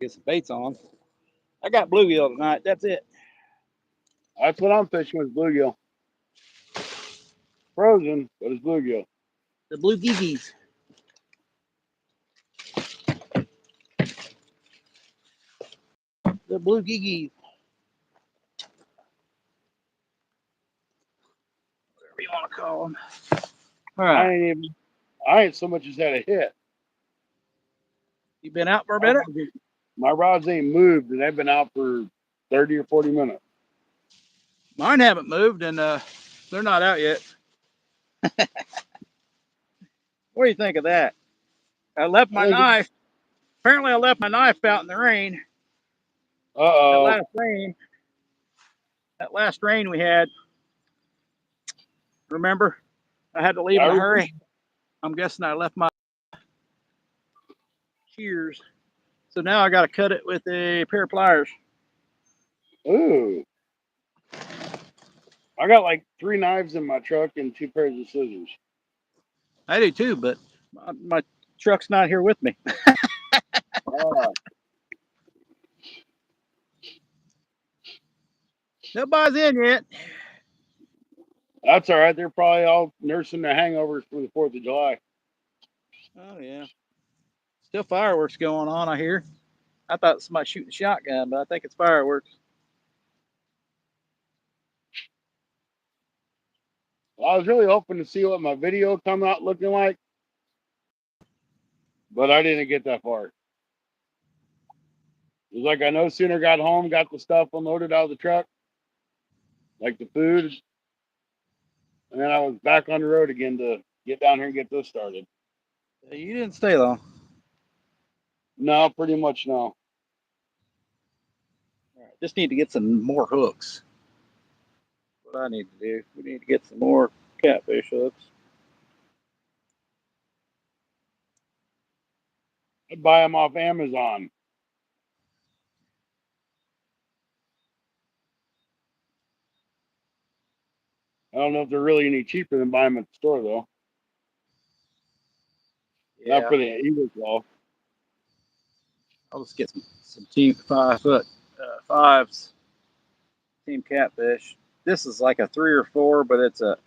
Get some baits on. I got bluegill tonight. That's it. That's what I'm fishing with, bluegill. Frozen, but it's bluegill. The blue giggies. The blue giggies. Whatever you want to call them. All right. I ain't so much as had a hit. You been out for a minute? My rods ain't moved, and they've been out for 30 or 40 minutes. Mine haven't moved, and they're not out yet. What do you think of that? I left my knife. Apparently, I left my knife out in the rain. Uh-oh. That last rain we had. Remember? I had to leave in a hurry. I'm guessing I left my shears. So now I got to cut it with a pair of pliers. Ooh. I got like 3 knives in my truck and 2 pairs of scissors. I do too, but my truck's not here with me. Nobody's in yet. That's all right. They're probably all nursing their hangovers for the 4th of July. Oh, yeah. Still fireworks going on, I hear. I thought somebody shooting a shotgun, but I think it's fireworks. Well, I was really hoping to see what my video come out looking like, but I didn't get that far. It was like I no sooner got home, got the stuff unloaded out of the truck, like the food, and then I was back on the road again to get down here and get this started. You didn't stay long. No, pretty much no. All right, just need to get some more hooks. What I need to do, we need to get some more catfish hooks. I buy them off Amazon. I don't know if they're really any cheaper than buying them at the store, though. Yeah. Not for the Eagle Claw. I'll just get some team 5 foot fives, team catfish. This is like a 3 or 4, but it's a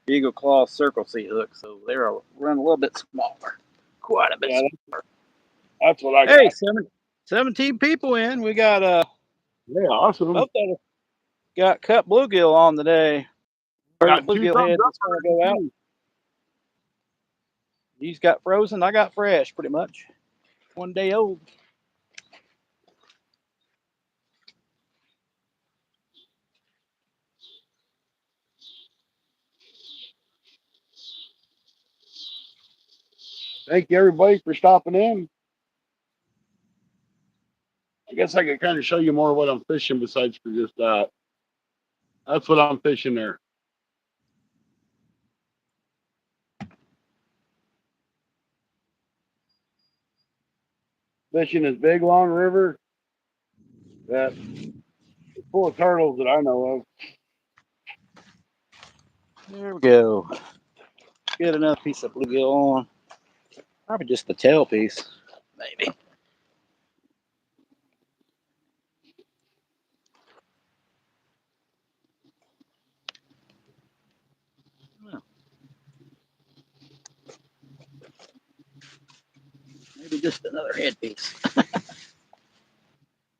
Eagle Claw Circle C hook, so they're run a little bit smaller, quite a bit smaller. That's what I got. Hey, 17 people in. We got yeah, awesome. Both of us got cut bluegill on today. Got bluegill head that's going to go out. These got frozen. I got fresh, pretty much. 1 day old. Thank you, everybody, for stopping in. I guess I could kind of show you more of what I'm fishing besides for just that. That's what I'm fishing there. Fishing this big, long river that is full of turtles that I know of. There we go. Get another piece of bluegill on. Probably just the tail piece, maybe. Maybe just another head piece.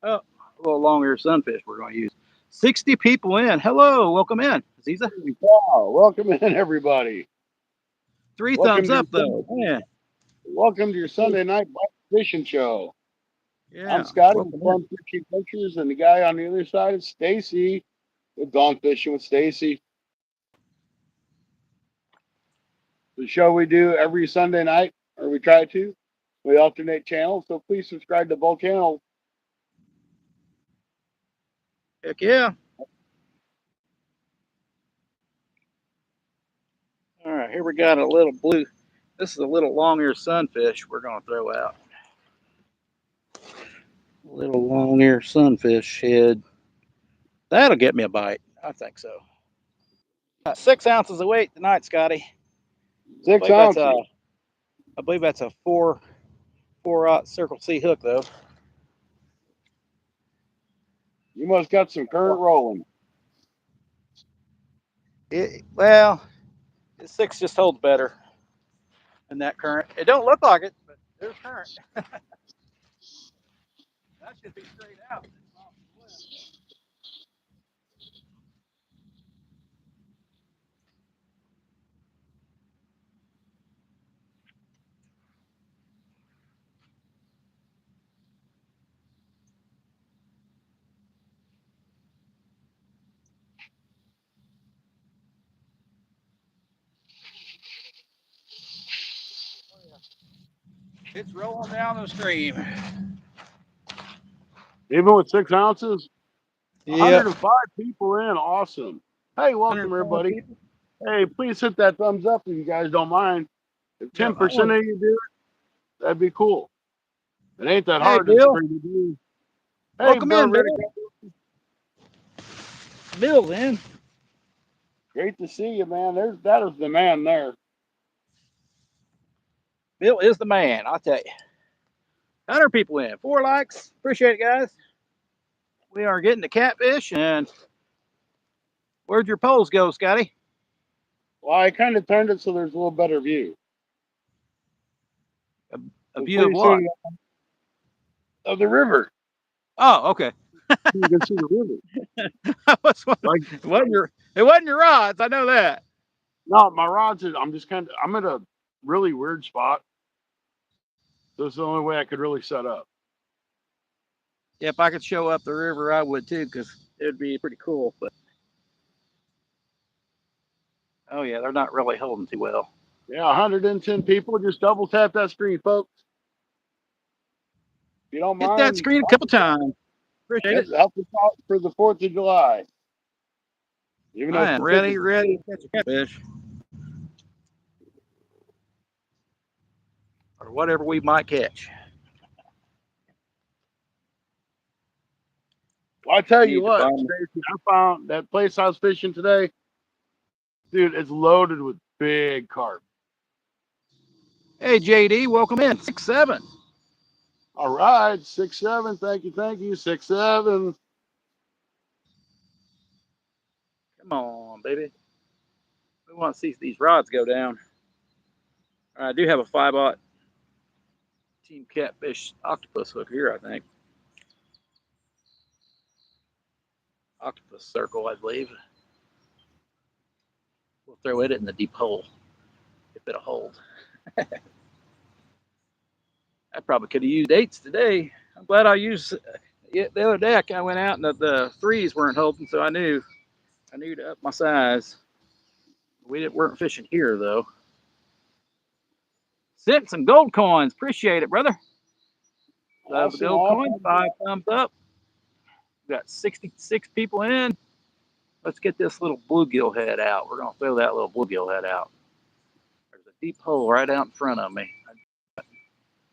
Oh, a little longer sunfish we're going to use. 60 people in. Hello, welcome in, Aziza. Wow, welcome in, everybody. 3 thumbs up, though. Yeah. Welcome to your Sunday night fishing show. Yeah, I'm Scotty with Fun Fishing Adventures, and the guy on the other side is Stacy with Gone Fishing with Stacy. The show we do every Sunday night, or we try to. We alternate channels, so please subscribe to both channels. Heck yeah. All right, here we got a little blue. This is a little long-ear sunfish we're going to throw out. A little long-ear sunfish head. That'll get me a bite. I think so. 6 ounces of weight tonight, Scotty. 6 ounces. I believe that's a 4 Circle C hook, though. You must got some current rolling. Well, the 6 just holds better than that current. It don't look like it, but there's current. That should be straight out. It's rolling down the stream. Even with 6 ounces, Yeah. 105 people in. Awesome. Hey, welcome 105 everybody. people. Hey, please hit that thumbs up if you guys don't mind. If Yeah, 10% of you do it, that'd be cool. It ain't that Hey, hard Bill. to do. Hey, Welcome Bill in, Riddick. Bill. Bill, in. Great to see you, man. That is the man there. Bill is the man, I'll tell you. 100 people in. 4 likes. Appreciate it, guys. We are getting the catfish, and where'd your poles go, Scotty? Well, I kind of turned it so there's a little better view. A view of what? Of the river. Oh, okay. You can see the river. It wasn't your rods. I know that. No, my rods I'm at a really weird spot. So it's the only way I could really set up. Yeah, if I could show up the river, I would too, because it would be pretty cool. But oh yeah, they're not really holding too well. Yeah, 110 people. Just double tap that screen, folks. If you don't Hit mind, that screen a couple times. Appreciate it. help us out for the 4th of July. Even I am ready to catch a catfish. Or whatever we might catch. Well, I tell you what, Stacy, I found that place I was fishing today. Dude, it's loaded with big carp. Hey, JD, welcome in. 6'7". All right, 6'7". Thank you, 6'7". Come on, baby. We want to see these rods go down. I do have a 5/0 Team Catfish octopus hook here, I think. Octopus circle, I believe. We'll throw it in the deep hole if it'll hold. I probably could have used 8s today. I'm glad I used it the other day. I kind of went out and the 3s weren't holding, so I knew to up my size. We weren't fishing here though. Sent some gold coins. Appreciate it, brother. Love the gold coin. 5 thumbs up. We got 66 people in. Let's get this little bluegill head out. We're going to throw that little bluegill head out. There's a deep hole right out in front of me. I'm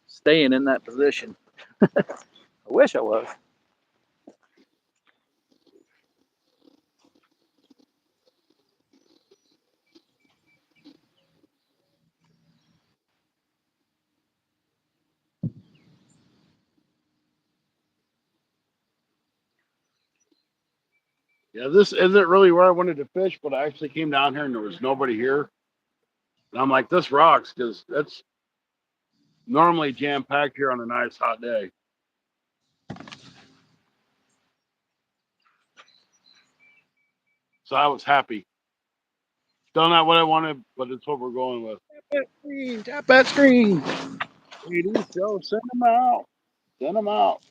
staying in that position. I wish I was. Yeah, this isn't really where I wanted to fish, but I actually came down here and there was nobody here. And I'm like, this rocks, because that's normally jam-packed here on a nice hot day. So I was happy. Still not what I wanted, but it's what we're going with. Tap that screen. Ladies, so send them out. Send them out.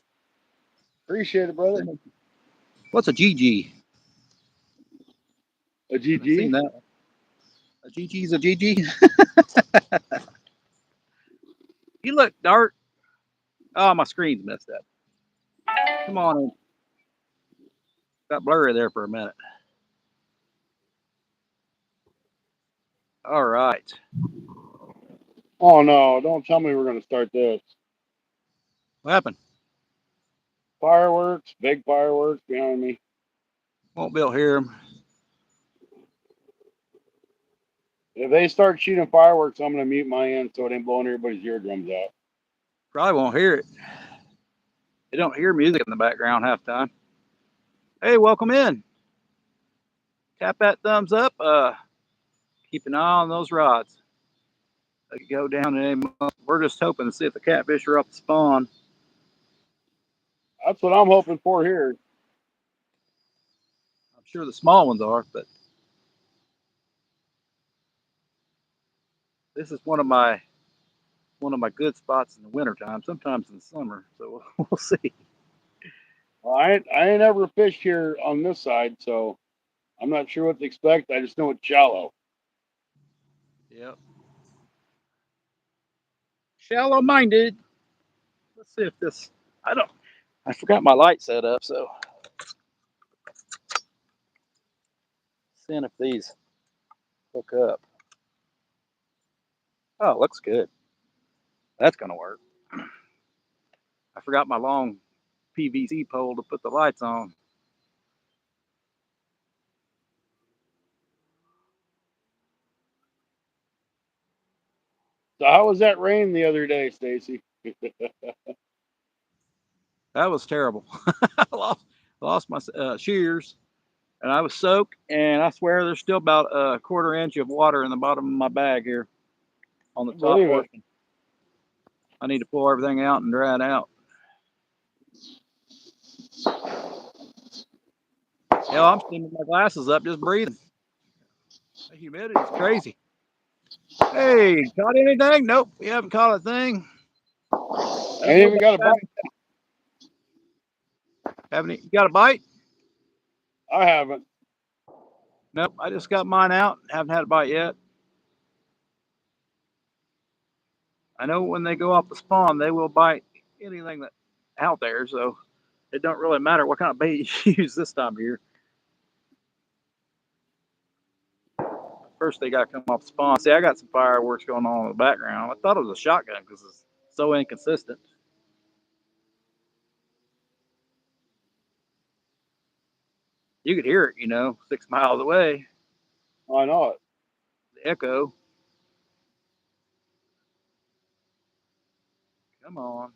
Appreciate it, brother. What's a GG? A GG? I've seen that. A GG's a GG. You look dark. Oh, my screen's messed up. Come on in. Got blurry there for a minute. All right. Oh, no. Don't tell me we're going to start this. What happened? Fireworks. Big fireworks behind me. Won't be able to hear them. If they start shooting fireworks, I'm going to mute my end so it ain't blowing everybody's eardrums out. Probably won't hear it. They don't hear music in the background half the time. Hey, welcome in. Tap that thumbs up. Keep an eye on those rods. They could go down at any moment. We're just hoping to see if the catfish are up the spawn. That's what I'm hoping for here. I'm sure the small ones are, but this is one of my good spots in the wintertime, sometimes in the summer. So we'll see. Well, I ain't ever fished here on this side, so I'm not sure what to expect. I just know it's shallow. Yep. Shallow minded. Let's see if this. I forgot my light set up, so seeing if these hook up. Oh, looks good. That's gonna work. I forgot my long PVC pole to put the lights on. So how was that rain the other day, Stacy? That was terrible. I lost my shears, and I was soaked. And I swear there's still about a quarter inch of water in the bottom of my bag here on the top Believe it. portion. I need to pull everything out and dry it out. Hell, I'm standing with my glasses up just breathing. The humidity is crazy. Hey, caught anything? Nope, we haven't caught a thing. I ain't even got a bite. Haven't you got a bite? I haven't. Nope, I just got mine out. Haven't had a bite yet. I know when they go off the spawn, they will bite anything that out there. So it don't really matter what kind of bait you use this time of year. First, they got to come off the spawn. See, I got some fireworks going on in the background. I thought it was a shotgun because it's so inconsistent. You could hear it, 6 miles away. I know it. The echo. Come on.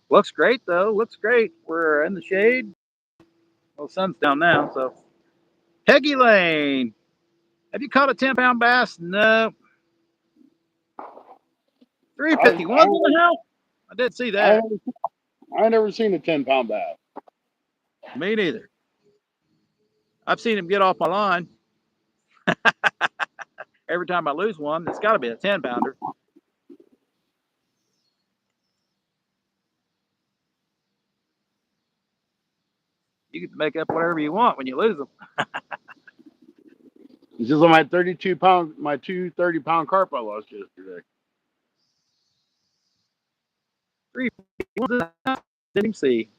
Looks great though. Looks great. We're in the shade. Well, the sun's down now, so Peggy Lane. Have you caught a 10-pound bass? No. 350. One's in the house. I did see that. I never seen a 10-pound bass. Me neither. I've seen him get off my line. Every time I lose one, it's got to be a 10-pounder. You can make up whatever you want when you lose them. It's just on my 32-pound, my 230-pound carp I lost yesterday. 350. Didn't even see.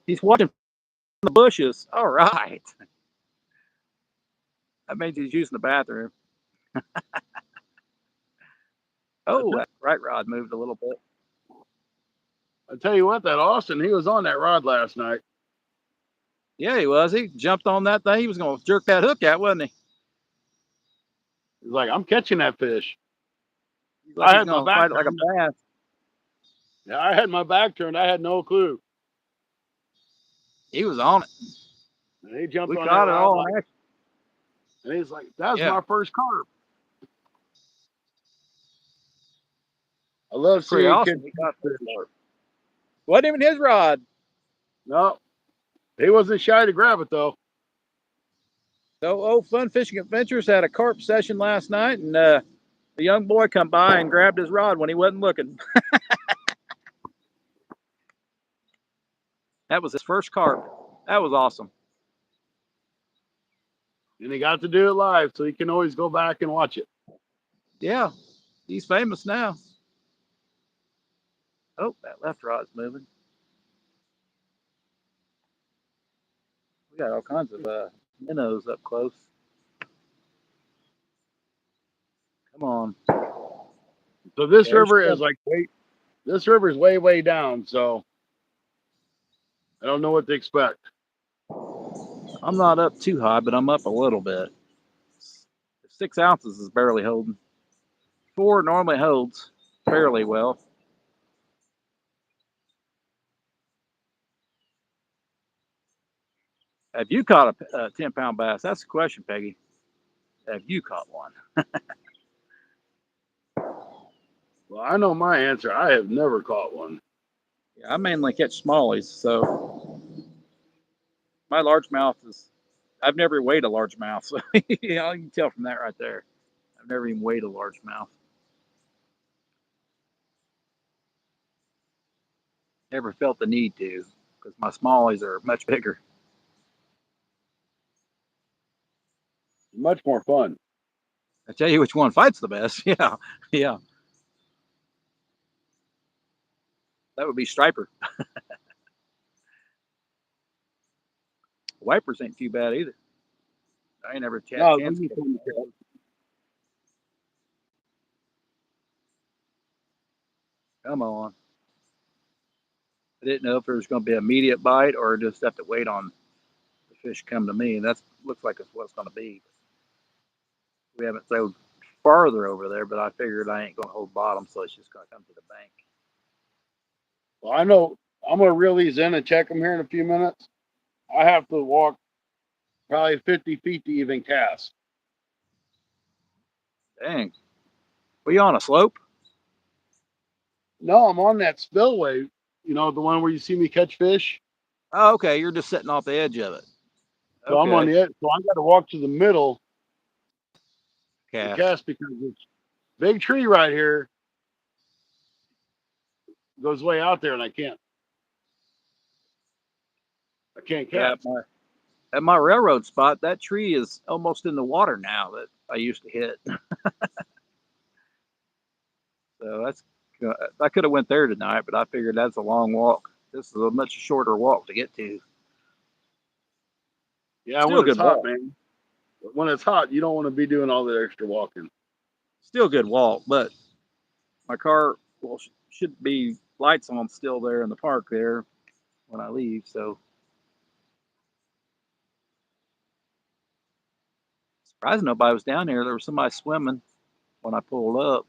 He's watching the bushes. All right. That means he's using the bathroom. Oh, that right rod moved a little bit. I tell you what, that Austin, he was on that rod last night. Yeah, he was. He jumped on that thing. He was going to jerk that hook out, wasn't he? He's like, I'm catching that fish. Like he's going to fight it like a bass. Yeah, I had my back turned. I had no clue. He was on it. And he jumped We on caught that it rod. all. And he's like, that's my first carp. I love Pretty seeing awesome. kids. He caught fish. Wasn't even his rod. No, he wasn't shy to grab it though. So Old Fun Fishing Adventures had a carp session last night, and a young boy come by and grabbed his rod when he wasn't looking. That was his first carp. That was awesome. And he got to do it live, so he can always go back and watch it. Yeah, he's famous now. Oh, that left rod's moving. We got all kinds of minnows up close. Come on. So this river is like this river is way down, so I don't know what to expect. I'm not up too high, but I'm up a little bit. 6 ounces is barely holding. 4 normally holds fairly well. Have you caught a 10-pound bass? That's the question, Peggy. Have you caught one? Well, I know my answer. I have never caught one. Yeah, I mainly catch smallies, so my largemouth is. I've never weighed a largemouth, so you know, you can tell from that right there. I've never even weighed a largemouth. Never felt the need to, because my smallies are much bigger. Much more fun. I tell you which one fights the best. Yeah, yeah, that would be striper. Wipers ain't too bad either. I ain't never had a No, chance those to are catch fun to one. catch. Come on. I didn't know if there was going to be an immediate bite or just have to wait on the fish come to me. And that looks like it's what it's going to be. We haven't thrown farther over there, but I figured I ain't going to hold bottom, so it's just going to come to the bank. Well, I know I'm gonna reel these in and check them here in a few minutes. I have to walk probably 50 feet to even cast. Dang. Were you on a slope? No, I'm on that spillway. You know, the one where you see me catch fish. Oh, okay. You're just sitting off the edge of it. So I'm on Okay. the edge. So I got to walk to the middle to Cast. cast because this big tree right here goes way out there, and I can't Yeah, cast. at my railroad spot, that tree is almost in the water now that I used to hit. So that's I could have went there tonight, but I figured that's a long walk. This is a much shorter walk to get to. Yeah, Still when a it's good hot, walk. man. When it's hot, you don't want to be doing all that extra walking. Still a good walk, but my car should be lights on still there in the park there when I leave. So surprised nobody was down here. There was somebody swimming when I pulled up.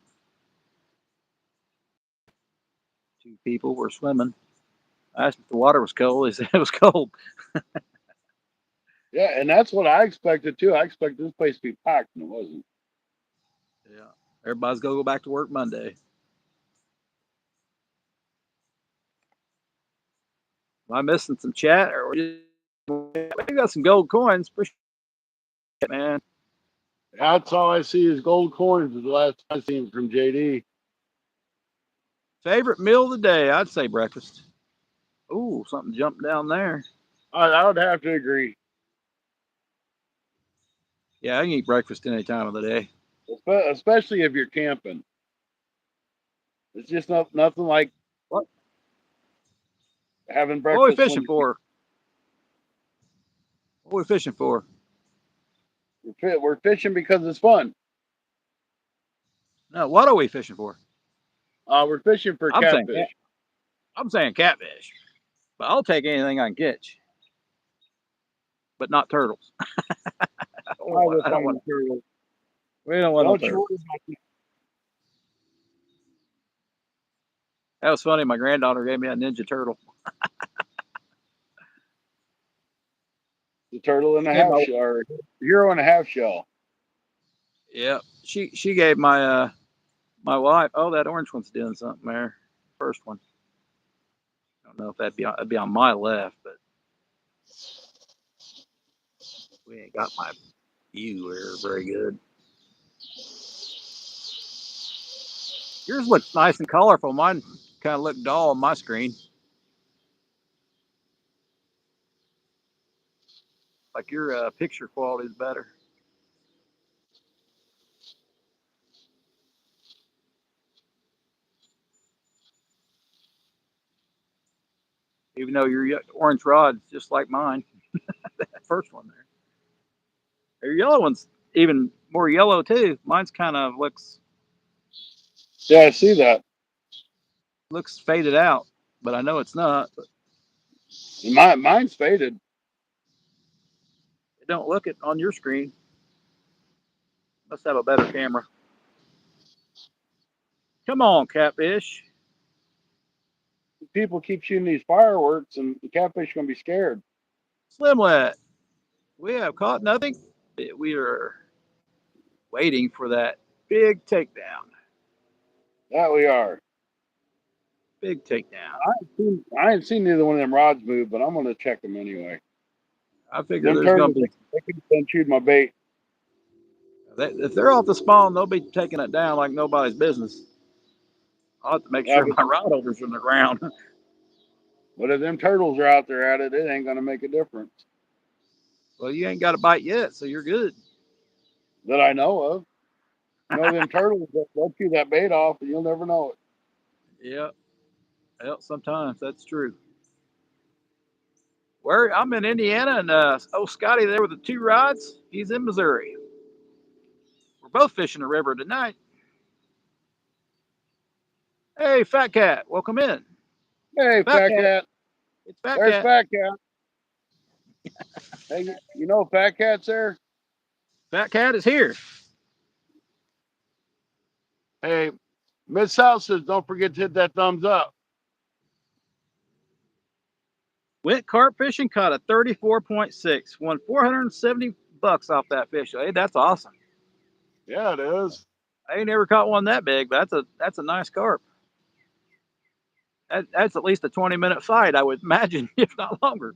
Two people were swimming. I asked if the water was cold. They said it was cold. Yeah, and that's what I expected too. I expected this place to be packed, and it wasn't. Yeah. Everybody's gonna go back to work Monday. Am I missing some chat or we got some gold coins? Appreciate it, man. That's all I see is gold coins. Is the last I seen from JD. Favorite meal of the day? I'd say breakfast. Ooh, something jumped down there. I would have to agree, Yeah, I can eat breakfast any time of the day. especially if you're camping. It's just nothing like What? having What are we breakfast when fishing for? What are we fishing for? we're fishing because it's fun. No, what are we fishing for? We're fishing for I'm saying catfish. I'm saying catfish, but I'll take anything I can catch, but not turtles. I will I don't find want. the turtle. We don't want no Don't you turtles. worry about the, That was funny. My granddaughter gave me a Ninja Turtle. the turtle and a Gave half my shell, or hero and a half shell. Yeah. She gave my wife. Oh, that orange one's doing something there. First one. I don't know if that'd be on my left, but we ain't got my view here very good. Yours looks nice and colorful. Mine kind of looked dull on my screen. Like your picture quality is better. Even though your orange rod's just like mine. That first one there. Your yellow one's even more yellow too. Mine's kind of Yeah, I see that. looks faded out, but I know it's not. But Mine's faded. it don't look it on your screen. Must have a better camera. Come on, catfish. People keep shooting these fireworks, and the catfish are gonna be scared. Slimlet. We have caught nothing. We are waiting for that big takedown. That we are. Big takedown. I ain't seen neither one of them rods move, but I'm gonna check them anyway. I figure Them there's going turtles, to be, they could have chewed my bait. if they're off the spawn, they'll be taking it down like nobody's business. I'll have to make Yeah, sure my rod holders are in the ground. but if them turtles are out there at it, it ain't gonna make a difference Well, you ain't got a bite yet, so you're good. that I know of. Them turtles, they'll chew that bait off, and you'll never know it. Yeah. Well, sometimes that's true. Where I'm in Indiana, and Scotty there with the 2 rods. He's in Missouri. We're both fishing the river tonight. Hey, Fat Cat, welcome in. Hey, Fat Fat Cat, Cat. it's Fat There's Cat. Fat Cat. Hey, you know Fat Cat's there? Fat Cat is here. Hey, Mid South says don't forget to hit that thumbs up. Went carp fishing, caught a 34.6. Won $470 off that fish. Hey, that's awesome. Yeah, it is. I ain't never caught one that big, but that's a nice carp. That's at least a 20-minute fight, I would imagine, if not longer.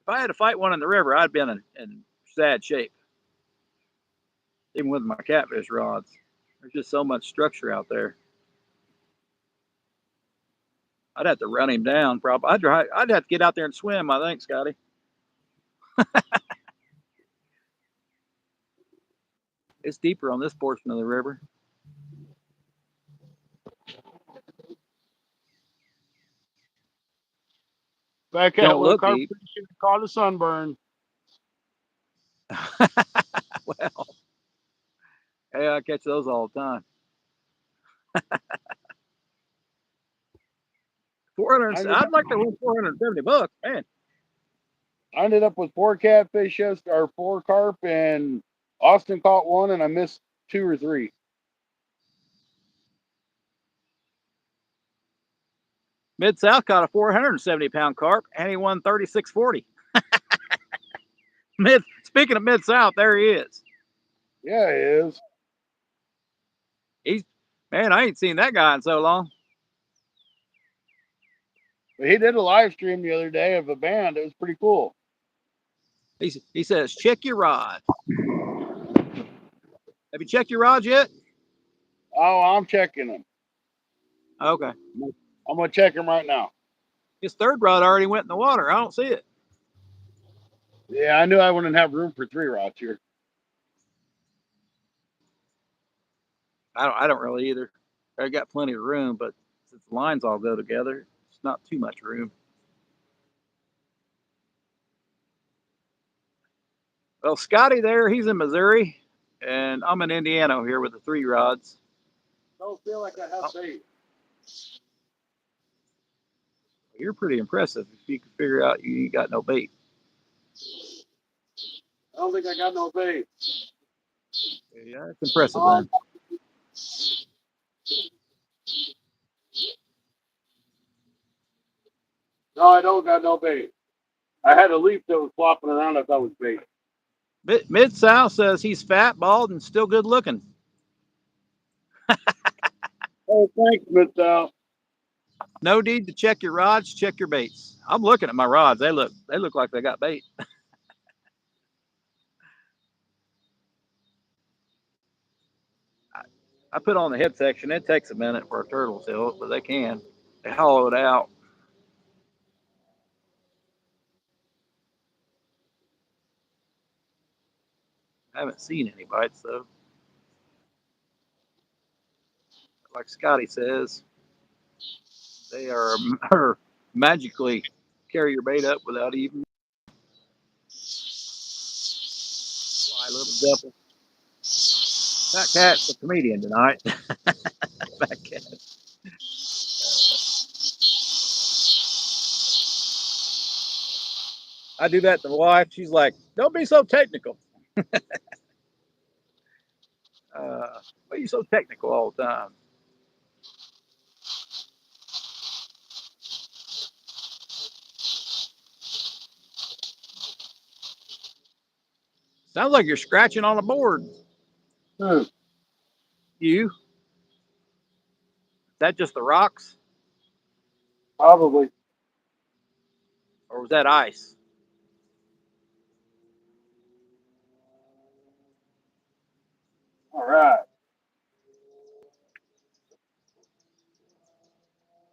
If I had to fight one in the river, I'd been in sad shape. Even with my catfish rods, there's just so much structure out there. I'd have to run him down. Probably, I'd have to get out there and swim. I think, Scotty. It's deeper on this portion of the river. Fat Cat Don't went look carp deep. fishing, caught a sunburn. Well, hey, I catch those all the time. 400. I'd like to win $470, man. I ended up with 4 catfish or 4 carp, and Austin caught one, and I missed 2 or 3. Mid South caught a 470-pound carp, and he won 36.40. Speaking of Mid South, there he is. Yeah, he is. Man, I ain't seen that guy in so long. But he did a live stream the other day of a band. It was pretty cool. He says, check your rod. Have you checked your rods yet? Oh, I'm checking them. Okay. I'm gonna check them right now. His 3rd rod already went in the water. I don't see it. Yeah, I knew I wouldn't have room for 3 rods here. I don't really either. I got plenty of room, but since the lines all go together, it's not too much room. Well, Scotty there, he's in Missouri, and I'm in Indiana here with the 3 rods. Don't feel like I have bait. You're pretty impressive if you can figure out you ain't got no bait. I don't think I got no bait. Yeah, that's impressive then. No, I don't got no bait. I had a leaf that was flopping around. I thought was bait. Mid South says he's fat, bald, and still good looking. Oh, thanks, Mid South. No need to check your rods, check your baits. I'm looking at my rods. They look like they got bait. I put on the head section. It takes a minute for a turtle to, but they can. They hollow it out. I haven't seen any bites though. Like Scotty says, they are magically carry your bait up without even fly, little devil. Fat Cat's the comedian tonight. Fat Cat. I do that to the wife. She's like, "Don't be so technical." Why are you so technical all the time? Sounds like you're scratching on a board. Hmm. You? Is that just the rocks? Probably. Or was that ice? All right.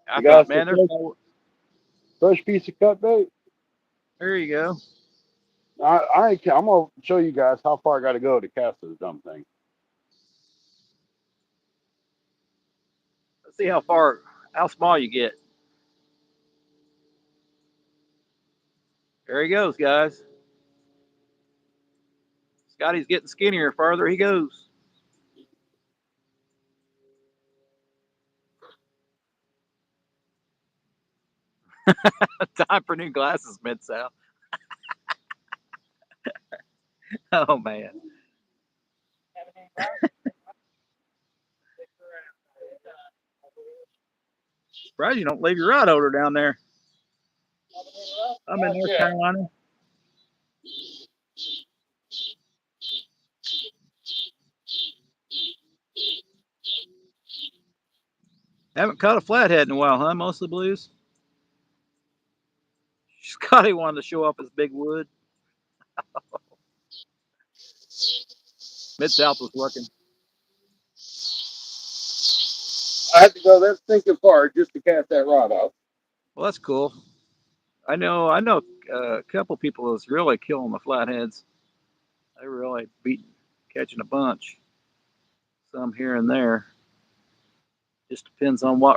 I You thought, got man, some there's no. fresh piece of cut bait. There you go. I'm gonna show you guys how far I got to go to cast this dumb thing. Let's see how small you get. There he goes, guys. Scotty's getting skinnier farther he goes. Time for new glasses, Mid-South. Oh, man. Surprised you don't leave your rod holder down there. I'm in North Carolina. Haven't caught a flathead in a while, huh? Mostly blues. Scotty wanted to show off his big wood. Mid-South was working. I had to go that stinking far just to cast that rod off. Well, that's cool. I know a couple people that's really killing the flatheads. They really catching a bunch. Some here and there. Just depends on what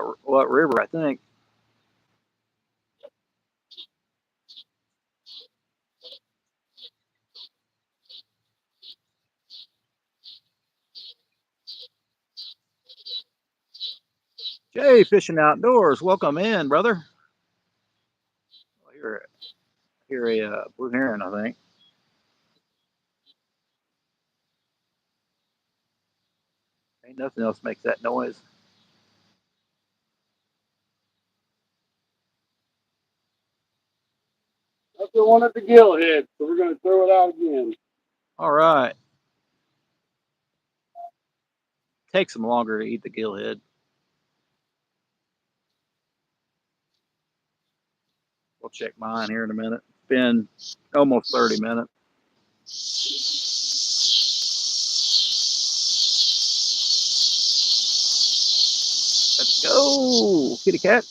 river, I think. Jay, fishing outdoors. Welcome in, brother. Here a blue heron, I think. Ain't nothing else makes that noise. That's the one at the gill head, so we're going to throw it out again. All right. Takes them longer to eat the gillhead. We'll check mine here in a minute. Been almost 30 minutes. Let's go, kitty cat.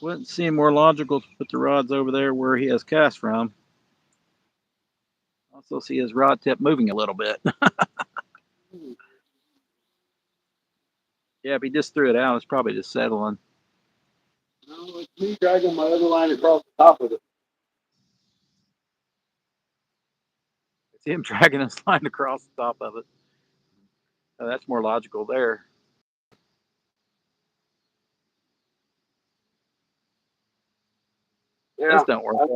Wouldn't seem more logical to put the rods over there where he has cast from. Also see his rod tip moving a little bit. Yeah, if he just threw it out, it's probably just settling. No, it's me dragging my other line across the top of it. It's him dragging his line across the top of it. Oh, that's more logical there. Yeah. This don't work out.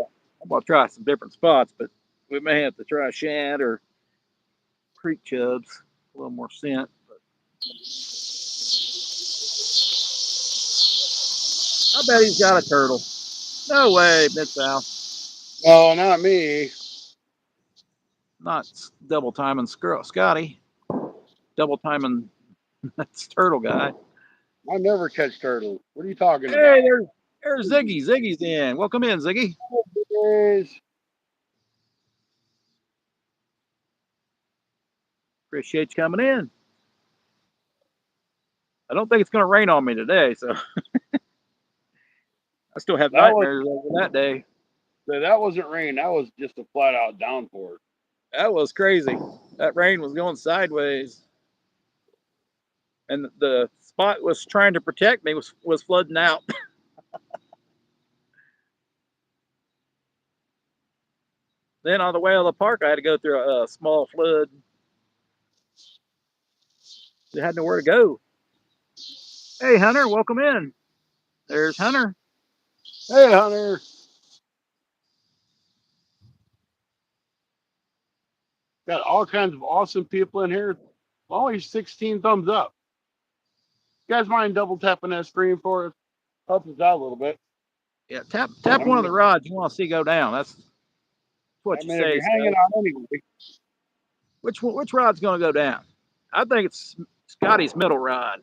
I'm gonna try some different spots, but we may have to try shad or creek chubs. A little more scent. But I bet he's got a turtle. No way, Mid-South. No, not me. Not double timing Scotty. Double timing that's turtle guy. I never catch turtles. What are you talking Hey, about? there's Ziggy. Ziggy's in. Welcome in, Ziggy. Yes. Appreciate you coming in. I don't think it's going to rain on me today, so I still have nightmares over that day. That wasn't rain. That was just a flat out downpour. That was crazy. That rain was going sideways, and the spot was trying to protect me was flooding out. Then on the way out of the park, I had to go through a small flood. I had nowhere to go. Hey, Hunter, welcome in. There's Hunter. Hey, Hunter. Got all kinds of awesome people in here. Only 16 thumbs up. You guys mind double tapping that screen for us? Help us out a little bit. Yeah, tap one of the rods you want to see go down. That's what I you mean, if say. you're hanging out anyway. Which rod's going to go down? I think it's Scotty's middle rod.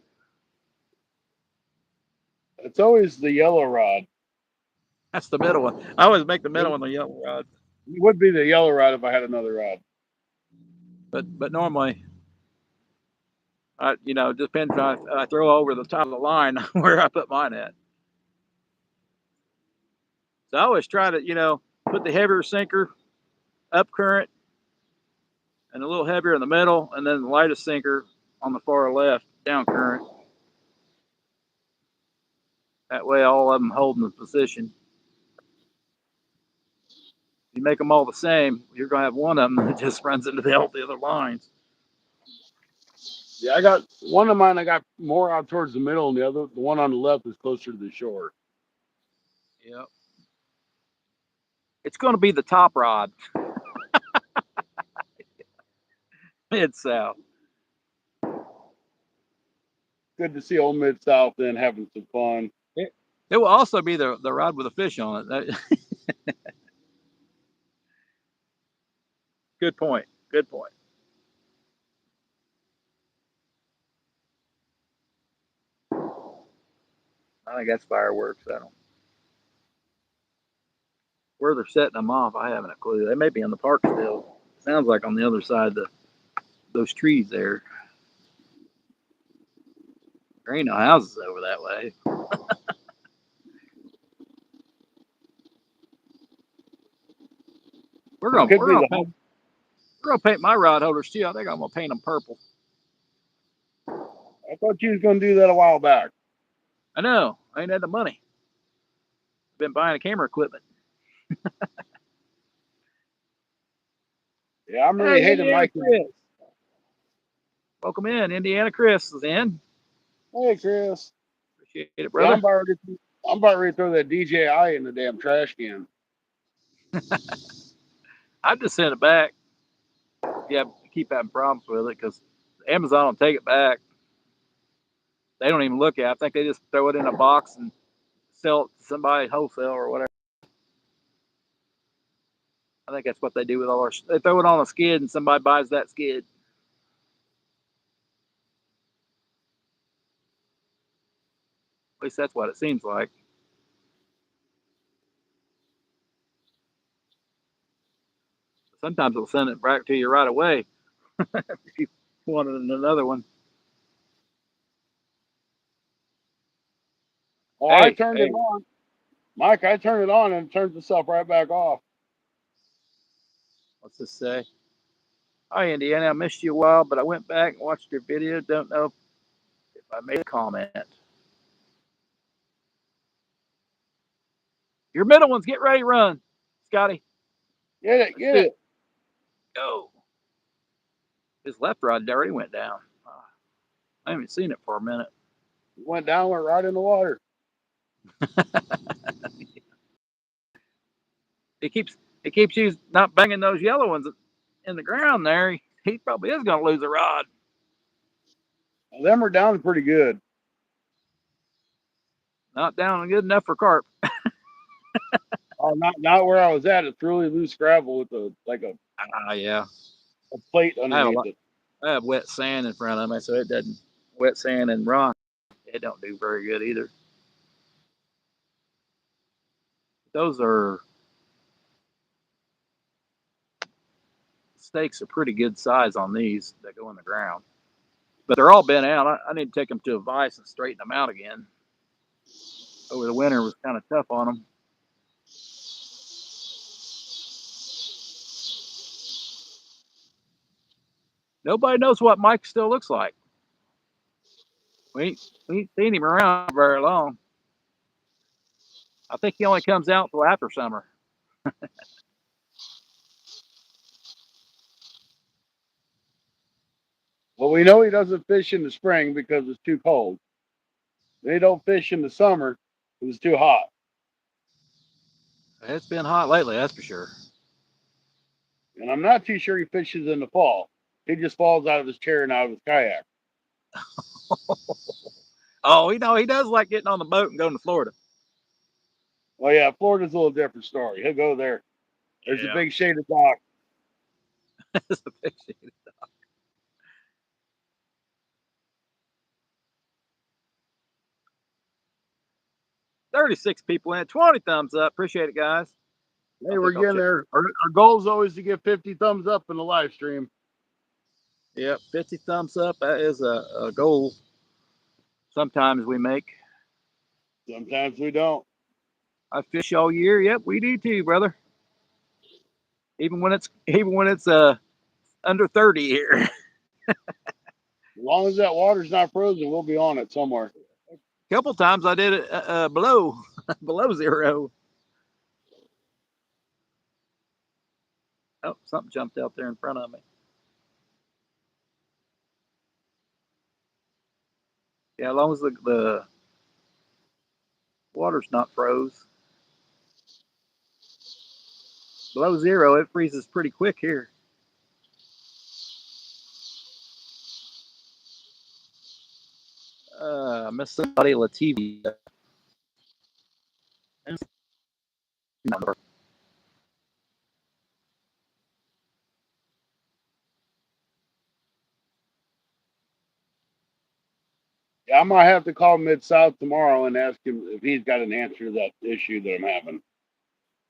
It's always the yellow rod. That's the middle one. I always make the middle It one the yellow rod. would be the yellow rod if I had another rod. But normally, it depends on I throw over the top of the line where I put mine at. So I always try to put the heavier sinker up current and a little heavier in the middle, and then the lightest sinker on the far left down current. That way, all of them holding the position. If you make them all the same, you're going to have one of them that just runs into the other lines. Yeah, I got one of mine. I got more out towards the middle, and the one on the left, is closer to the shore. Yep. It's going to be the top rod. Mid-South. Good to see old Mid-South then having some fun. It will also be the rod with a fish on it. Good point. Good point. I think that's fireworks. I don't. Where they're setting them off, I haven't a clue. They may be in the park still. Sounds like on the other side of those trees there. There ain't no houses over that way. We're gonna paint my rod holders too. I think I'm gonna paint them purple. I thought you was going to do that a while back. I know. I ain't had the money. Been buying camera equipment. Yeah, I'm really hating Mike. Chris. Welcome in. Indiana Chris is in. Hey, Chris. Appreciate it, brother. Yeah, I'm about ready to throw that DJI in the damn trash can. I've just sent it back. Yeah, keep having problems with it because Amazon will take it back. They don't even look at it. I think they just throw it in a box and sell it to somebody wholesale or whatever. I think that's what they do with all our. They throw it on a skid and somebody buys that skid. At least that's what it seems like. Sometimes they'll send it back to you right away if you wanted another one. Oh, I turned it on. Mike, I turned it on and it turns itself right back off. What's this say? Hi, Indiana. I missed you a while, but I went back and watched your video. Don't know if I made a comment. Your middle ones, get ready, run, Scotty. Get it. Go. His left rod already went down. I haven't seen it for a minute. It went right in the water. He keeps you not banging those yellow ones in the ground there. He probably is going to lose a rod. Well, them are down pretty good. Not down good enough for carp. Oh, not where I was at. It's really loose gravel with a plate underneath it. I have wet sand in front of me, so it doesn't. Wet sand and rock, it don't do very good either. Those are stakes are pretty good size on these that go in the ground, but they're all bent out. I need to take them to a vise and straighten them out again. Over the winter was kind of tough on them. Nobody knows what Mike still looks like. We ain't seen him around very long. I think he only comes out till after summer. Well, we know he doesn't fish in the spring because it's too cold. They don't fish in the summer because it's too hot. It's been hot lately, that's for sure. And I'm not too sure he fishes in the fall. He just falls out of his chair and out of his kayak. Oh, he does like getting on the boat and going to Florida. Well, yeah, Florida's a little different story. He'll go there. There's a big shaded dock. That's a big shaded dock. $36 people in, 20 thumbs up. Appreciate it, guys. Hey, we're getting there. Our goal is always to get 50 thumbs up in the live stream. Yep, 50 thumbs up. That is a goal. Sometimes we make. Sometimes we don't. I fish all year. Yep, we do too, brother. Even when it's under 30 here. As long as that water's not frozen, we'll be on it somewhere. A couple times I did it below below zero. Oh, something jumped out there in front of me. Yeah, as long as the water's not froze. Below zero, it freezes pretty quick here. Miss somebody Lativi. Number. Yeah, I might have to call Mid-South tomorrow and ask him if he's got an answer to that issue that I'm having.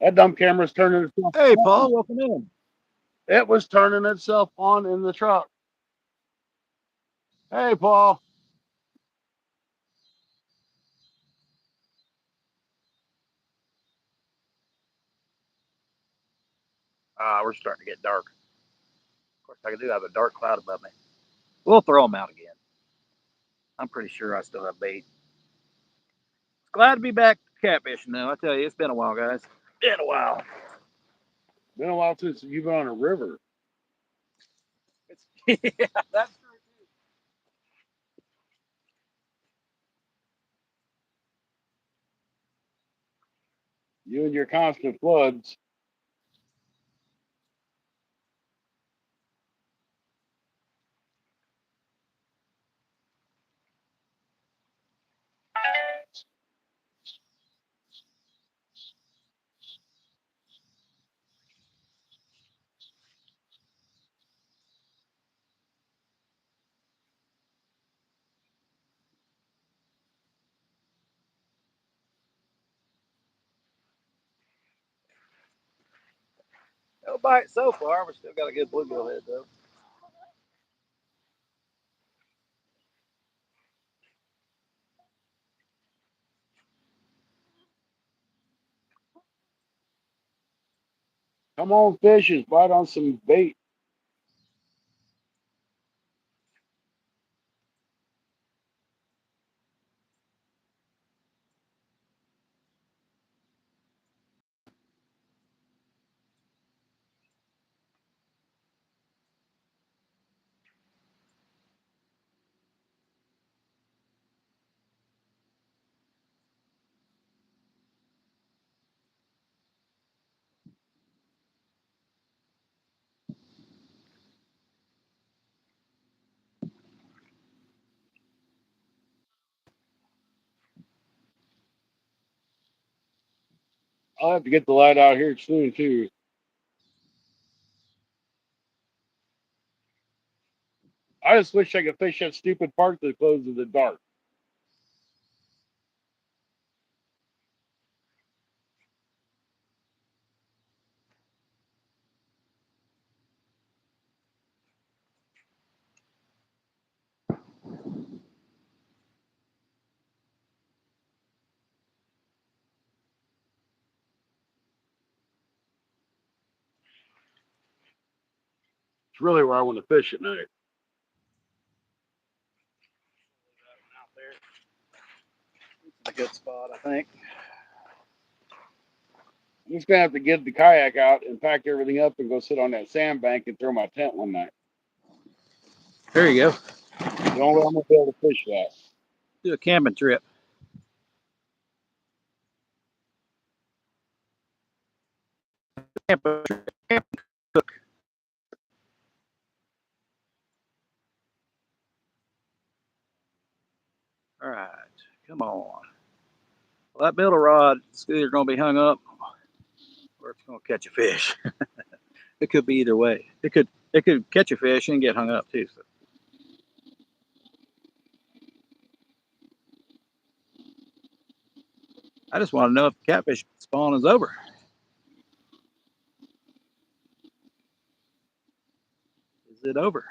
That dumb camera's turning itself on. Hey, Paul, welcome in. It was turning itself on in the truck. Hey, Paul. We're starting to get dark. Of course, I do have a dark cloud above me. We'll throw them out again. I'm pretty sure I still have bait. Glad to be back catfishing, though. I tell you, it's been a while, guys. Been a while. Been a while since you've been on a river. Yeah, that's true too. You and your constant floods. No bite so far. We still got a good bluegill head, though. Come on, fishes. Bite on some bait. I'll have to get the light out here soon, too. I just wish I could fish that stupid park that closes at dark. It's really where I want to fish at night. A good spot, I think. I'm just going to have to get the kayak out and pack everything up and go sit on that sandbank and throw my tent one night. There you go. The only way I'm going to be able to fish that. Do a camping trip. Camping trip. Cook. Come on. Well, that middle rod is either going to be hung up or it's going to catch a fish. It could be either way. It could catch a fish and get hung up too. So. I just want to know if the catfish spawn is over. Is it over?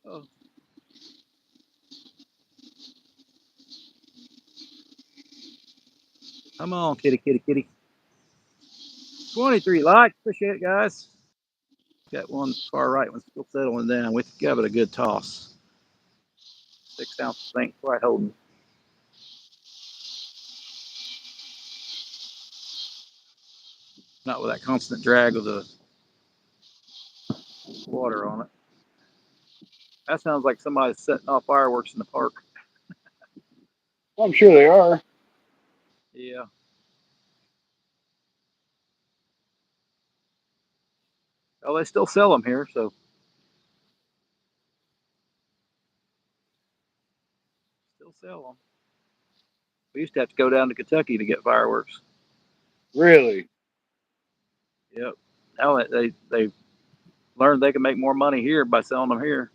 Oh. Come on, kitty, kitty, kitty. 23 likes. Appreciate it, guys. Got one far right one still settling down. We give it a good toss. 6 ounces ain't quite holding. Not with that constant drag of the water on it. That sounds like somebody's setting off fireworks in the park. I'm sure they are. Yeah. Oh, they still sell them here, so. Still sell them. We used to have to go down to Kentucky to get fireworks. Really? Yep. Now they learned they can make more money here by selling them here.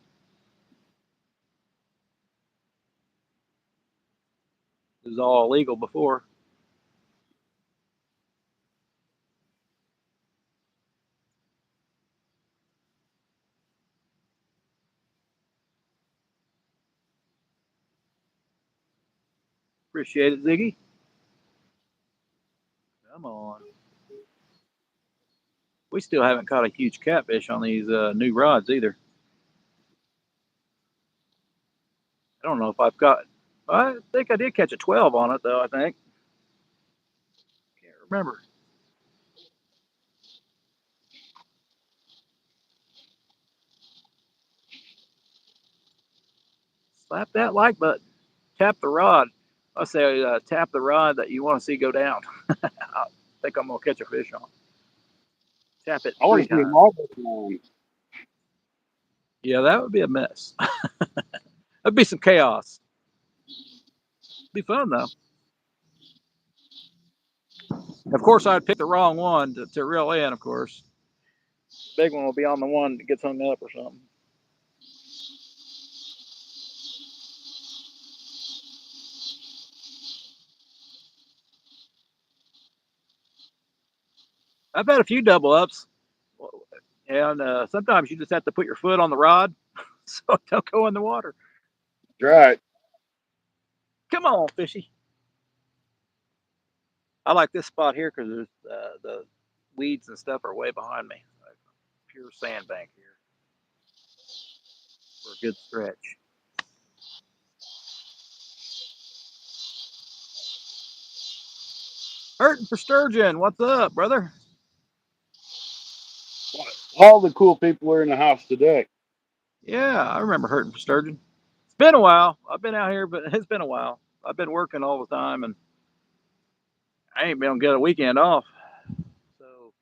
It was all illegal before. Appreciate it, Ziggy. Come on. We still haven't caught a huge catfish on these new rods either. I don't know if I've got. I think I did catch a 12 on it though. I think. Can't remember. Slap that like button. Tap the rod. I say tap the rod that you want to see go down. I think I'm gonna catch a fish on. Tap it I want 3 to see times. them all go down. Yeah, that would be a mess. That'd be some chaos. Be fun though. Of course, I'd pick the wrong one to reel in. Of course, big one will be on the one that gets hung up or something. I've had a few double ups, and sometimes you just have to put your foot on the rod so it don't go in the water. That's right. Come on, fishy. I like this spot here because the weeds and stuff are way behind me. Like pure sandbank here for a good stretch. Hurting for sturgeon. What's up, brother? All the cool people are in the house today. Yeah, I remember hurting for sturgeon. It's been a while. I've been out here, but it's been a while. I've been working all the time, and I ain't been able to get a weekend off. So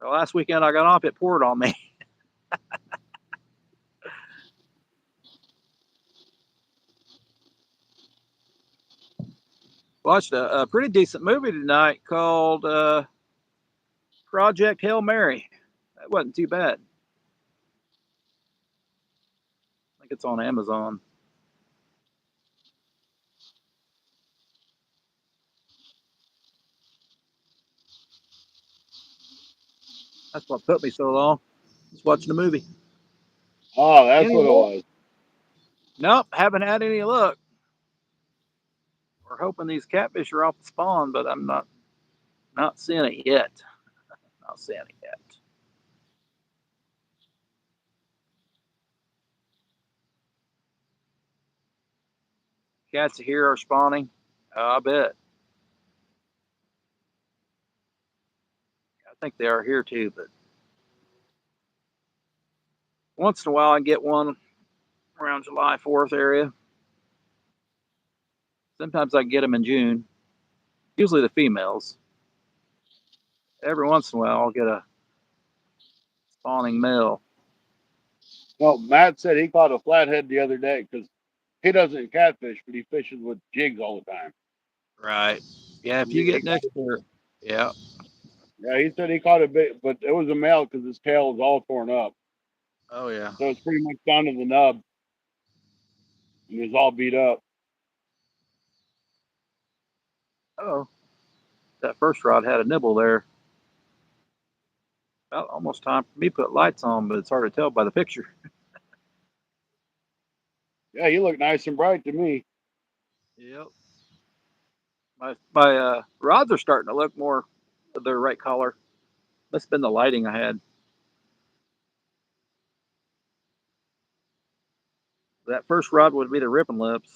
the last weekend I got off, it poured on me. Watched a pretty decent movie tonight called Project Hail Mary. That wasn't too bad. I think it's on Amazon. That's what put me so long. Just watching the movie. Oh, that's Any what it luck? was. Nope, haven't had any luck. We're hoping these catfish are off the spawn, but I'm not seeing it yet. Not seeing it yet. Cats here are spawning. I bet. I think they are here too, but once in a while I get one around July 4th area. Sometimes I get them in June. Usually the females. Every once in a while I'll get a spawning male. No, Matt said he caught a flathead the other day because he doesn't catfish, but he fishes with jigs all the time. Right. Yeah, if you get next to, yeah. Yeah, he said he caught a bit, but it was a male because his tail was all torn up. Oh yeah. So it's pretty much down to the nub. And it was all beat up. Oh, that first rod had a nibble there. About almost time for me to put lights on, but it's hard to tell by the picture. Yeah, you look nice and bright to me. Yep. My rods are starting to look more of their right color. Must have been the lighting I had. That first rod would be the ripping lips.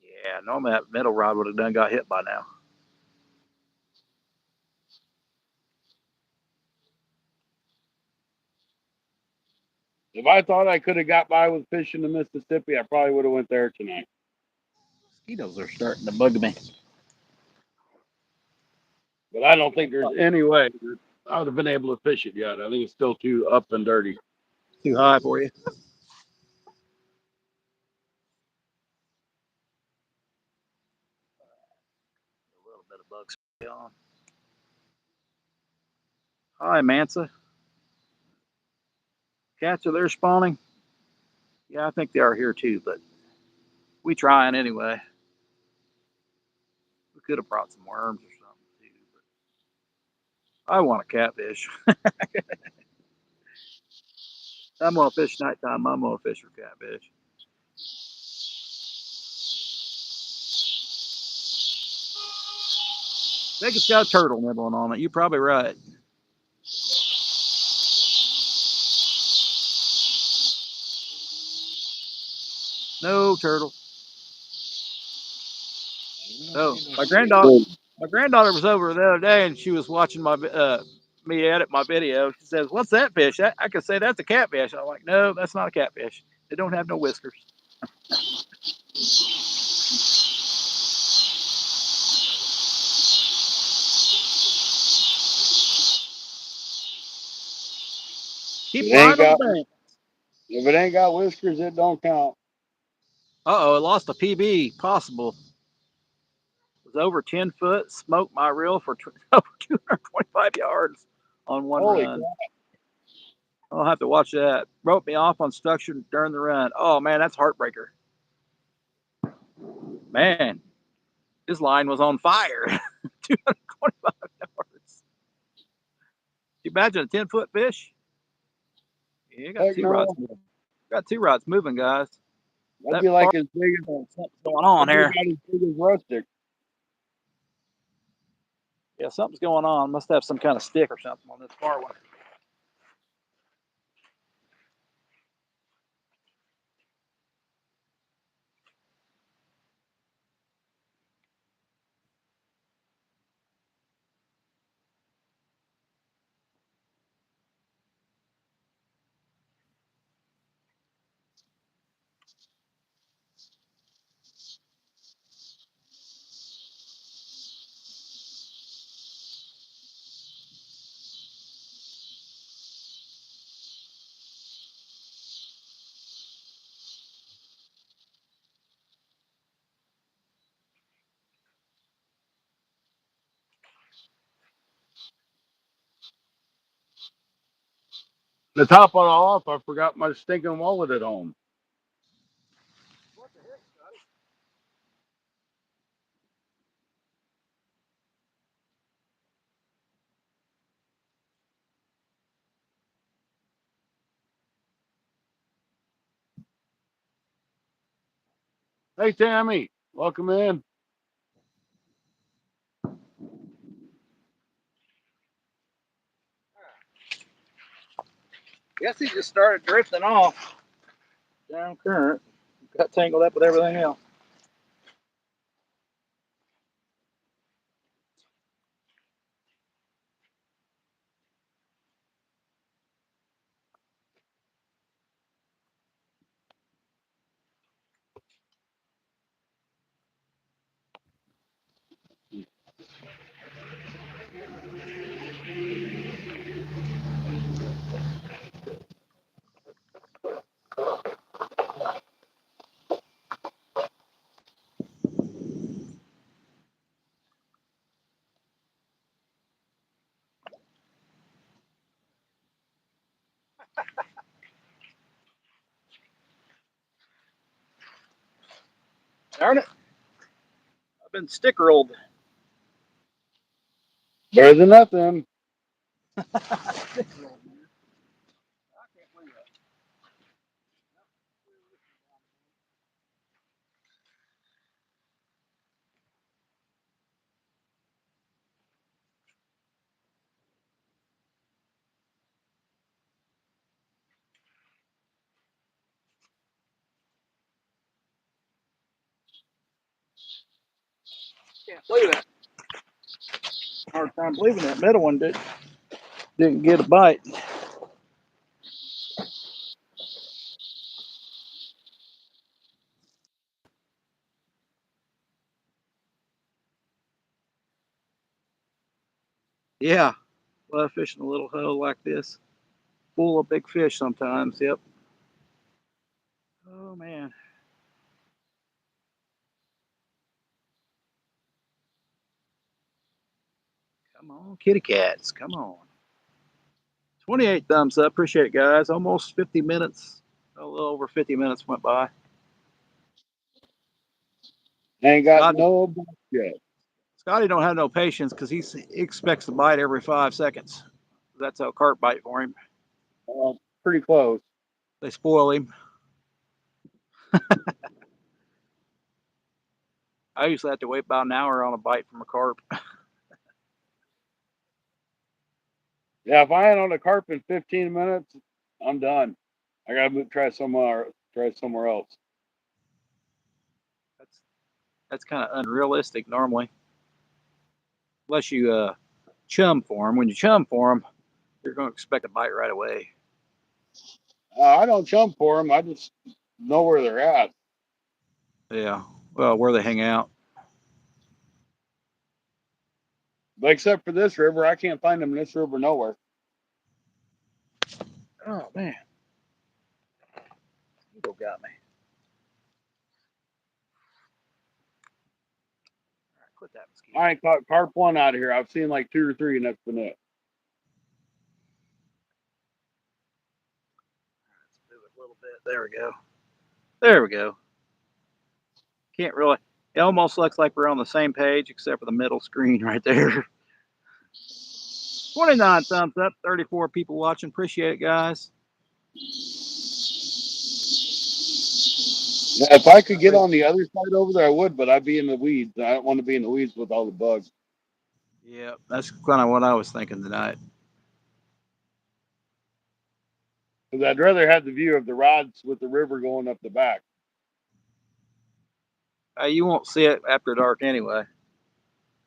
Yeah, normally that middle rod would have done got hit by now. If I thought I could have got by with fishing in Mississippi, I probably would have went there tonight. Mosquitoes are starting to bug me. But I don't think there's any way that I would have been able to fish it yet. I think it's still too up and dirty. Too high for you. A little bit of bug spray on. Hi, Mansa. Cats are there spawning? Yeah, I think they are here too, but we trying anyway. We could have brought some worms or something too, but I want a catfish. I'm gonna fish nighttime. I'm gonna fish for catfish. I think it's got a turtle nibbling on it. You're probably right. No turtle. Oh, my granddaughter was over the other day and she was watching my me edit my video. She says, "What's that fish?" I could say that's a catfish. I'm like, "No, that's not a catfish. They don't have no whiskers." Keep flying on the bank. If it ain't got whiskers, it don't count. Uh oh, I lost a PB. Possible. It was over 10 foot. Smoked my reel for over 225 yards on one Holy run. crap. I'll have to watch that. Broke me off on structure during the run. Oh man, that's heartbreaker. Man, his line was on fire. 225 yards. Can you imagine a 10-foot fish? Yeah, you got Heck two no. rods moving. Got two rods moving, guys. That'd be like as big as something's going on that'd here. be about as big as rustic. Yeah, something's going on. Must have some kind of stick or something on this far one. To top it all off, I forgot my stinking wallet at home. Hey Tammy, welcome in. Guess he just started drifting off down current. Got tangled up with everything else. Darn it. I've been stick rolled. Better than nothing. Stick rolled, man. I can't believe that. Can't believe it. Hard time believing that middle one didn't get a bite. Yeah, love fishing a little hole like this, full of big fish sometimes. Yep. Oh man. Come on, kitty cats. Come on. 28 thumbs up. Appreciate it, guys. Almost 50 minutes. A little over 50 minutes went by. Ain't got Scotty, no buck yet. Scotty don't have no patience because he expects to bite every 5 seconds. That's how carp bite for him. Pretty close. They spoil him. I usually have to wait about an hour on a bite from a carp. Yeah, if I ain't on a carp in 15 minutes, I'm done. I gotta try somewhere else. That's kind of unrealistic normally, unless you chum for them. When you chum for them, you're going to expect a bite right away. I don't jump for them. I just know where they're at. Yeah. Well, where they hang out. But except for this river, I can't find them in this river nowhere. Oh man, Eagle got me. All right, quit that mosquito. I ain't caught carp one out of here. I've seen like 2 or 3, and that's been it. Let's move it a little bit. There we go. There we go. Can't really. It almost looks like we're on the same page, except for the middle screen right there. 29 thumbs up. 34 people watching. Appreciate it, guys. Yeah, if I could get on the other side over there, I would, but I'd be in the weeds. I don't want to be in the weeds with all the bugs. Yeah, that's kind of what I was thinking tonight. Because I'd rather have the view of the rods with the river going up the back. You won't see it after dark anyway.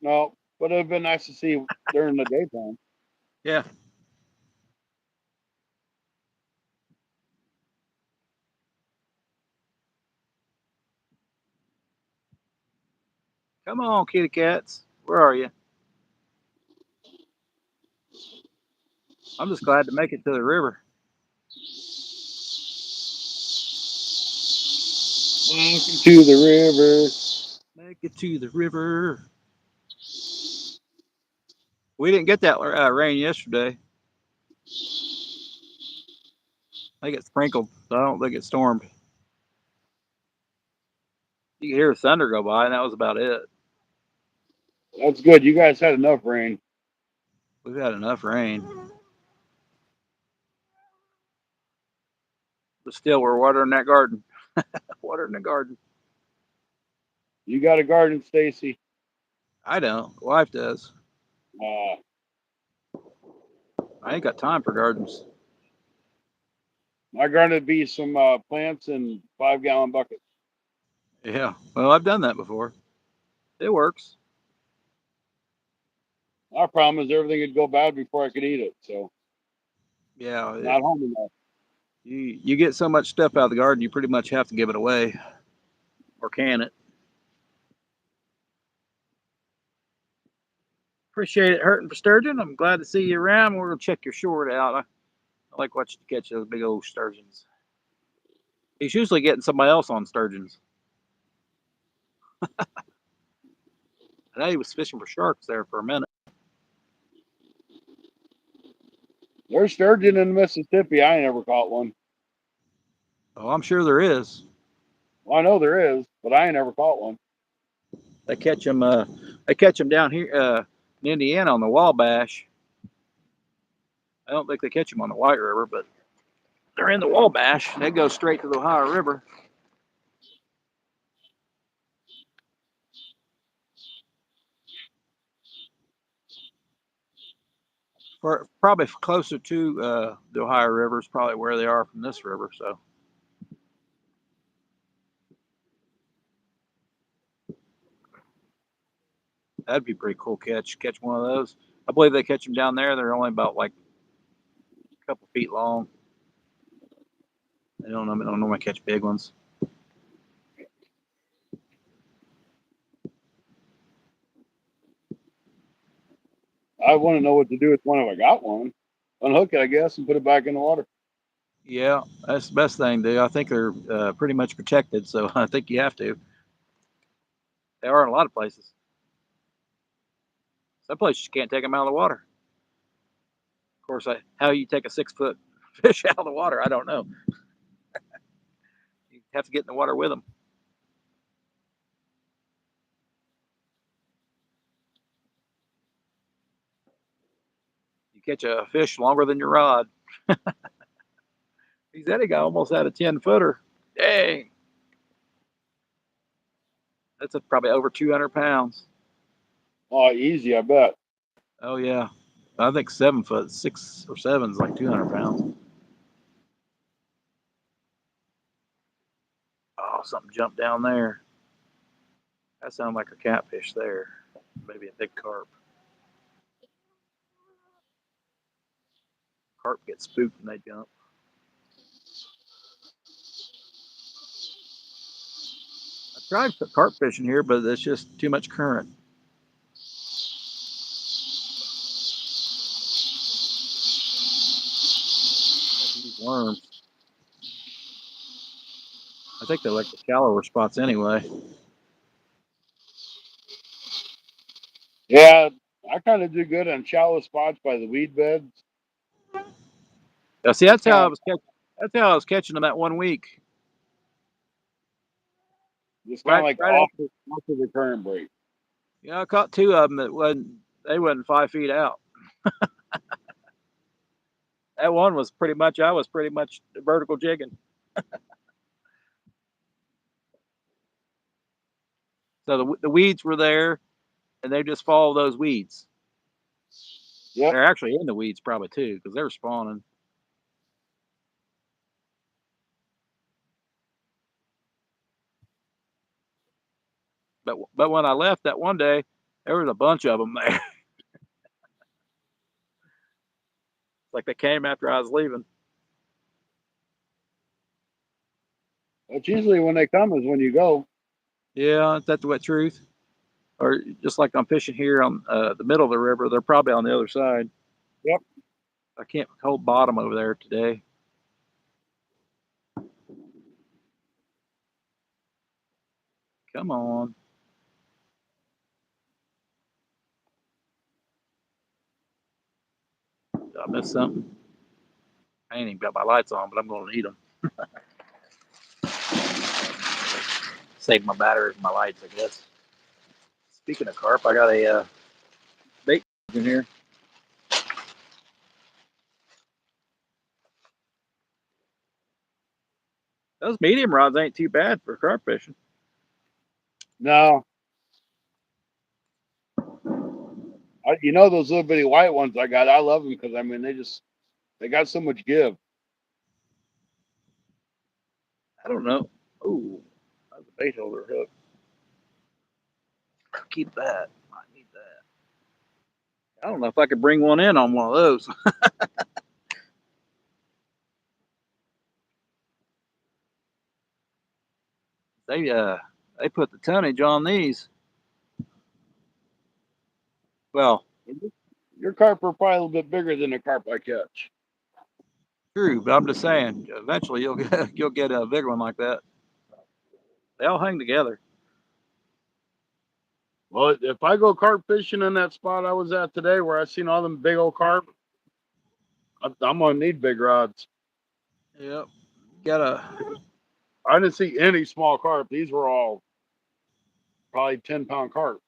No, but it'd been nice to see during the daytime. Yeah. Come on, kitty cats. Where are you? I'm just glad to make it to the river. Welcome to the river. Make it to the river. We didn't get that rain yesterday. I think it sprinkled, so I don't think it stormed. You could hear thunder go by, and that was about it. That's good. You guys had enough rain. We've had enough rain. But still, we're watering that garden. Watering the garden. You got a garden, Stacy. I don't. Wife does. Uh, I ain't got time for gardens. my garden would be some plants in 5-gallon buckets. Yeah. Well, I've done that before. It works. My problem is everything would go bad before I could eat it. So Yeah. not home enough. You get so much stuff out of the garden, you pretty much have to give it away or can it. Appreciate it, hurting for sturgeon. I'm glad to see you around. We're gonna check your short out. I like watching you catch those big old sturgeons. He's usually getting somebody else on sturgeons. I know he was fishing for sharks there for a minute. There's sturgeon in Mississippi. I ain't never caught one. Oh, I'm sure there is. Well, I know there is, but I ain't never caught one. They catch them. They catch them down here in Indiana on the Wabash. I don't think they catch them on the White River, but they're in the Wabash. They go straight to the Ohio River. For probably closer to the Ohio River is probably where they are from this river. So that'd be a pretty cool catch. Catch one of those. I believe they catch them down there. They're only about like a couple feet long. They don't normally catch big ones. I want to know what to do with one if I got one. Unhook it, I guess, and put it back in the water. Yeah, that's the best thing to do. I think they're pretty much protected, so I think you have to. They are in a lot of places. Some places you can't take them out of the water. Of course, how you take a 6-foot fish out of the water, I don't know. You have to get in the water with them. You catch a fish longer than your rod. He said he got almost at a 10-footer. Dang. That's probably over 200 pounds. Oh, easy, I bet. Oh, yeah. I think 7 foot, 6 or 7 is like 200 pounds. Oh, something jumped down there. That sounded like a catfish there. Maybe a big carp. Carp get spooked when they jump. I tried carp fishing here, but it's just too much current. These worms. I think they're like the shallower spots anyway. Yeah, I kind of do good on shallow spots by the weed beds. Now, see, that's how I was catching. That's how I was catching them that 1 week. Just kind of Right, like right off after. the current break. Yeah, I caught 2 of them that wasn't 5 feet out. That one was pretty much. I was pretty much vertical jigging. So the weeds were there, and they just follow those weeds. Yep. They're actually in the weeds probably too, because they're spawning. But when I left that one day, there was a bunch of them there. Like they came after I was leaving. That's usually when they come is when you go. Yeah, is that the wet truth? Or just like I'm fishing here on the middle of the river, they're probably on the other side. Yep. I can't hold bottom over there today. Come on. Did I miss something? I ain't even got my lights on, but I'm going to need them. Save my batteries, my lights, I guess. Speaking of carp, I got a bait in here. Those medium rods ain't too bad for carp fishing. No. You know those little bitty white ones I got? I love them because, I mean, they got so much give. I don't know. Ooh, that's a bait holder hook. Keep that. I need that. I don't know if I could bring one in on one of those. They put the tonnage on these. Well, Your carp are probably a little bit bigger than the carp I catch. true, but I'm just saying, eventually you'll get a big one like that. They all hang together. Well, if I go carp fishing in that spot I was at today where I seen all them big old carp, I'm gonna need big rods. Yep. Gotta. I didn't see any small carp. These were all probably 10-pound carp.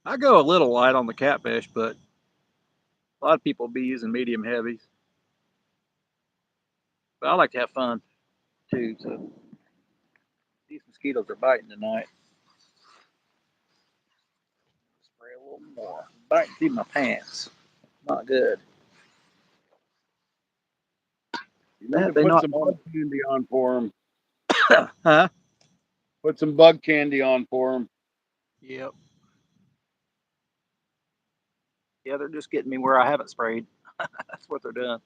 I go a little light on the catfish, but a lot of people be using medium heavies. But I like to have fun too. So these mosquitoes are biting tonight. Spray a little more. Biting through my pants. Not good. You need to They put not some on. bug candy on for them. Huh? Put some bug candy on for them. Yep. Yeah, they're just getting me where I haven't sprayed. That's what they're doing.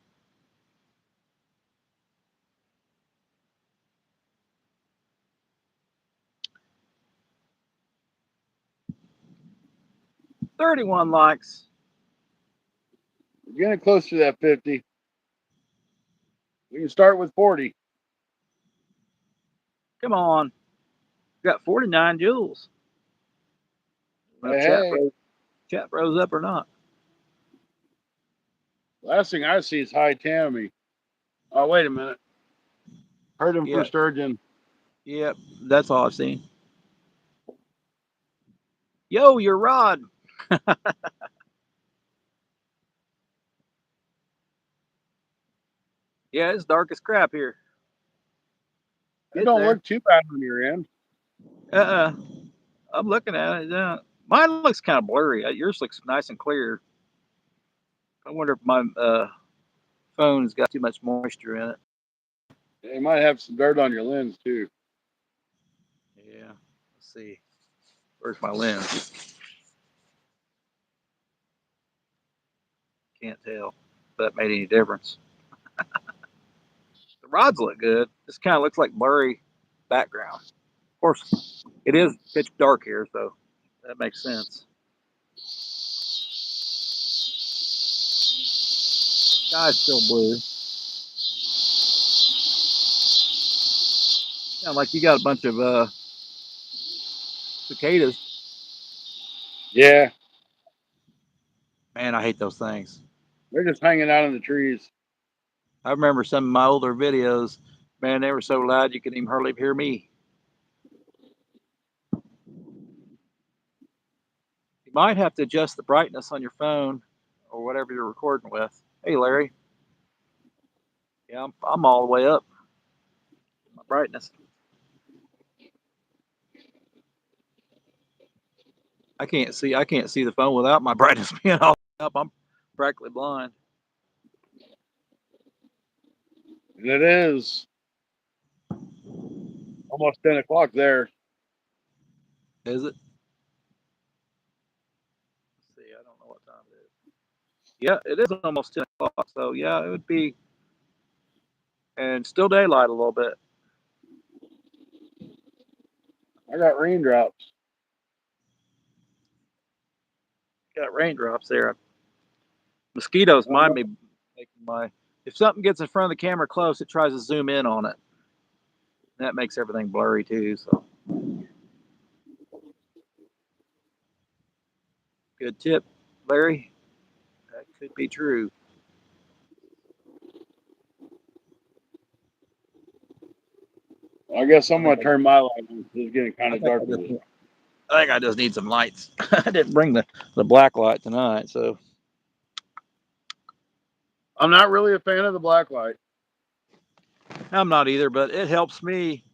$31 likes. We're getting close to that 50. We can start with 40. Come on. Got 49 joules. Hey. Chat rose up or not. Last thing I see is high Tammy. Oh, wait a minute. Heard him for Yeah. sturgeon. Yep. That's all I've seen. Yo, your rod. Yeah, it's dark as crap here. It don't look too bad on your end. I'm looking at it. Mine looks kind of blurry. Yours looks nice and clear. I wonder if my phone's got too much moisture in it. It might have some dirt on your lens too. Yeah. Let's see. Where's my lens? Can't tell if that made any difference. The rods look good. This kind of looks like blurry background. Of course, it is pitch dark here, so that makes sense. Sky's still blue. Sound like you got a bunch of cicadas. Yeah. Man, I hate those things. They're just hanging out in the trees. I remember some of my older videos. Man, they were so loud you couldn't even hardly hear me. You might have to adjust the brightness on your phone or whatever you're recording with. Hey, Larry. Yeah, I'm all the way up. My brightness. I can't see the phone without my brightness being all up. I'm practically blind. And it is almost 10 o'clock there. Is it? Let's see, I don't know what time it is. Yeah, it is almost 10 o'clock. So yeah, it would be, and still daylight a little bit. I got raindrops. Got raindrops there. Mosquitoes mind me making my. If something gets in front of the camera close, it tries to zoom in on it. That makes everything blurry too. So, good tip, Larry. That could be true. I guess I'm going to turn my light on. It's getting kind I of think dark. I just need some lights. I didn't bring the black light tonight, so I'm not really a fan of the black light. I'm not either. But it helps me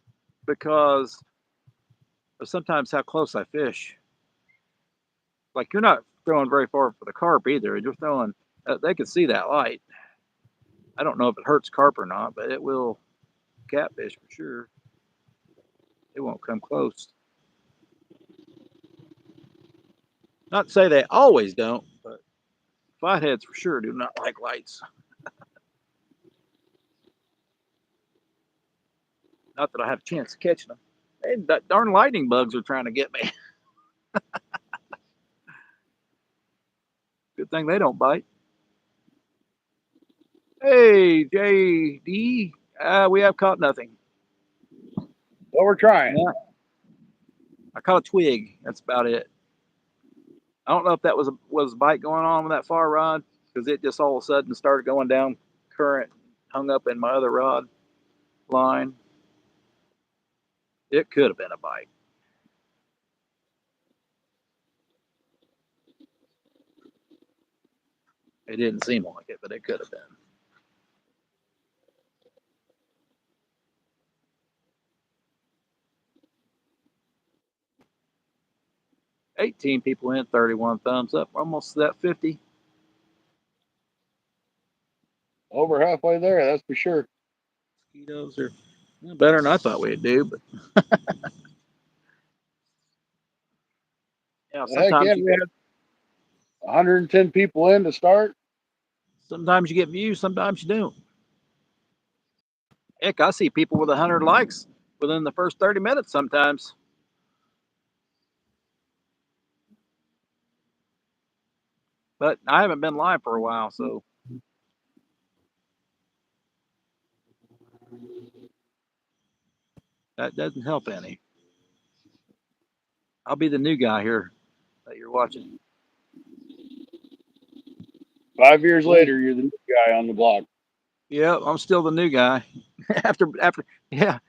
because of sometimes how close I fish. Like you're not throwing very far for the carp either. You're throwing. They can see that light. I don't know if it hurts carp or not, but it will catfish for sure. It won't come close. Not to say they always don't, but flatheads for sure do not like lights. Not that I have a chance of catching them. Hey, that darn lightning bugs are trying to get me. Good thing they don't bite. Hey, JD, we have caught nothing. Well, we're trying. Yeah. I caught a twig. That's about it. I don't know if that was a bite going on with that far rod because it just all of a sudden started going down current hung up in my other rod line. It could have been a bite. It didn't seem like it, but it could have been. $18 people in, 31 thumbs up, almost to that 50. Over halfway there, that's for sure. Mosquitoes are better than I thought we'd do, but yeah, Heck yeah, we had 110 people in to start. Sometimes you get views, sometimes you don't. Heck, I see people with 100 likes within the first 30 minutes sometimes. But I haven't been live for a while, so that doesn't help any. I'll be the new guy here that you're watching. 5 years later, you're the new guy on the block. Yeah, I'm still the new guy. after yeah.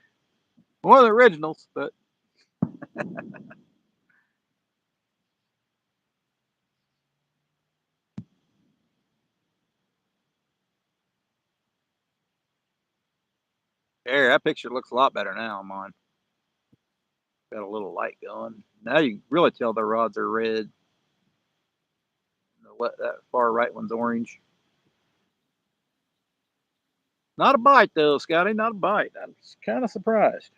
One of the originals, but there, that picture looks a lot better now on mine. Got a little light going. Now you can really tell the rods are red. That far right one's orange. Not a bite though, Scotty. Not a bite. I'm kind of surprised.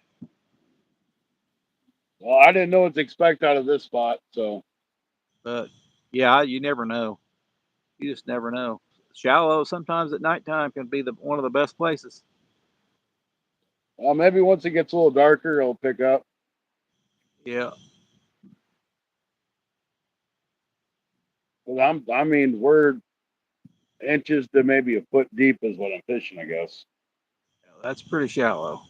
Well, I didn't know what to expect out of this spot, so. But yeah, you never know. You just never know. Shallow sometimes at nighttime can be one of the best places. Well, maybe once it gets a little darker, it'll pick up. Yeah. I mean, we're inches to maybe a foot deep is what I'm fishing, I guess. That's pretty shallow.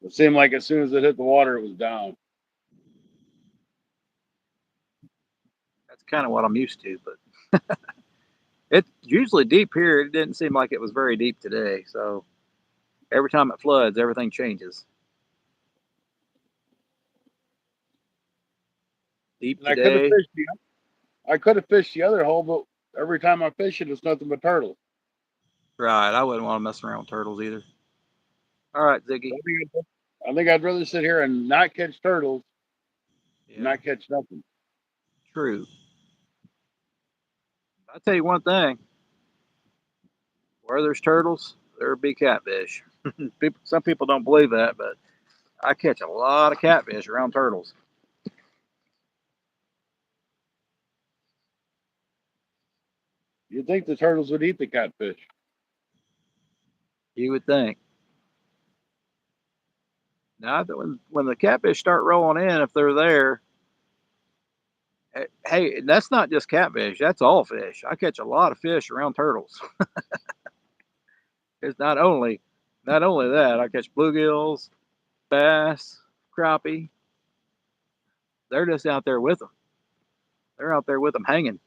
It seemed like as soon as it hit the water, it was down. That's kind of what I'm used to, but it's usually deep here. It didn't seem like it was very deep today. So every time it floods, everything changes. Deep And today. I could have fished the other hole, but every time I fish it, it's nothing but turtles. Right. I wouldn't want to mess around with turtles either. All right, Ziggy. I think I'd rather sit here and not catch turtles, and not catch nothing. True. I'll tell you one thing. Where there's turtles, there'll be catfish. Some people don't believe that, but I catch a lot of catfish around turtles. You'd think the turtles would eat the catfish. You would think. Now, when the catfish start rolling in, if they're there, hey, that's not just catfish. That's all fish. I catch a lot of fish around turtles. It's not only that. I catch bluegills, bass, crappie. They're just out there with them. They're out there with them hanging.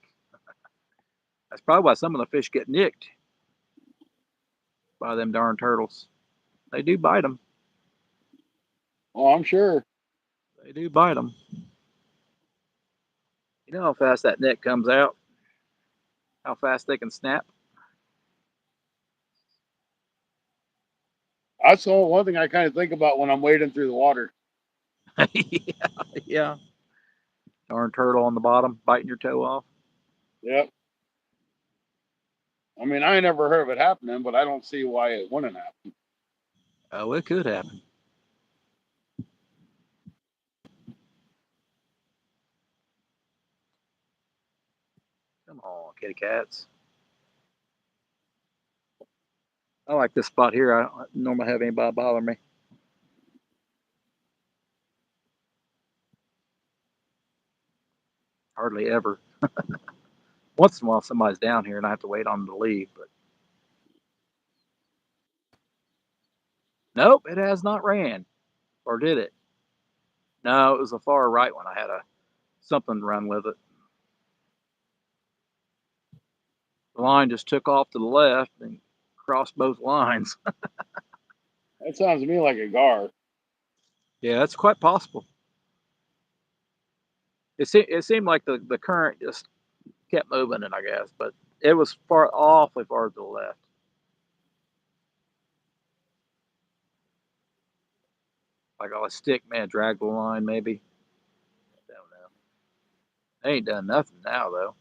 That's probably why some of the fish get nicked by them darn turtles. They do bite them. Oh, I'm sure. They do bite them. You know how fast that neck comes out? How fast they can snap? That's the one thing I kind of think about when I'm wading through the water. yeah. Darn turtle on the bottom biting your toe off. Yep. I mean, I ain't never heard of it happening, but I don't see why it wouldn't happen. Oh, it could happen. Come on, kitty cats. I like this spot here. I don't normally have anybody bother me. Hardly ever. Once in a while, somebody's down here and I have to wait on them to leave. But nope, it has not ran. Or did it? No, it was the far right one. I had something run with it. The line just took off to the left and crossed both lines. That sounds to me like a gar. Yeah, that's quite possible. It seemed like the current just kept moving it, I guess, but it was awfully far to the left. Like a stick man dragged the line, maybe. I don't know. They ain't done nothing now, though.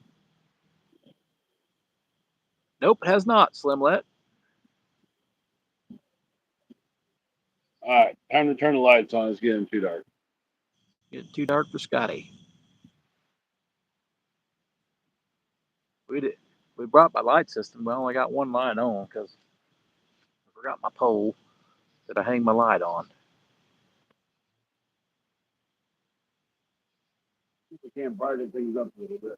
Nope, it has not, Slimlet. All right, time to turn the lights on. It's getting too dark. Getting too dark for Scotty. We brought my light system. We only got one line on because I forgot my pole that I hang my light on. We can't brighten things up a little bit.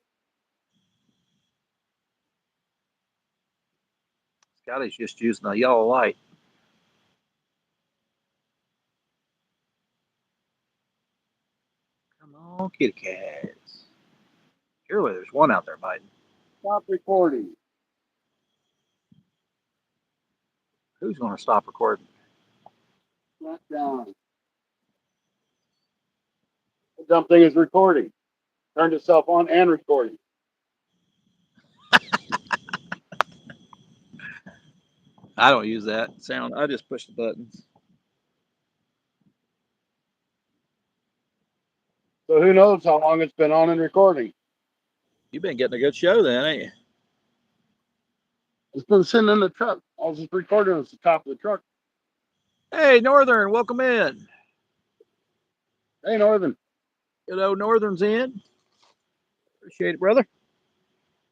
Scotty's just using a yellow light. Come on, kitty cats. Surely there's one out there biting. Stop recording. Who's going to stop recording? Shut down. The dumb thing is recording. Turned itself on and recording. I don't use that sound. I just push the buttons. So who knows how long it's been on and recording? You've been getting a good show then, ain't you? It's been sitting in the truck. I was just recording at the top of the truck. Hey, Northern, welcome in. Hey, Northern. Hello, Northern's in. Appreciate it, brother.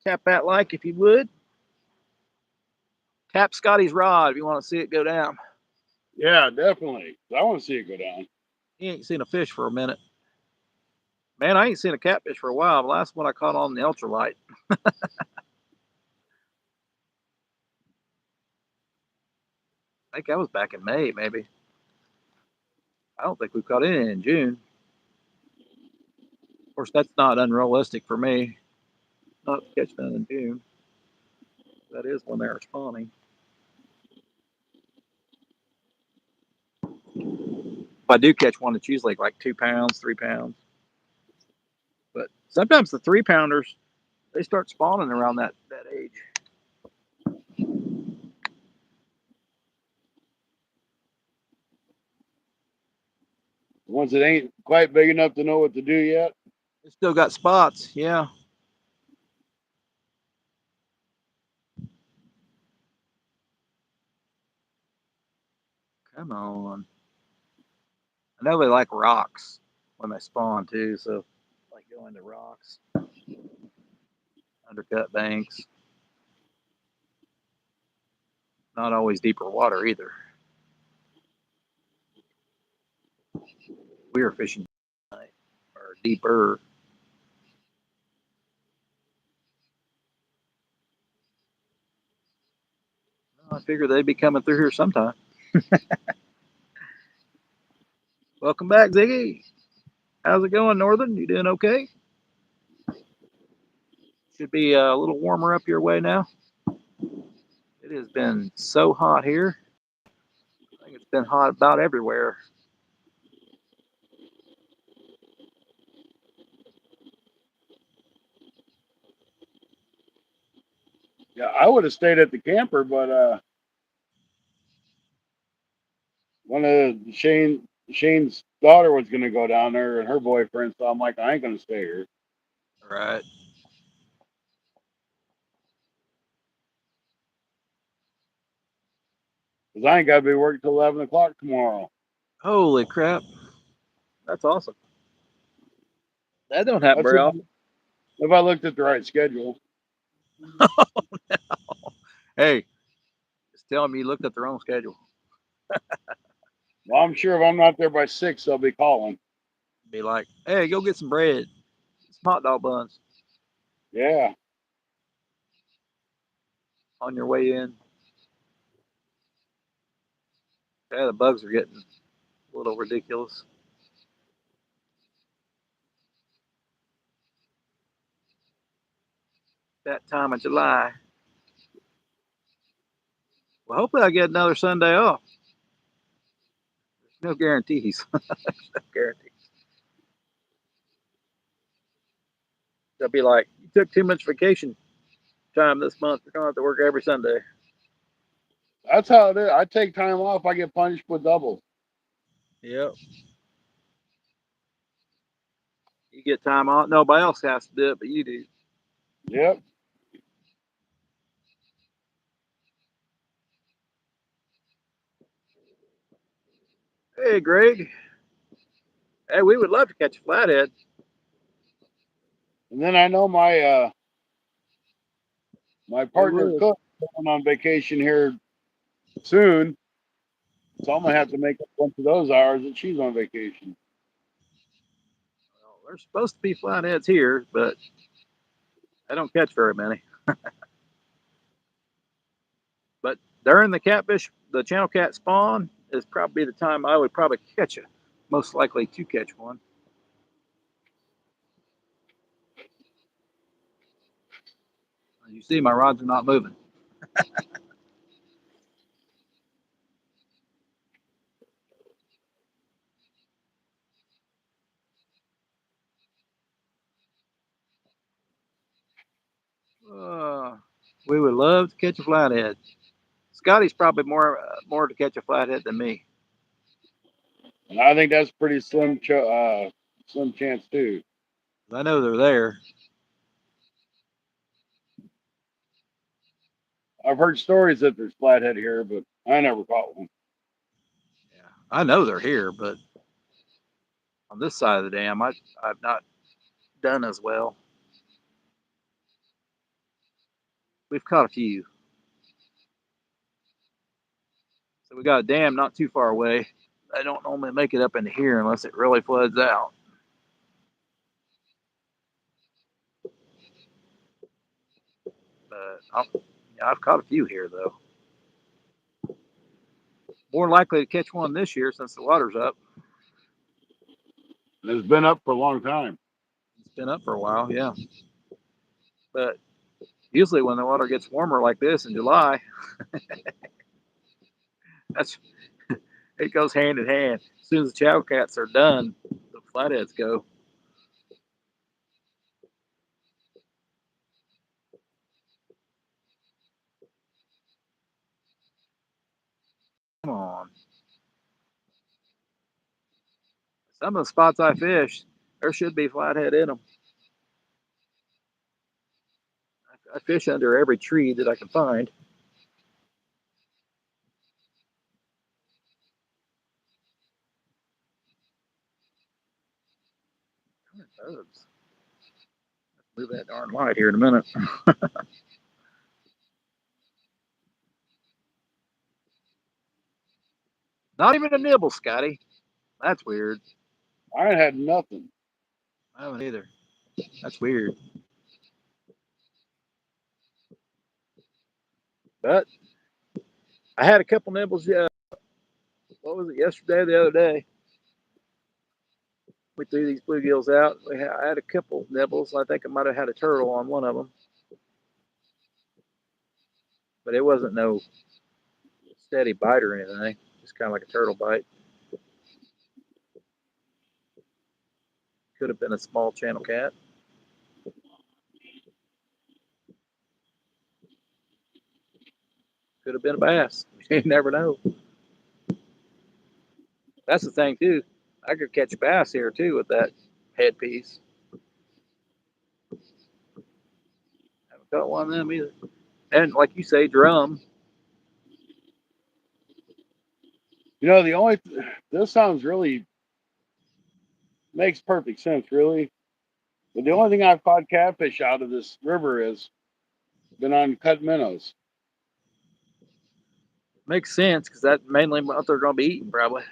Tap that like if you would. Tap Scotty's rod if you want to see it go down. Yeah, definitely. I want to see it go down. He ain't seen a fish for a minute. Man, I ain't seen a catfish for a while. The last one I caught on the ultralight. I think that was back in May, maybe. I don't think we caught any in June. Of course, that's not unrealistic for me. Not to catch none in June. That is when they're spawning. If I do catch one, it's usually like 2 pounds, 3 pounds. But sometimes the 3-pounders, they start spawning around that age. Once it ain't quite big enough to know what to do yet. They still got spots, yeah. Come on. I know they like rocks when they spawn too, so like go into rocks, undercut banks. Not always deeper water either. We were fishing tonight, or deeper. I figured they'd be coming through here sometime. Welcome back, Ziggy. How's it going, Northern? You doing okay? Should be a little warmer up your way now. It has been so hot here. I think it's been hot about everywhere. Yeah, I would have stayed at the camper, but one of Shane's daughter was going to go down there and her boyfriend, so I'm like, I ain't going to stay here. Right. Because I ain't got to be working till 11 o'clock tomorrow. Holy crap. That's awesome. That don't happen That's very often. if I looked at the right schedule. Hey, just tell them you looked at their own schedule. Well, I'm sure if I'm not there by 6, they'll be calling. Be like, hey, go get some bread, some hot dog buns Yeah. on your way in. Yeah, the bugs are getting a little ridiculous. That time of July. Well, hopefully I get another Sunday off. There's no guarantees. No guarantees. They'll be like, you took too much vacation time this month. You're gonna have to work every Sunday. That's how it is. I take time off, I get punished with double. Yep. You get time off. Nobody else has to do it, but you do. Yep. Hey, Greg. Hey, we would love to catch a flathead. And then I know my partner would. Cook going on vacation here soon. So I'm gonna have to make up a bunch of those hours that she's on vacation. Well, there's supposed to be flatheads here, but I don't catch very many. But during the channel cat spawn is probably the time I would probably catch it. Most likely to catch one. As you see, my rods are not moving. We would love to catch a flathead. Scotty's probably more to catch a flathead than me. And I think that's pretty slim chance too. I know they're there. I've heard stories that there's flathead here, but I never caught one. Yeah, I know they're here, but on this side of the dam, I've not done as well. We've caught a few. So we got a dam not too far away. I don't normally make it up into here unless it really floods out. But I've caught a few here though. More likely to catch one this year since the water's up. It's been up for a long time. It's been up for a while, yeah. But usually when the water gets warmer like this in July, that's it goes hand in hand. As soon as the chow cats are done, the flatheads go. Come on. Some of the spots I fish, there should be flathead in them. I fish under every tree that I can find. Bugs. Move that darn light here in a minute. Not even a nibble, Scotty. That's weird. I ain't had nothing. I haven't either. That's weird. But I had a couple nibbles. What was it? Yesterday, the other day. We threw these bluegills out. I had a couple nibbles. I think I might have had a turtle on one of them, but it wasn't no steady bite or anything. Just kind of like a turtle bite. Could have been a small channel cat. Could have been a bass. You never know. That's the thing too. I could catch a bass here too with that headpiece. Haven't caught one of them either. And like you say, drum. You know, this sounds really makes perfect sense, really. But the only thing I've caught catfish out of this river has been on cut minnows. Makes sense because that's mainly what they're going to be eating probably.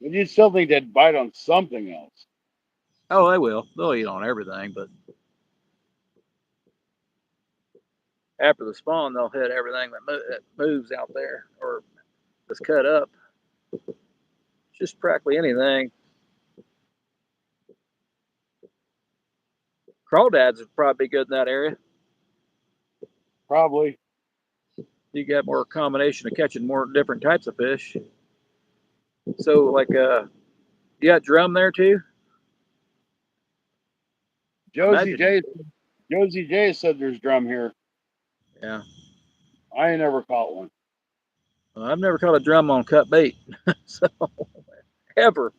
But you still think they'd bite on something else. Oh, they will. They'll eat on everything, but after the spawn, they'll hit everything that moves out there or is cut up. Just practically anything. Crawdads would probably be good in that area. Probably. You got more combination of catching more different types of fish. So like you got drum there too? Josie J said there's drum here. Yeah. I ain't never caught one. I've never caught a drum on cut bait. So ever.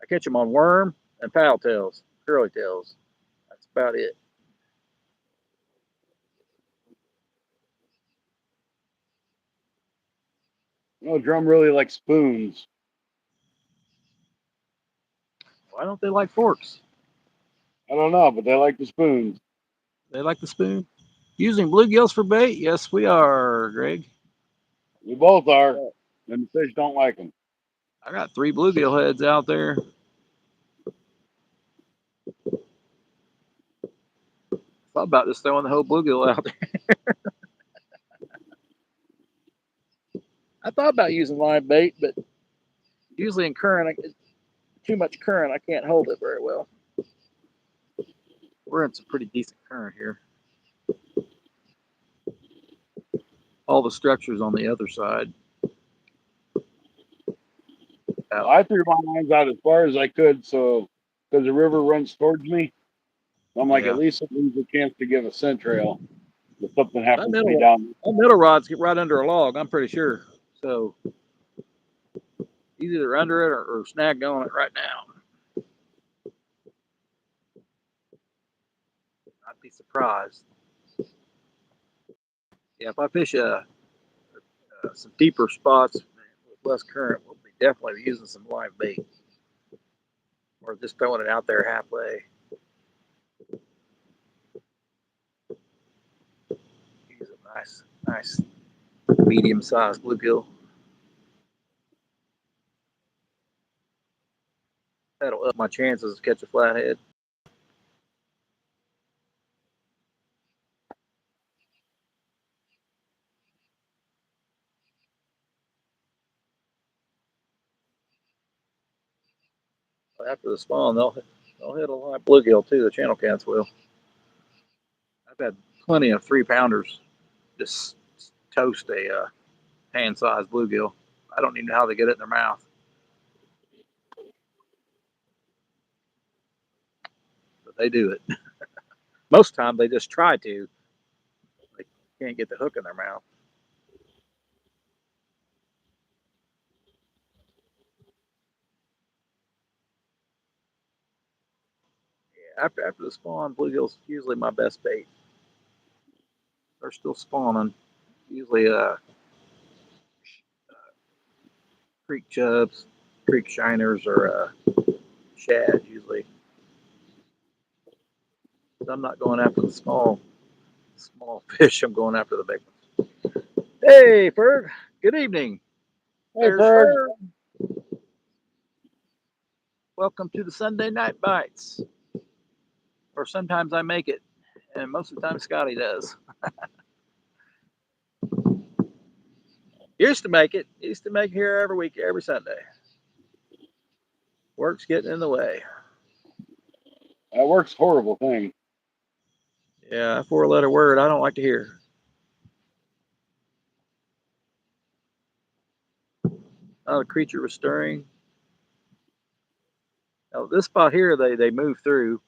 I catch them on worm and paddle tails, curly tails. That's about it. No, drum really like spoons. Why don't they like forks? I don't know, but they like the spoons. They like the spoon. Using bluegills for bait? Yes, we are, Greg. We both are, and the fish don't like them. I got 3 bluegill heads out there. Thought about just throwing the whole bluegill out there. I thought about using live bait, but usually in current, too much current, I can't hold it very well. We're in some pretty decent current here. All the structures on the other side. I threw my lines out as far as I could, so because the river runs towards me, I'm like, Yeah. at least it leaves a chance to give a scent trail if something My happens to be down. middle rods get right under a log, I'm pretty sure. So he's either under it or snagged on it right now. I'd be surprised. Yeah, if I fish some deeper spots with less current, we'll be definitely using some live bait. Or just throwing it out there halfway. Use a nice medium-sized bluegill. That'll up my chances to catch a flathead. After the spawn, they'll hit a live bluegill too. The channel cats will. I've had plenty of 3-pounders just toast a hand-sized bluegill. I don't even know how they get it in their mouth. But they do it. Most of the time, they just try to. They can't get the hook in their mouth. Yeah, after the spawn, bluegill's usually my best bait. They're still spawning. Usually creek chubs, creek shiners, or shad usually. So I'm not going after the small fish. I'm going after the big ones. Hey, Ferg. Good evening. Hey, There's Ferg. Ferg. Welcome to the Sunday Night Bites. Or sometimes I make it, and most of the time Scotty does. Used to make it. Used to make it here every week, every Sunday. Work's getting in the way. That work's a horrible thing. Yeah, 4-letter word I don't like to hear. Oh, the creature was stirring. Now, this spot here, they move through.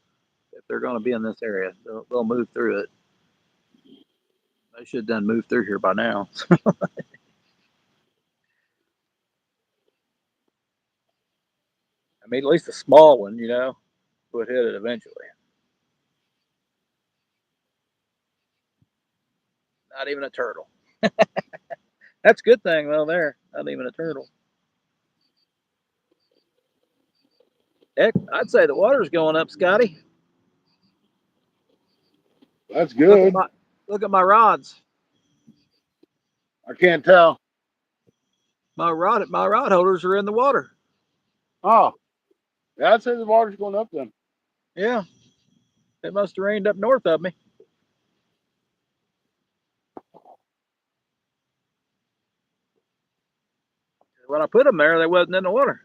If they're going to be in this area, they'll move through it. They should have done move through here by now. I mean, at least a small one, would hit it eventually. Not even a turtle. That's a good thing, though, there. Not even a turtle. Heck, I'd say the water's going up, Scotty. That's good. Look at my rods. I can't tell. My rod holders are in the water. Oh, yeah, I'd say the water's going up then. Yeah. It must have rained up north of me. When I put them there, they wasn't in the water.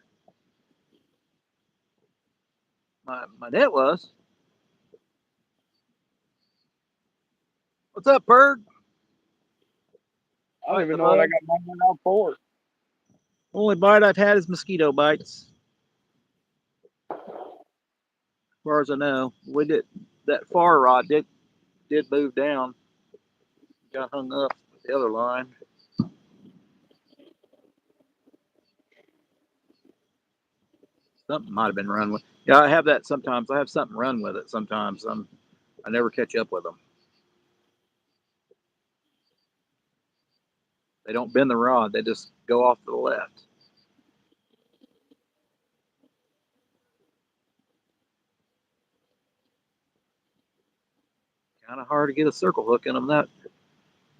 My net was. What's up, bird? I don't Bite even the know what I bug. got mine out for. Only bite I've had is mosquito bites, as far as I know. We did that far rod did move down, got hung up with the other line. Something might have been run with. Yeah, I have that sometimes. I have something run with it sometimes. I never catch up with them. They don't bend the rod. They just go off to the left. Kind of hard to get a circle hook in them that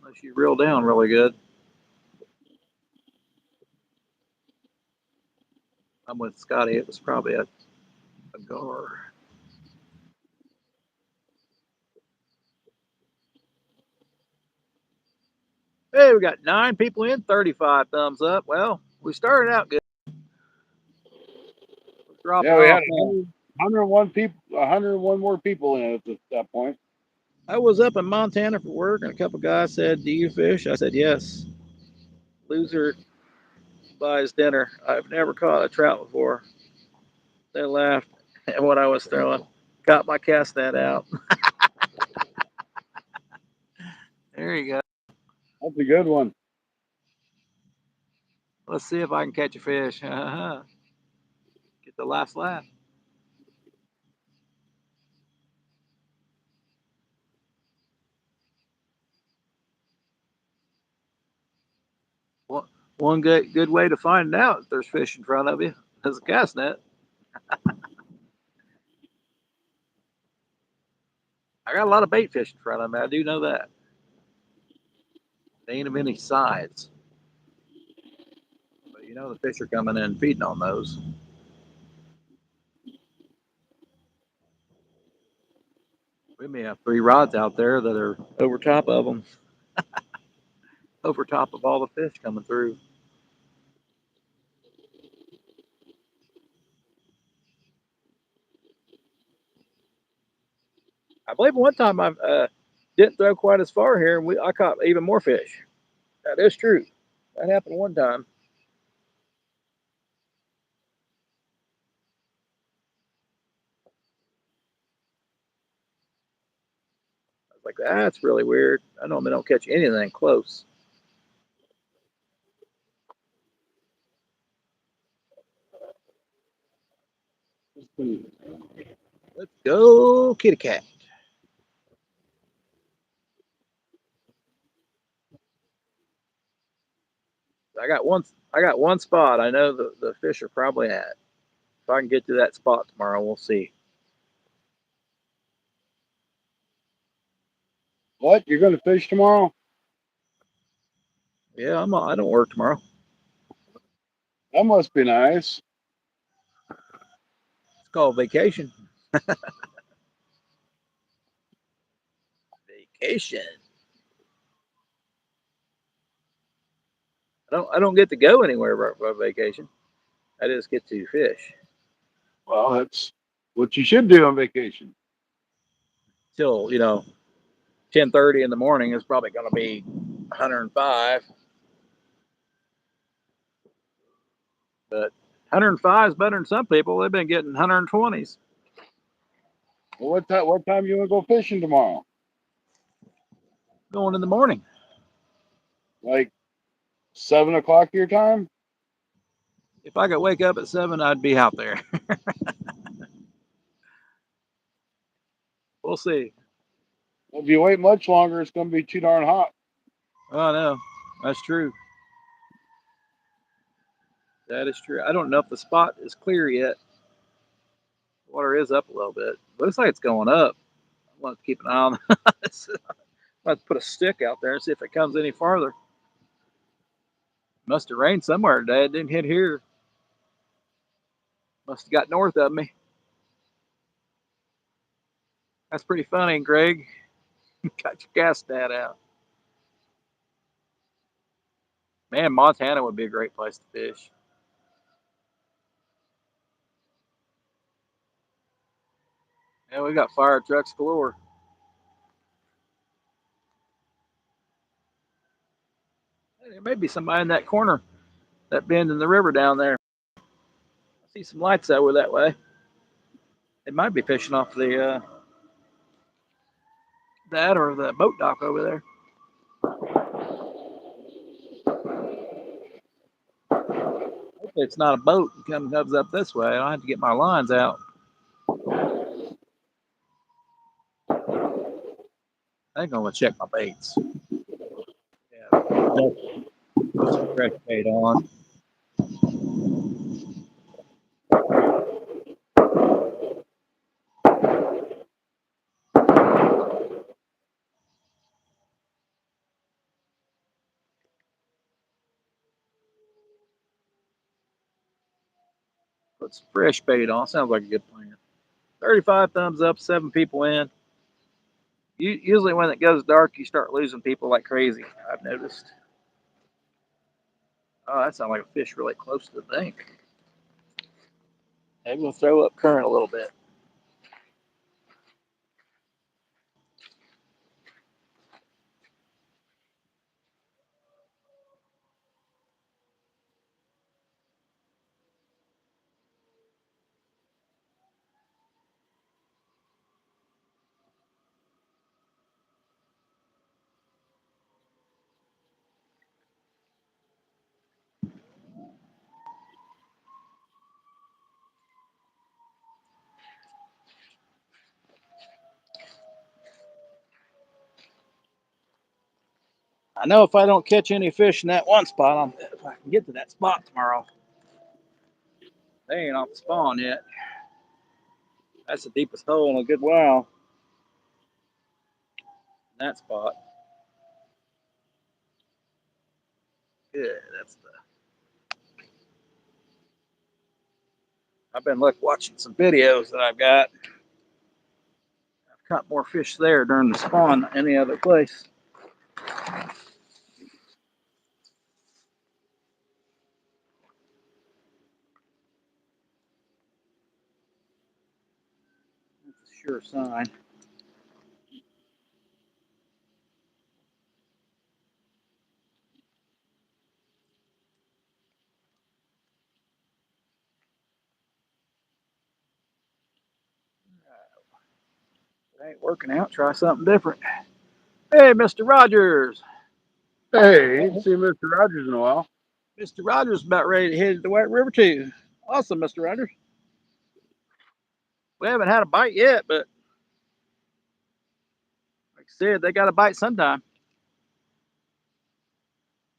unless you reel down really good. I'm with Scotty. It was probably a gar. Hey, we got 9 people in, 35 thumbs up. Well, we started out good. We're dropping Yeah, we had off now. 101 people, 101 more people in at that point. I was up in Montana for work, and a couple guys said, "Do you fish?" I said, "Yes." Loser buys dinner. I've never caught a trout before. They laughed at what I was throwing. Got my cast net out. There you go. That's a good one. Let's see if I can catch a fish. Get the last laugh. One good way to find out if there's fish in front of you is a cast net. I got a lot of bait fish in front of me. I do know that. They ain't of any size. But you know the fish are coming in feeding on those. We may have 3 rods out there that are over top of them, over top of all the fish coming through. I believe one time I didn't throw quite as far here, and I caught even more fish. That is true. That happened one time. I was like, that's really weird. I normally don't catch anything close. Let's go, kitty cat. I got one. I got one spot. I know the fish are probably at. If I can get to that spot tomorrow, we'll see. What? You're going to fish tomorrow? Yeah, I don't work tomorrow. That must be nice. It's called vacation. Vacation. I don't get to go anywhere for vacation. I just get to fish Well, that's what you should do on vacation. till 10:30 in the morning. It's probably going to be 105, but 105 is better than some people. They've been getting 120s. Well, what time you want to go fishing tomorrow? Going in the morning. Like 7 o'clock your time? If I could wake up at 7, I'd be out there. We'll see. If you wait much longer, it's going to be too darn hot. Oh no, that's true. That is true. I don't know if the spot is clear yet. Water is up a little bit. Looks like it's going up. I want to keep an eye on this. I have to put a stick out there and see if it comes any farther. Must have rained somewhere today. It didn't hit here. Must have got north of me. That's pretty funny, Greg. Got your gas stat out. Man, Montana would be a great place to fish. Yeah, we got fire trucks galore. There may be somebody in that corner, that bend in the river down there. I see some lights over that way. They might be fishing off the that or the boat dock over there. Hopefully it's not a boat and comes up this way. I don't have to get my lines out. I think I'm gonna check my baits. Yeah, put some fresh bait on. Put some fresh bait on. Sounds like a good plan. 35 thumbs up, 7 people in. Usually when it goes dark, you start losing people like crazy, I've noticed. Oh, that sounds like a fish really close to the bank. Maybe we'll throw up current a little bit. I know if I don't catch any fish in that one spot, if I can get to that spot tomorrow, they ain't off the spawn yet. That's the deepest hole in a good while. In that spot. Good. That's the. I've been watching some videos that I've got. I've caught more fish there during the spawn than any other place. That's a sure sign. If it ain't working out, try something different. Hey, Mr. Rogers. Hey, ain't seen Mr. Rogers in a while. Mr. Rogers about ready to head to the White River too. Awesome, Mr. Rogers. We haven't had a bite yet, but like I said, they got to bite sometime.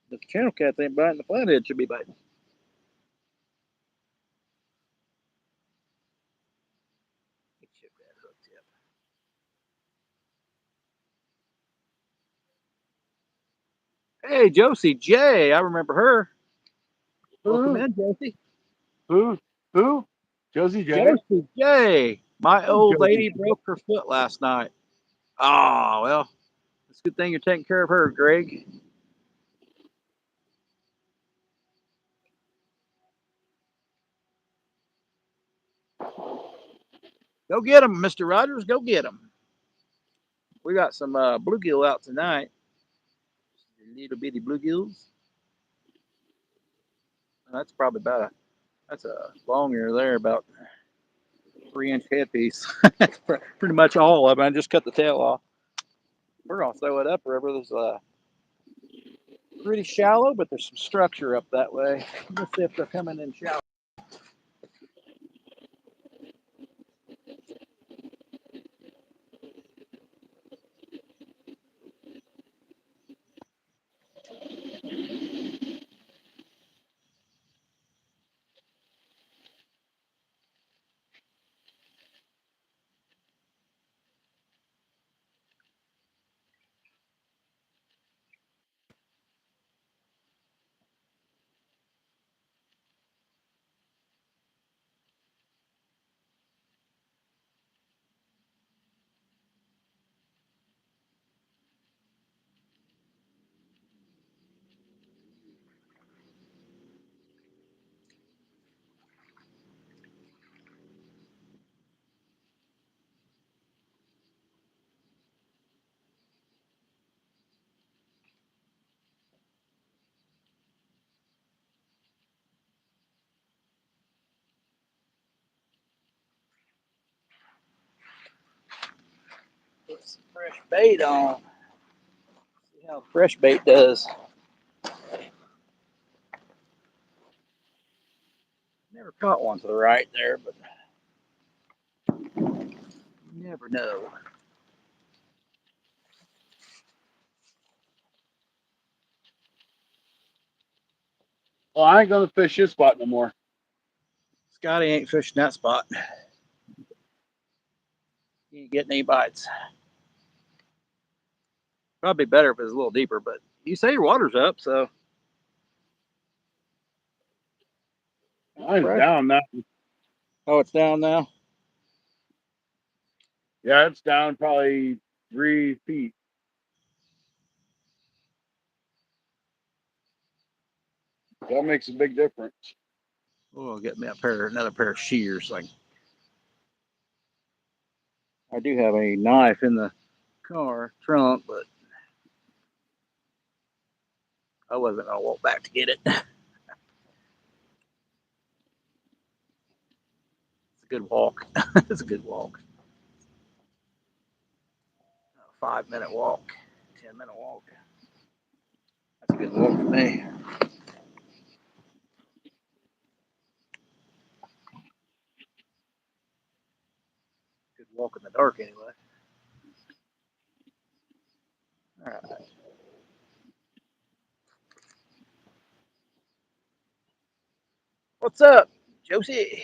If the channel cats ain't biting, the flathead should be biting. Hey, Josie J. I remember her. Welcome Who? in, Josie. Who? Who? Josie J? Josie J. My Who's old Josie lady J? broke her foot last night. Oh, well, it's a good thing you're taking care of her, Greg. Go get him, Mr. Rogers. Go get him. We got some bluegill out tonight. Little bitty bluegills. That's probably that's a longer there, about 3-inch headpiece. That's pretty much all of it. I just cut the tail off. We're gonna throw it upriver. There's pretty shallow, but there's some structure up that way. Let's see if they're coming in shallow. some fresh bait on. See how fresh bait does. Never caught one to the right there, but you never know. Well, I ain't gonna fish this spot no more. Scotty ain't fishing that spot. He ain't getting any bites. Probably better if it was a little deeper, but you say your water's up, so. I'm down now. Oh, it's down now? Yeah, it's down probably 3 feet. That makes a big difference. Oh, I'll get me another pair of shears. Like, I do have a knife in the car trunk, but I wasn't gonna walk back to get it. It's a good walk. It's a good walk. A 5-minute walk, 10-minute walk. That's a good walk for me. Good walk in the dark, anyway. All right. What's up, Josie?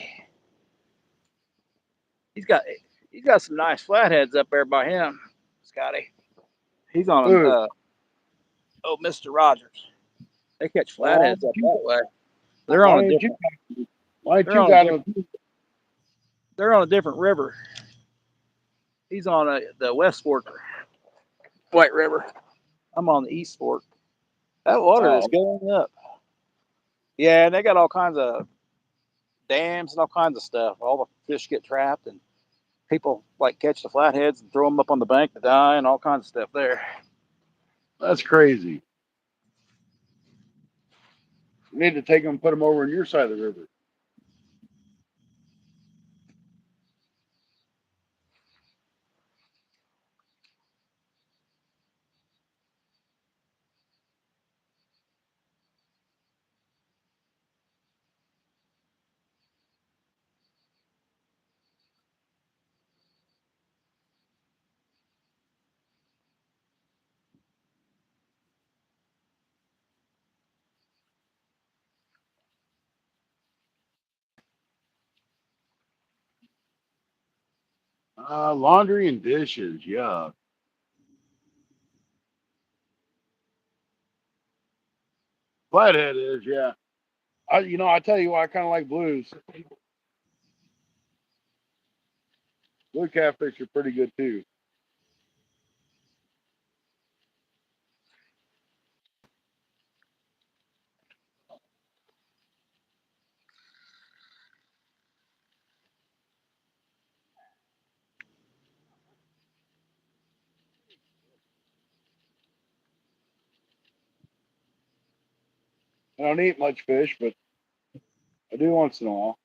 He's got some nice flatheads up there by him, Scotty. He's on Ooh. Mr. Rogers. They catch flatheads up that way. They're Why on a ain't different. you got them? They're on a different river. He's on the West Fork, White River. I'm on the East Fork. That water is going up. Yeah, and they got all kinds of dams and all kinds of stuff. All the fish get trapped, and people like catch the flatheads and throw them up on the bank to die, and all kinds of stuff there. That's crazy. You need to take them and put them over on your side of the river. Laundry and dishes, yeah. Flathead is, yeah. I tell you what, I kind of like blues. Blue catfish are pretty good too. I don't eat much fish, but I do once in a while.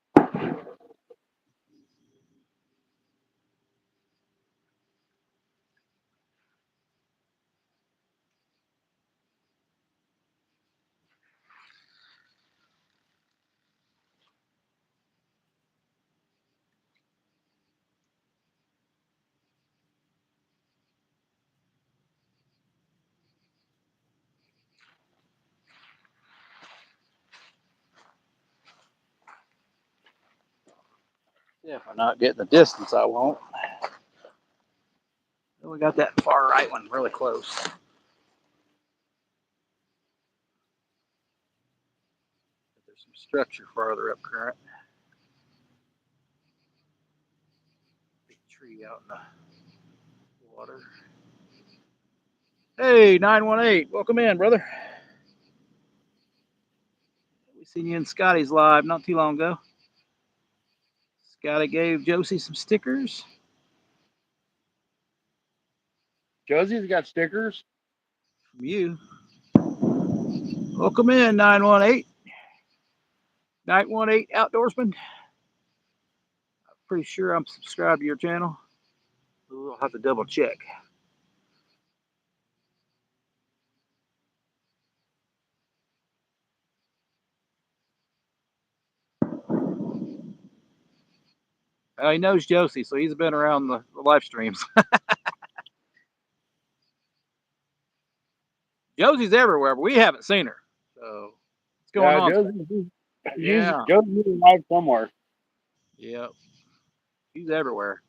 Yeah, if I'm not getting the distance I want. Then we got that far right one really close. There's some structure farther up current. Big tree out in the water. Hey, 918, welcome in, brother. We seen you in Scotty's live not too long ago. Scotty gave Josie some stickers. Josie's got stickers from you. Welcome in, 918. 918 Outdoorsman. I'm pretty sure I'm subscribed to your channel. We'll have to double check. He knows Josie, so he's been around the live streams. Josie's everywhere, but we haven't seen her. So what's going Yeah, on? Josie's Yeah. live somewhere. Yeah. She's everywhere.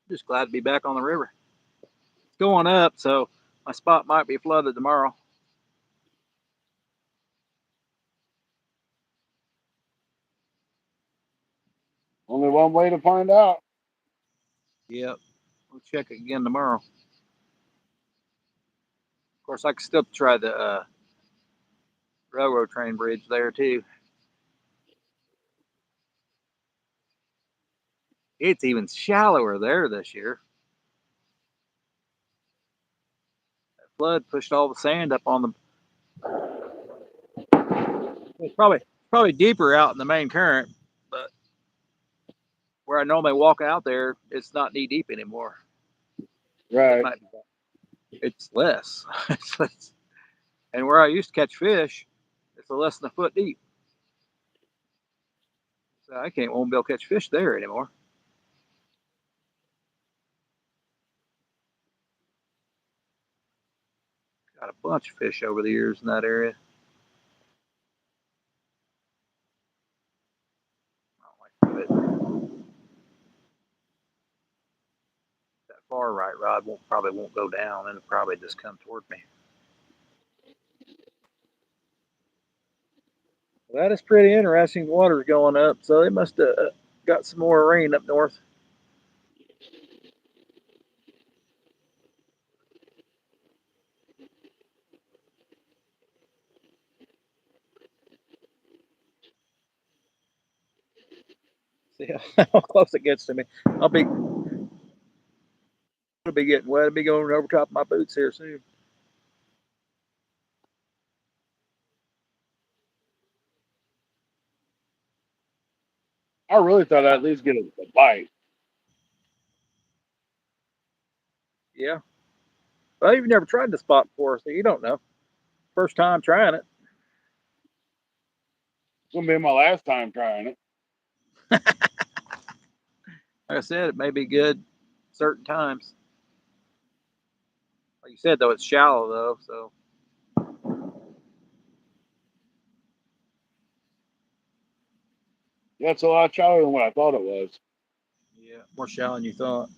Just glad to be back on the river. It's going up, so my spot might be flooded tomorrow. Only one way to find out. Yep. We'll check it again tomorrow. Of course, I can still try the railroad train bridge there too. It's even shallower there this year. That flood pushed all the sand up on the. It's probably deeper out in the main current, but where I normally walk out there, it's not knee deep anymore. Right. It's less. And where I used to catch fish, it's less than a foot deep. So I won't be able to catch fish there anymore. Got a bunch of fish over the years in that area. I don't like it. That far right rod probably won't go down, and it'll probably just come toward me. Well, that is pretty interesting. The water's going up, so they must have got some more rain up north. See how close it gets to me. It'll be getting wet. It'll be going over top of my boots here soon. I really thought I'd at least get a bite. Yeah. Well, you've never tried the spot before, so you don't know. First time trying it. It's gonna be my last time trying it. Like I said, it may be good certain times. Like you said, though, it's shallow though, so. Yeah, it's a lot shallower than what I thought it was. Yeah, more shallow than you thought.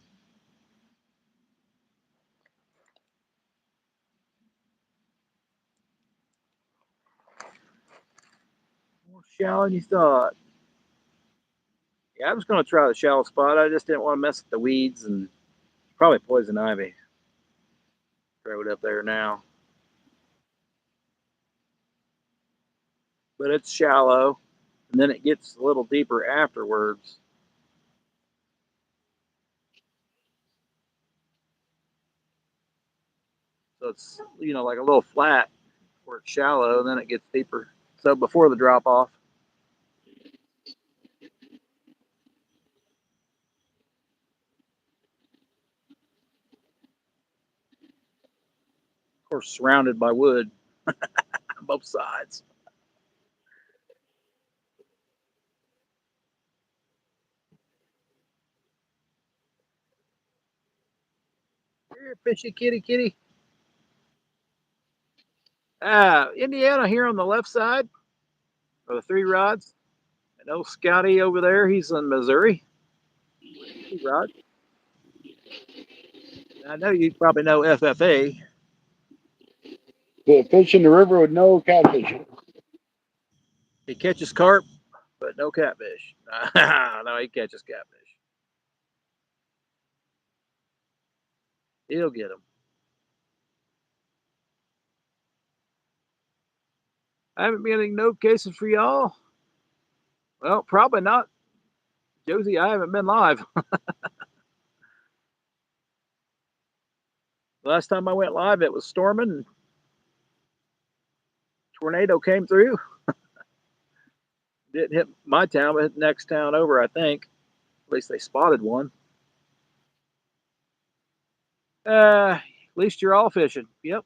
More shallow than you thought. Yeah, I was going to try the shallow spot. I just didn't want to mess with the weeds and probably poison ivy. Throw it up there now. But it's shallow, and then it gets a little deeper afterwards. So it's, like a little flat where it's shallow, and then it gets deeper. So before the drop off. Of course, surrounded by wood on both sides. Here, fishy kitty. Indiana here on the left side are the 3 rods. And old Scotty over there, he's in Missouri. 2 rods. I know you probably know FFA. The fish in the river with no catfish. He catches carp, but no catfish. No, he catches catfish. He'll get them. I haven't been getting no cases for y'all. Well, probably not. Josie, I haven't been live. Last time I went live, it was storming. And tornado came through. Didn't hit my town, but hit the next town over, I think. At least they spotted one. least you're all fishing. Yep.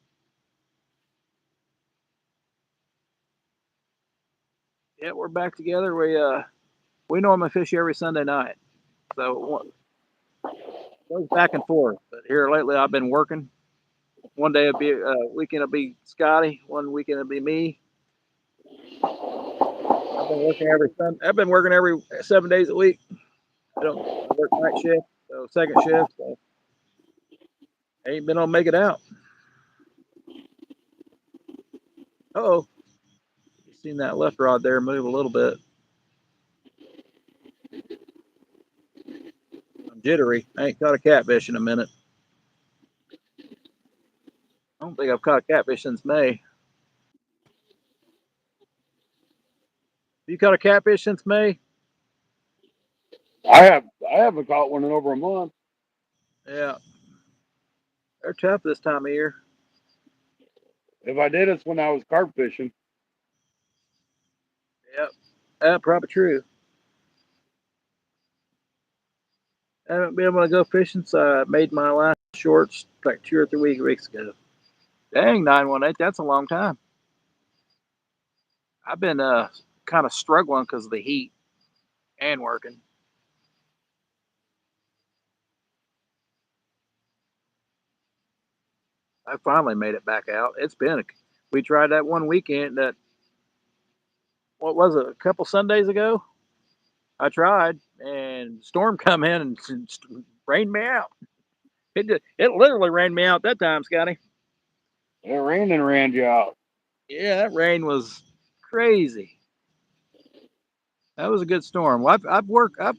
Yeah, we're back together. We normally fish every Sunday night, so it goes back and forth. But here lately, I've been working. One day it'll be weekend it'll be Scotty. One weekend it'll be me. I've been working every 7 days a week. I work night shift, so second shift. So ain't been able to make it out. Oh, you seen that left rod there move a little bit? I'm jittery. I ain't caught a catfish in a minute. I don't think I've caught a catfish since May. Have you caught a catfish since May? I haven't caught one in over a month. Yeah, they're tough this time of year. If I did, it's when I was carp fishing. Yep, probably true. I haven't been able to go fishing since I made my last shorts like 2 or 3 weeks ago. Dang, 918, that's a long time. I've been kind of struggling because of the heat and working. I finally made it back out. We tried that one weekend that, what was it, a couple Sundays ago? I tried and storm come in and rained me out. It literally rained me out that time, Scotty. It rained and ran you out. Yeah, that rain was crazy. That was a good storm. Well, I've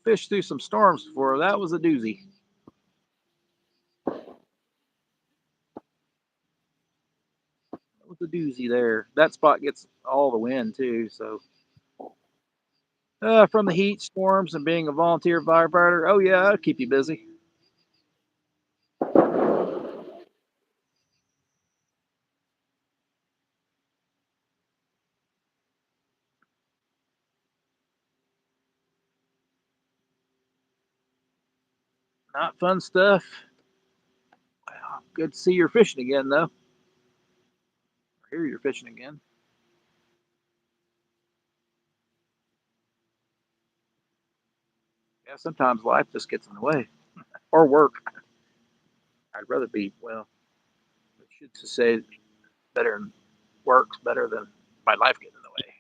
fished through some storms before. That was a doozy. That was a doozy there. That spot gets all the wind too. So from the heat, storms, and being a volunteer firefighter, oh yeah, that'll keep you busy. Not fun stuff. Well, good to see you're fishing again, though. I hear you're fishing again. Yeah, sometimes life just gets in the way, or work. I'd rather be, well, I should say better work's better than my life getting in the way.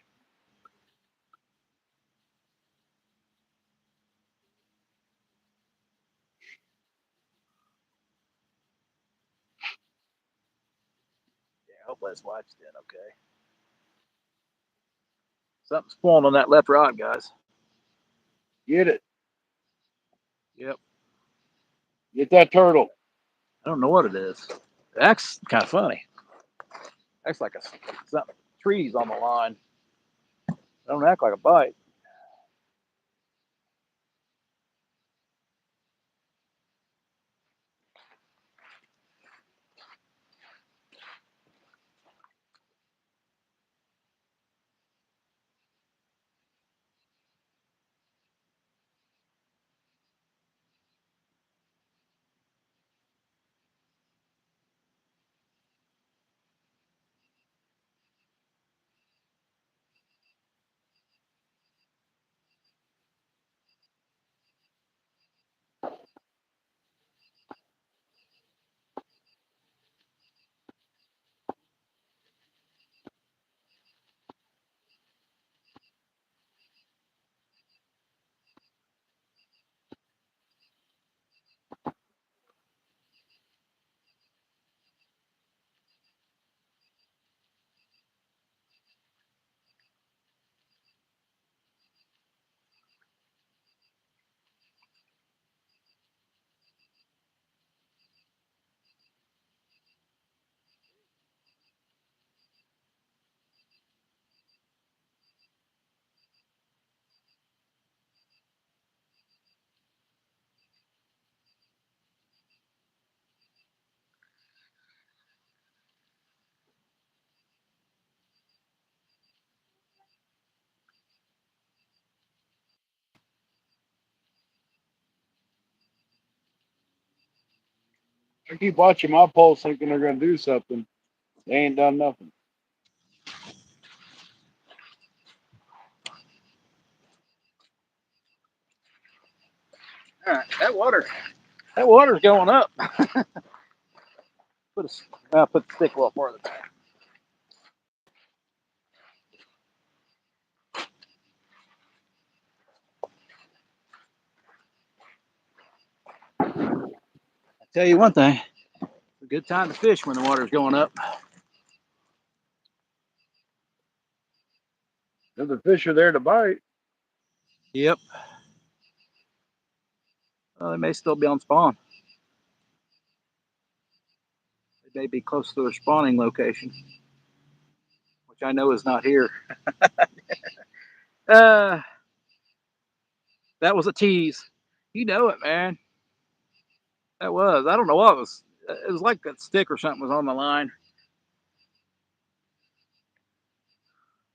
Yeah, hopefully it's watched then. Okay. Something's pulling on that left rod, guys. Get it. Yep. Get that turtle. I don't know what it is. That's kind of funny. Acts like something. Trees on the line. Don't act like a bite. I keep watching my poles thinking they're going to do something. They ain't done nothing. All right, that water's going up. I'll put the stick a little farther back. I tell you one thing, it's a good time to fish when the water's going up. If the fish are there to bite, Yep. Well, they may still be on spawn. They may be close to their spawning location, which I know is not here. That was a tease. You know it, man. That was. I don't know what it was. It was like that stick or something was on the line,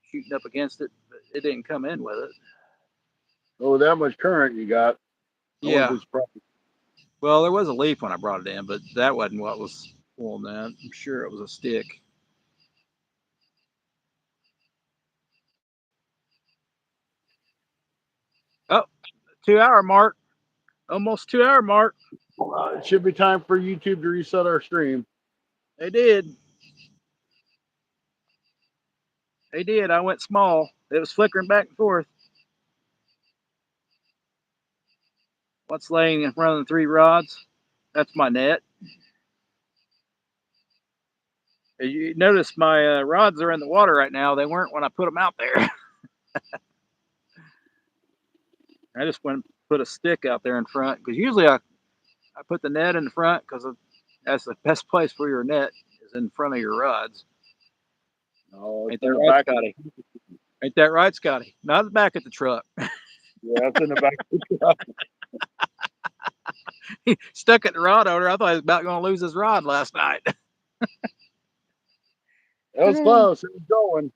shooting up against it, but it didn't come in with it. oh, that much current you got. Yeah. Well, there was a leaf when I brought it in, but that wasn't what was pulling that. I'm sure it was a stick. Oh, 2 hour mark. Almost 2 hour mark. It should be time for YouTube to reset our stream. They did. They did. I went small. It was flickering back and forth. What's laying in front of the 3 rods? That's my net. You notice my rods are in the water right now. They weren't when I put them out there. I just went and put a stick out there in front because usually I put the net in the front because that's the best place for your net is in front of your rods. No, Ain't that right, Scotty? Ain't that right, Scotty? Not the back of the truck. Yeah, it's in the back of the truck. He stuck at the rod owner. I thought he was about going to lose his rod last night. It was close. It was going.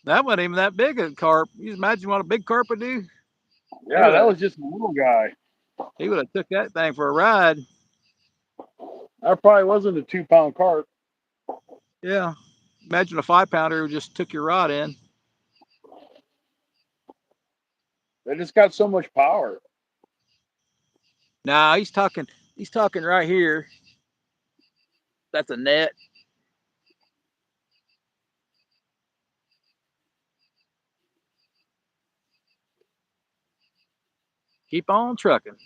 That wasn't even that big a carp. You imagine what a big carp would do? Yeah, that was just a little guy. He would have took that thing for a ride. That probably wasn't a 2-pound carp. Yeah. Imagine a 5-pounder who just took your rod in. They just got so much power. Nah, he's talking right here. That's a net. Keep on trucking.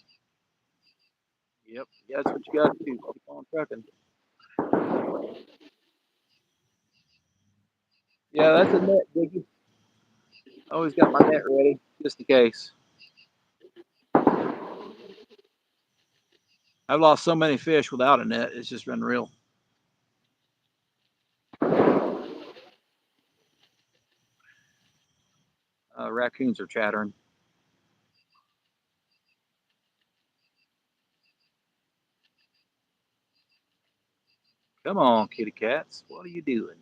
Yep, that's what you got to do. Keep on trucking. Yeah, that's a net, Diggy. Always got my net ready, just in case. I've lost so many fish without a net. It's just unreal. Raccoons are chattering. Come on, kitty cats. What are you doing?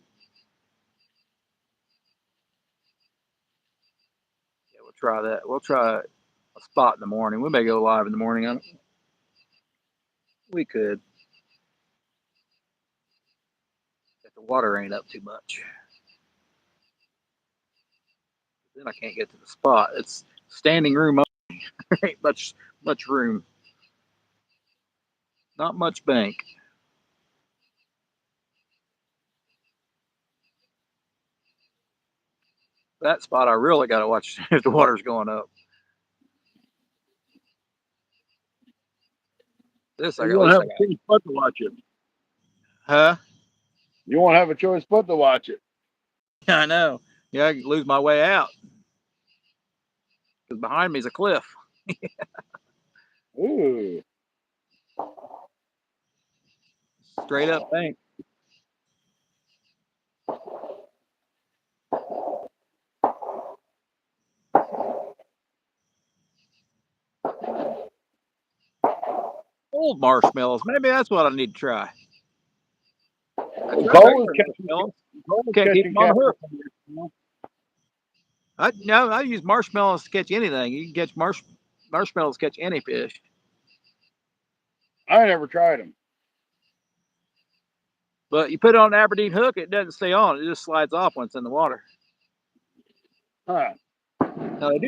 Yeah, we'll try that. We'll try a spot in the morning. We may go live in the morning on it. We could. If the water ain't up too much. Then I can't get to the spot. It's standing room only. There ain't much room. Not much bank. That spot I really got to watch if the water's going up. This I You got. won't have a choice but to watch it. Huh? You won't have a choice but to watch it. I know. Yeah, I could lose my way out because behind me is a cliff. Ooh. Straight up bank. Old marshmallows. Maybe that's what I need to try. Cole is catching Can't keep them on the hook. hook. I use marshmallows to catch anything. You can catch marshmallows to catch any fish. I never tried them. But you put it on an Aberdeen hook, it doesn't stay on. It just slides off when it's in the water. Huh. No,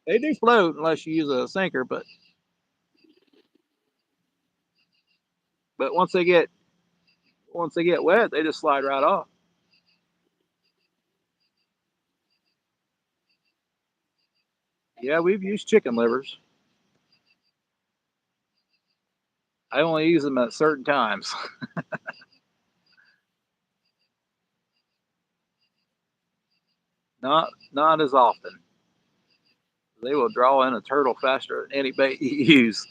they do float unless you use a sinker, but once they get wet, they just slide right off. Yeah, we've used chicken livers. I only use them at certain times. Not as often. They will draw in a turtle faster than any bait you use.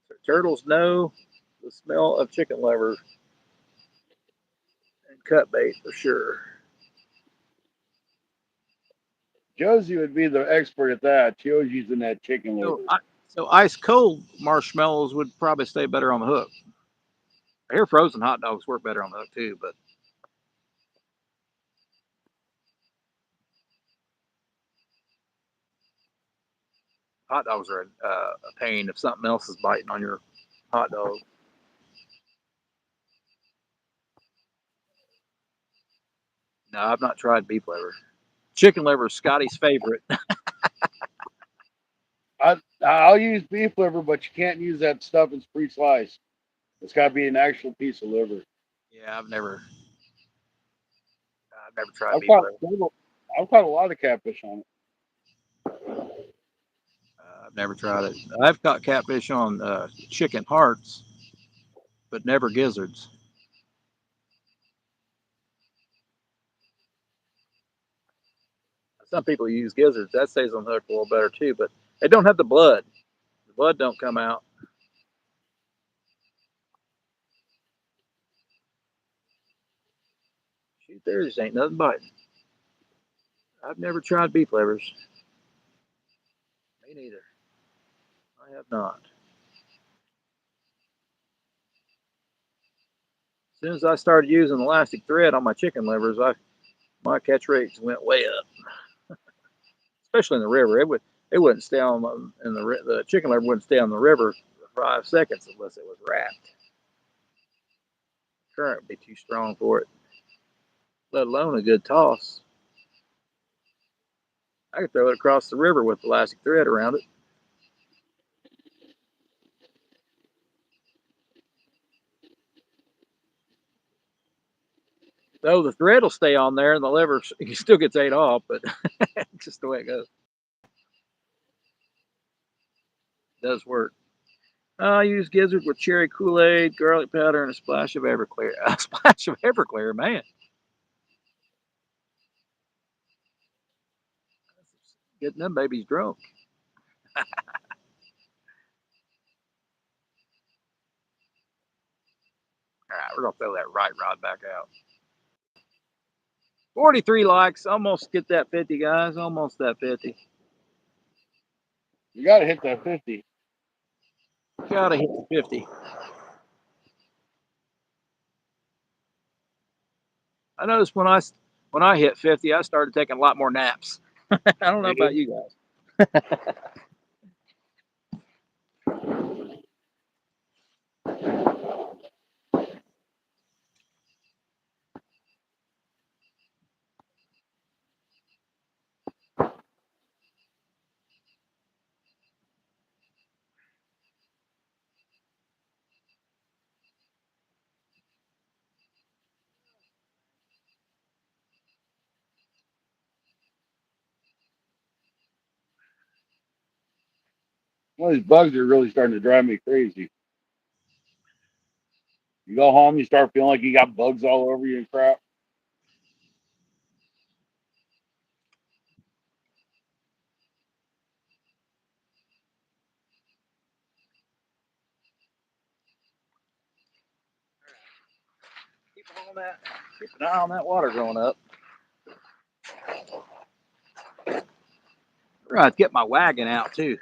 So turtles know the smell of chicken liver and cut bait for sure. Josie would be the expert at that. She always using that chicken liver. So ice cold marshmallows would probably stay better on the hook. I hear frozen hot dogs work better on the hook too, but hot dogs are a pain if something else is biting on your hot dog. No, I've not tried beef liver. Chicken liver is Scotty's favorite. I'll use beef liver, but you can't use that stuff that's pre-sliced. It's got to be an actual piece of liver. Yeah, I've never tried I've beef caught, liver. I've caught a lot of catfish on it. I've never tried it. I've caught catfish on chicken hearts, but never gizzards. Some people use gizzards. That stays on the hook a little better too, but they don't have the blood. The blood don't come out. Shoot, there just ain't nothing biting. I've never tried beef livers. Me neither. I have not. As soon as I started using elastic thread on my chicken livers, my catch rates went way up. Especially in the river, it wouldn't stay on the chicken liver wouldn't stay on the river for 5 seconds unless it was wrapped. The current would be too strong for it, let alone a good toss. I could throw it across the river with elastic thread around it. Though the thread will stay on there and the liver still gets ate off, but just the way it goes. It does work. I use gizzard with cherry Kool-Aid, garlic powder, and a splash of Everclear. A splash of Everclear, man. Getting them babies drunk. All right, we're going to throw that right rod back out. 43 likes. Almost get that 50, guys. Almost that 50. You got to hit that 50. Gotta hit the 50. I noticed when I hit 50, I started taking a lot more naps. I don't know about you guys. Well, these bugs are really starting to drive me crazy. You go home, you start feeling like you got bugs all over you and crap. Keep an eye on that water growing up. Right, get my wagon out too,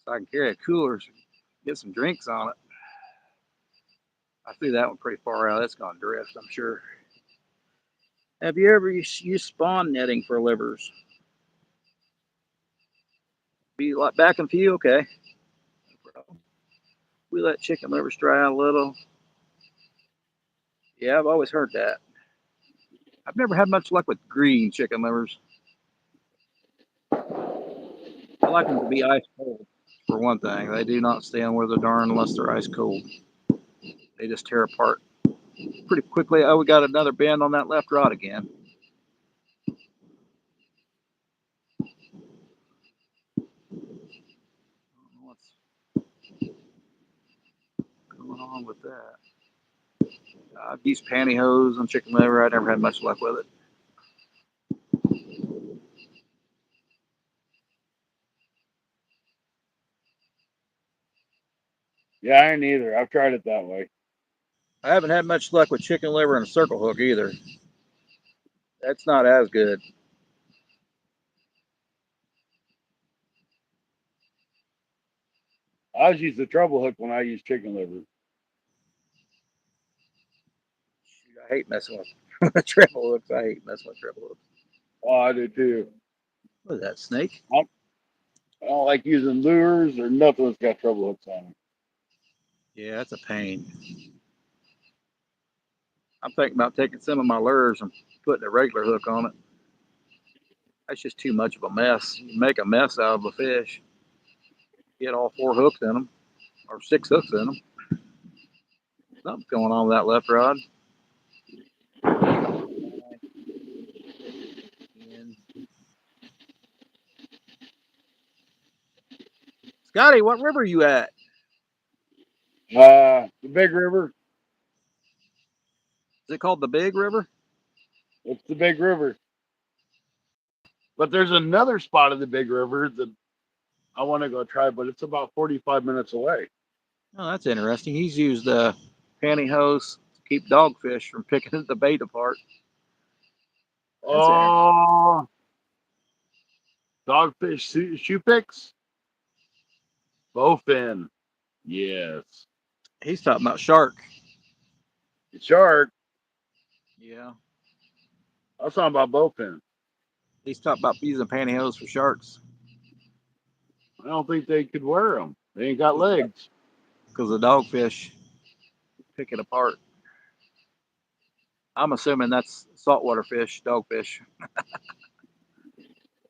so I can carry a cooler, get some drinks on it. I threw that one pretty far out. That's gonna drift, I'm sure. Have you ever used spawn netting for livers? Be like back in view, okay. We let chicken livers dry out a little. Yeah, I've always heard that. I've never had much luck with green chicken livers. I like them to be ice cold, for one thing. They do not stand where the darn unless they're ice cold. They just tear apart pretty quickly. Oh, we got another bend on that left rod again. What's going on with that? I've used pantyhose on chicken liver. I never had much luck with it. Yeah, I ain't either. I've tried it that way. I haven't had much luck with chicken liver and a circle hook either. That's not as good. I always use the treble hook when I use chicken liver. Shoot, I hate messing with treble hooks. I hate messing with treble hooks. Oh, I do too. What is that, snake? I don't like using lures or nothing that's got treble hooks on them. Yeah, that's a pain. I'm thinking about taking some of my lures and putting a regular hook on it. That's just too much of a mess. You make a mess out of a fish. Get all 4 hooks in them, or 6 hooks in them. Something's going on with that left rod. Scotty, what river are you at? The Big River. Is it called the Big River? It's the Big River. But there's another spot of the Big River that I want to go try, but it's about 45 minutes away. Oh, that's interesting. He's used pantyhose to keep dogfish from picking the bait apart. Oh, dogfish shoe picks? Bowfin. Yes. He's talking about shark. Shark. Yeah. I was talking about bowfin. He's talking about using pantyhose for sharks. I don't think they could wear them. They ain't got legs. Because the dogfish pick it apart. I'm assuming that's saltwater fish, dogfish.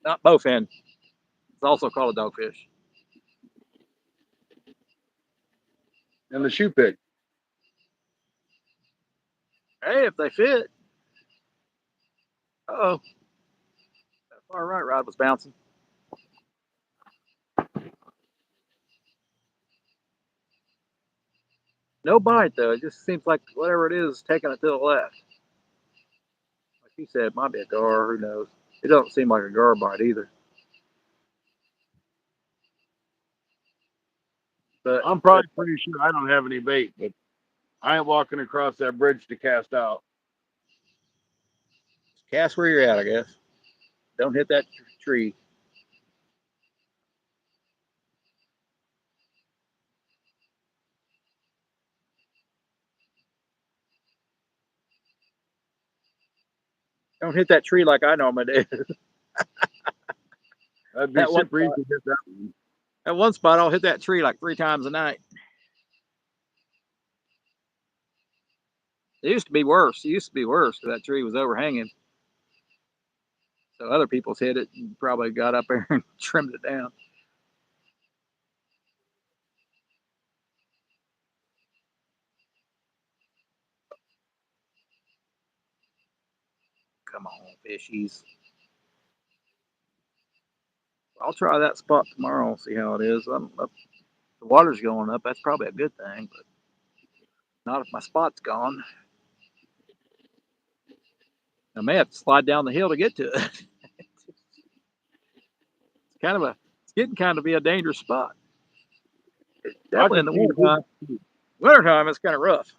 Not bowfin. It's also called a dogfish. And the shoe pick. Hey, if they fit. Uh-oh. That far right rod was bouncing. No bite, though. It just seems like whatever it is taking it to the left. Like you said, it might be a gar. Who knows? It doesn't seem like a gar bite either. But I'm probably pretty sure I don't have any bait, but I ain't walking across that bridge to cast out. cast where you're at, I guess. Don't hit that tree. Don't hit that tree like I normally do. That'd be That one super easy spot, to hit that one. at one spot, I'll hit that tree like 3 times a night. It used to be worse. It used to be worse because that tree was overhanging. So other people's hit it and probably got up there and trimmed it down. Come on, fishies. I'll try that spot tomorrow and see how it is. The water's going up. That's probably a good thing, but not if my spot's gone. I may have to slide down the hill to get to it. It's getting kind of be a dangerous spot. Definitely in the wintertime. Wintertime, it's kind of rough.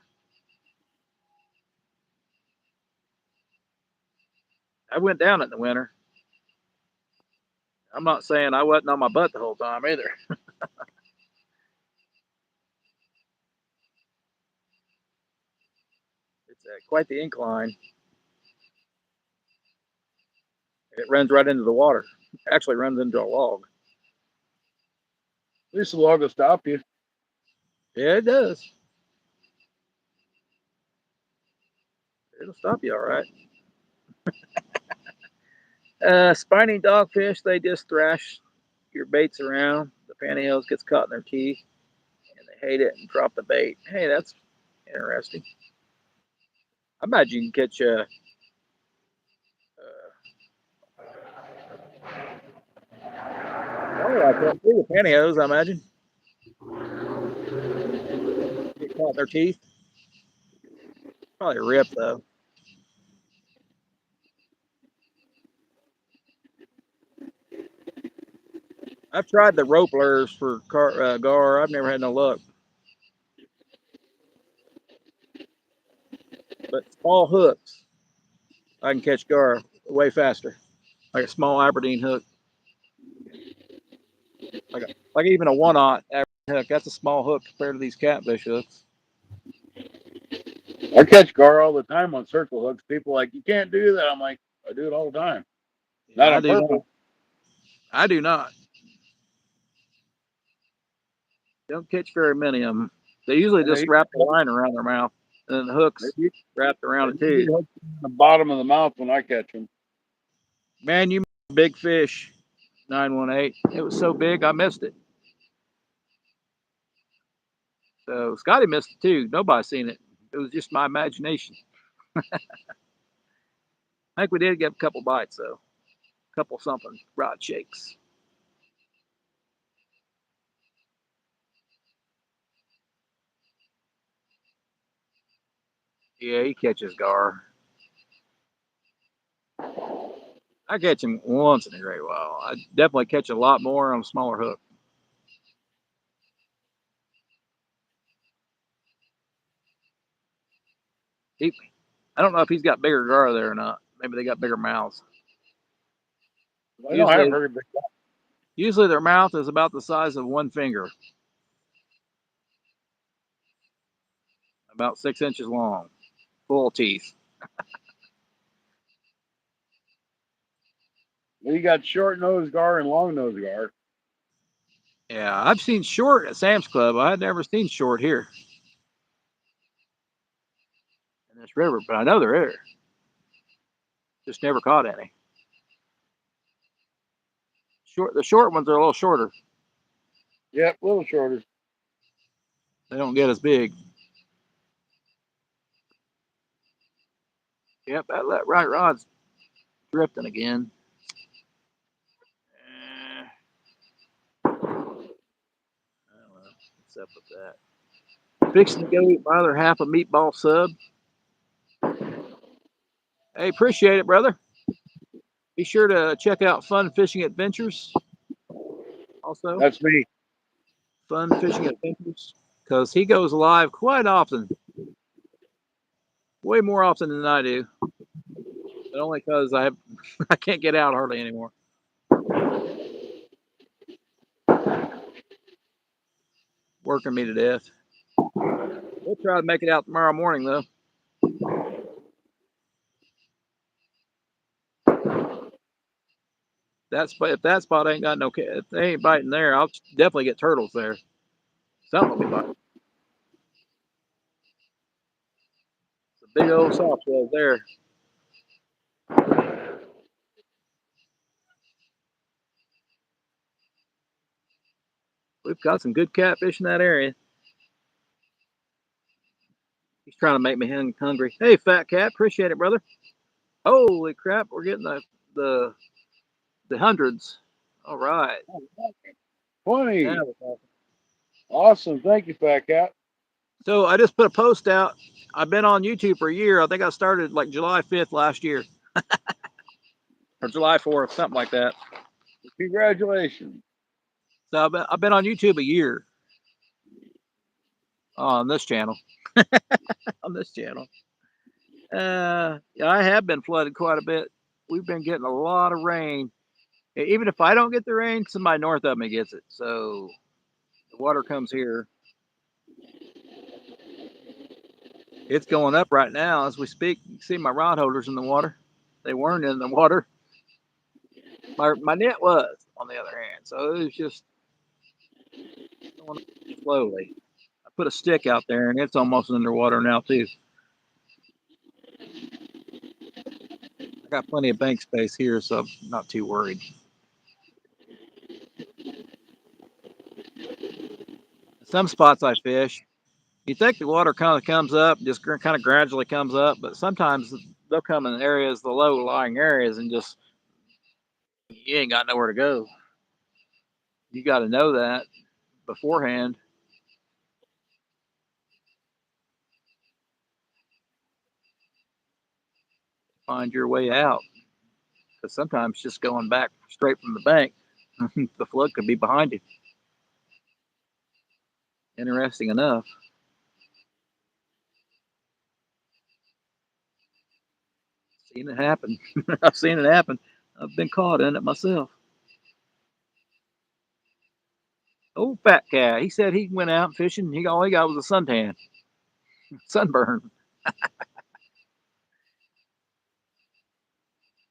I went down in the winter. I'm not saying I wasn't on my butt the whole time either. It's quite the incline. It runs right into the water. It actually runs into a log. At least the log will stop you. Yeah, it does. It'll stop you all right. Spiny dogfish, they just thrash your baits around. The pantyhose gets caught in their teeth, and they hate it and drop the bait. Hey, that's interesting. I imagine you can catch probably like that too with pantyhose. I imagine get caught in their teeth. Probably rip though. I've tried the rope lures for gar. I've never had no luck. But small hooks, I can catch gar way faster. Like a small Aberdeen hook, like even a 1/0 Aberdeen hook. That's a small hook compared to these catfish hooks. I catch gar all the time on circle hooks. People are like, you can't do that. I'm like, I do it all the time. Not I on do purpose. not. I do not. Don't catch very many of them. They usually And just wrap the line around their mouth, and the hooks they wrapped around it usually too. hook the bottom of the mouth when I catch them. Man, you missed a big fish, 918. It was so big, I missed it. So Scotty missed it too. Nobody seen it. It was just my imagination. I think we did get a couple bites though, a couple something rod shakes. Yeah, he catches gar. I catch him once in a great while. I definitely catch a lot more on a smaller hook. He, I don't know if he's got bigger gar there or not. Maybe they got bigger mouths. I know I have Usually, very big. usually their mouth is about the size of one finger, about 6 inches long, full teeth. You got short nose gar and long nose gar. Yeah, I've seen short at Sam's Club. I had never seen short here in this river, but I know they're there. Just never caught any. The short ones are a little shorter. Yep, a little shorter. They don't get as big. Yep, that right rod's drifting again. I don't know what's up with that. Fixing to go eat my other half a meatball sub. Hey, appreciate it, brother. Be sure to check out Fun Fishing Adventures. Also, That's me. Fun Fishing Adventures, because he goes live quite often, way more often than I do, but only because I can't get out hardly anymore. Working me to death. We'll try to make it out tomorrow morning though. If that spot ain't got no, if they ain't biting there, I'll definitely get turtles there. Something will be biting. It's a big old soft shell there. We've got some good catfish in that area. He's trying to make me hungry. Hey, fat cat, appreciate it, brother. Holy crap, we're getting the the hundreds. All right. 20. Now Awesome. Thank you, Fat Cat. so I just put a post out. I've been on YouTube for a year. I think I started like July 5th last year. Or July 4th, something like that. Congratulations. So I've been on YouTube a year on this channel. On this channel. Yeah, I have been flooded quite a bit. We've been getting a lot of rain. Even if I don't get the rain, somebody north of me gets it. So the water comes here. It's going up right now as we speak. You can see my rod holders in the water. They weren't in the water. My net was, on the other hand. So it was just slowly. I put a stick out there and it's almost underwater now too. I got plenty of bank space here, so I'm not too worried. Some spots I fish, you think the water kind of comes up, just kind of gradually comes up, but sometimes they'll come in areas, the low lying areas, and just you ain't got nowhere to go. You got to know that beforehand. Find your way out, because sometimes just going back straight from the bank, the flood could be behind you. Interesting enough. Seen it happen. I've seen it happen. I've been caught in it myself. Old fat cat. He said he went out fishing. All he got was a suntan, sunburn.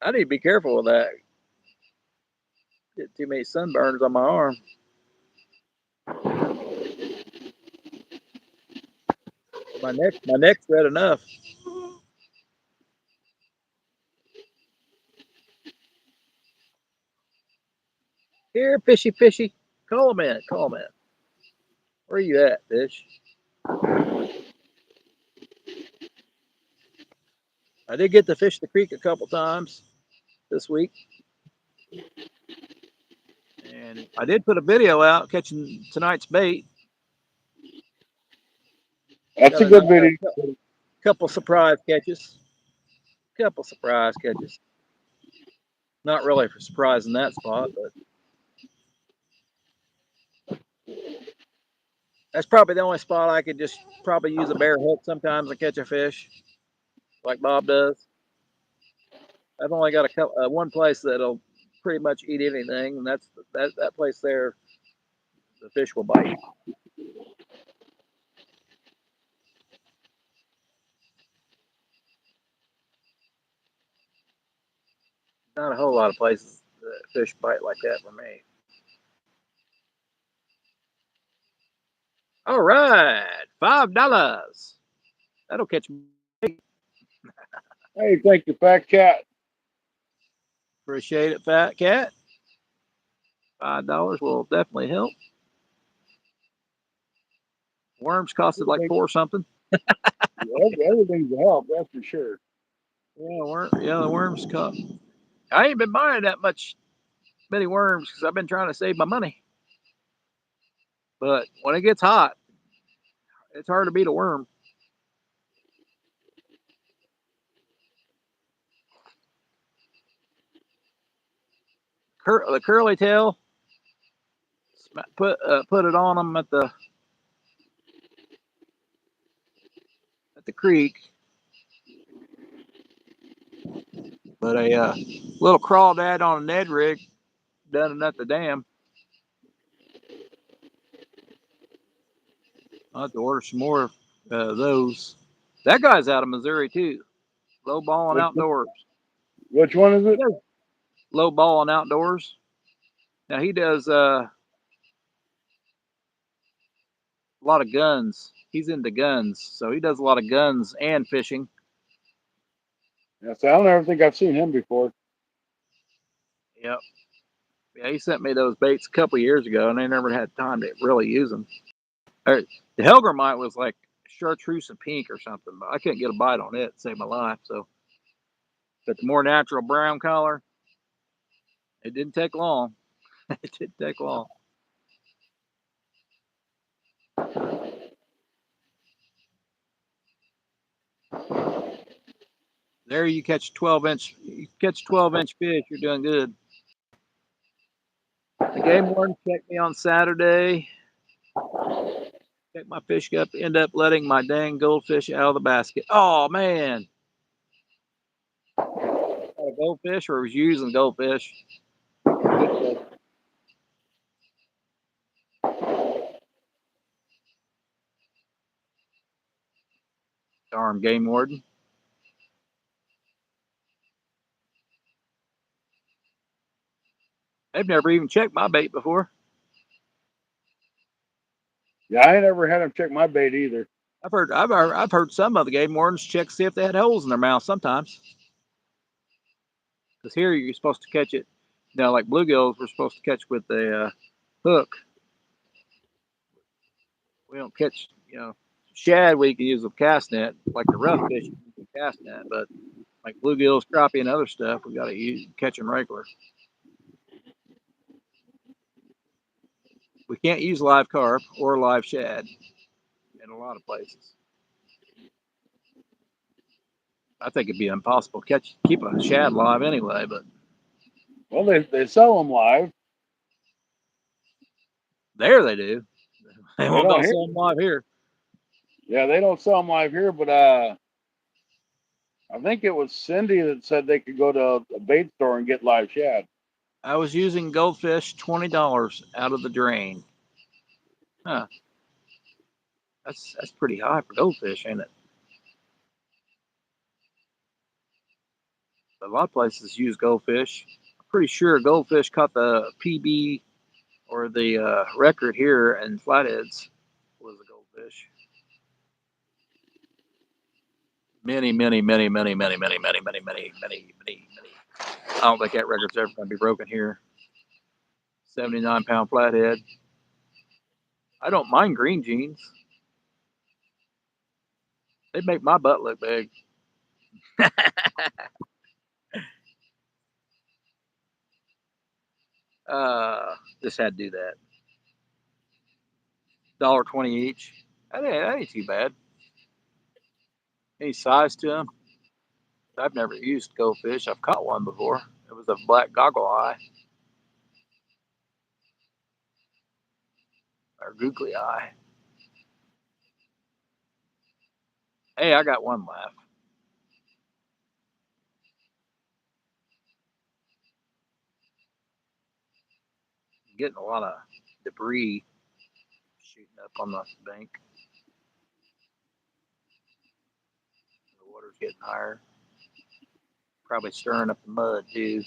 I need to be careful with that. Get too many sunburns on my arm. My neck's red enough. Here, fishy, fishy. Call him in. Call him in. Where are you at, fish? I did get to fish the creek a couple times this week. And I did put a video out catching tonight's bait. That's a good video. Couple surprise catches. Couple surprise catches. Not really for surprise in that spot, but that's probably the only spot I could just probably use a bare hook sometimes and catch a fish, like Bob does. I've only got one place that'll pretty much eat anything, and that's that place there. The fish will bite. Not a whole lot of places that fish bite like that for me. All right, $5. That'll catch me. Hey, thank you, Fat Cat. Appreciate it, fat cat. $5 will definitely help. Worms costed like $4 something. Everything's a help, that's for sure. Yeah, the worms cost. I ain't been buying that many worms because I've been trying to save my money. But when it gets hot, it's hard to beat a worm. The curly tail, put it on them at the creek. But a little crawdad on a Ned rig done it at the dam. I'll have to order some more of those. That guy's out of Missouri too. Low balling outdoors. Which one is it? Low balling outdoors. Now he does a lot of guns. He's into guns, so he does a lot of guns and fishing. Yes, I don't ever think I've seen him before. Yep. Yeah, he sent me those baits a couple years ago, and I never had time to really use them. The Hellgrammite was like chartreuse and pink or something, but I couldn't get a bite on it to save my life. So, but the more natural brown color, it didn't take long. It didn't take long. There you catch 12-inch. You catch 12-inch fish, you're doing good. The game warden checked me on Saturday. Checked my fish up. End up letting my dang goldfish out of the basket. Oh man! A goldfish, or was using goldfish? Darn game warden. They've never even checked my bait before. Yeah, I ain't never had them check my bait either. I've heard some of the game wardens check to see if they had holes in their mouth sometimes. Because here you're supposed to catch it, like bluegills, we're supposed to catch with the hook. We don't catch, shad. We can use a cast net, like the rough fish, you can cast net. But like bluegills, crappie, and other stuff, we got to catch them regular. We can't use live carp or live shad in a lot of places. I think it'd be impossible to keep a shad live anyway. But Well, they sell them live. there they do. They They won't don't about hear. sell them live here. Yeah, they don't sell them live here, but I think it was Cindy that said they could go to a bait store and get live shad. I was using goldfish, $20 out of the drain. Huh? That's pretty high for goldfish, ain't it? A lot of places use goldfish. I'm pretty sure goldfish caught the PB or the record here in Flatheads was a goldfish. Many. I don't think that record's ever going to be broken here. 79-pound flathead. I don't mind green jeans. They make my butt look big. Just had to do that. $1.20 each. That ain't too bad. Any size to them? I've never used goldfish. I've caught one before. It was a black goggle eye or googly eye. Hey, I got one left. I'm getting a lot of debris shooting up on the bank. The water's getting higher. Probably stirring up the mud too.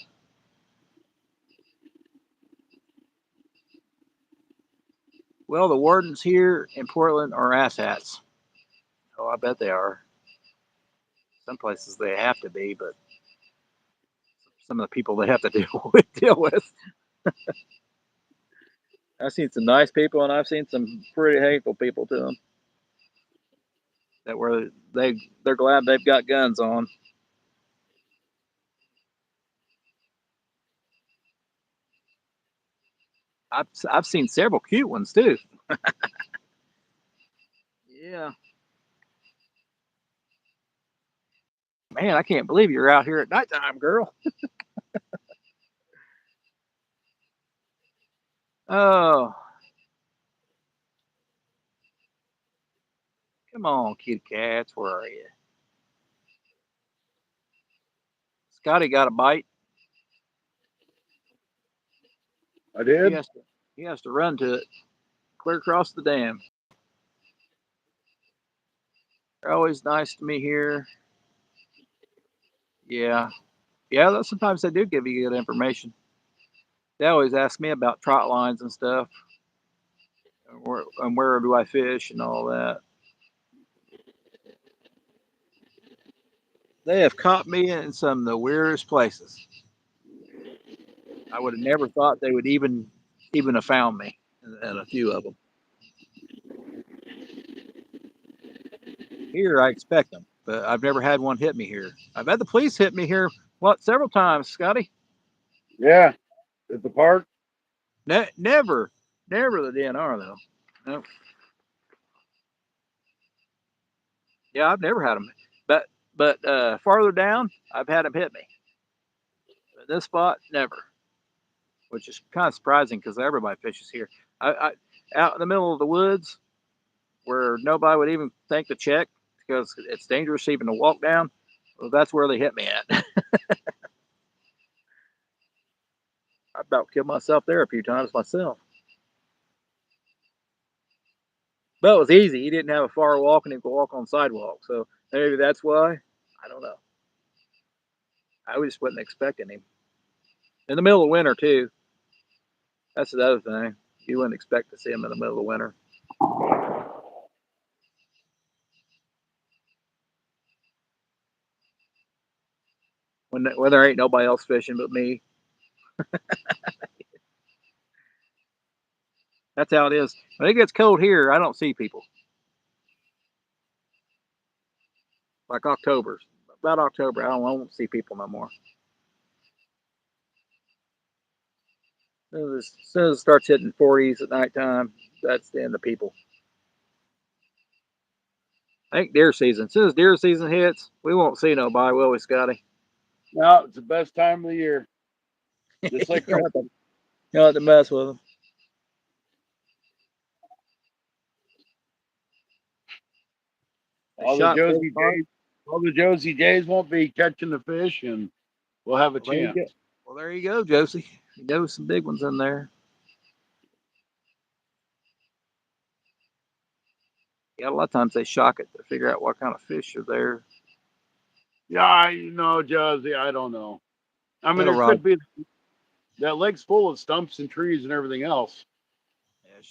Well, the wardens here in Portland are asshats. Oh, I bet they are. Some places they have to be, but some of the people they have to deal with. I've seen some nice people, and I've seen some pretty hateful people to them. That were they're glad they've got guns on. I've seen several cute ones too. Yeah, man, I can't believe you're out here at nighttime, girl. Oh, come on, kitty cats, where are you? Scotty got a bite. I He did. has to he has to run to it, clear across the dam. They're always nice to me here. Yeah, yeah. Sometimes they do give you good information. They always ask me about trot lines and stuff, and where do I fish and all that. They have caught me in some of the weirdest places. I would have never thought they would even have found me in a few of them. Here, I expect them, but I've never had one hit me here. I've had the police hit me here, several times, Scotty. Yeah, at the park. Never the DNR though. Nope. Yeah, I've never had them, but farther down, I've had them hit me. But this spot, never, which is kind of surprising because everybody fishes here. I out in the middle of the woods where nobody would even think to check because it's dangerous even to walk down. Well, that's where they hit me at. I about killed myself there a few times myself. But it was easy. He didn't have a far walk and he could walk on the sidewalk. So maybe that's why. I don't know. I just wasn't expecting him. In the middle of winter, too. That's the other thing. You wouldn't expect to see him in the middle of winter. When there ain't nobody else fishing but me. That's how it is. When it gets cold here, I don't see people. Like October, about October, I won't see people no more. As soon as it starts hitting 40s at nighttime, that's the end of people. I think deer season. As soon as deer season hits, we won't see nobody, will we, Scotty? No, it's the best time of the year. Just like you Christmas. don't have to mess with them. All the Josie Jays won't be catching the fish, and we'll have a chance. Well, there you go, Josie. You know some big ones in there. Yeah, a lot of times they shock it to figure out what kind of fish are there. Yeah, Josie, I don't know. I mean, there could be that lake's full of stumps and trees and everything else.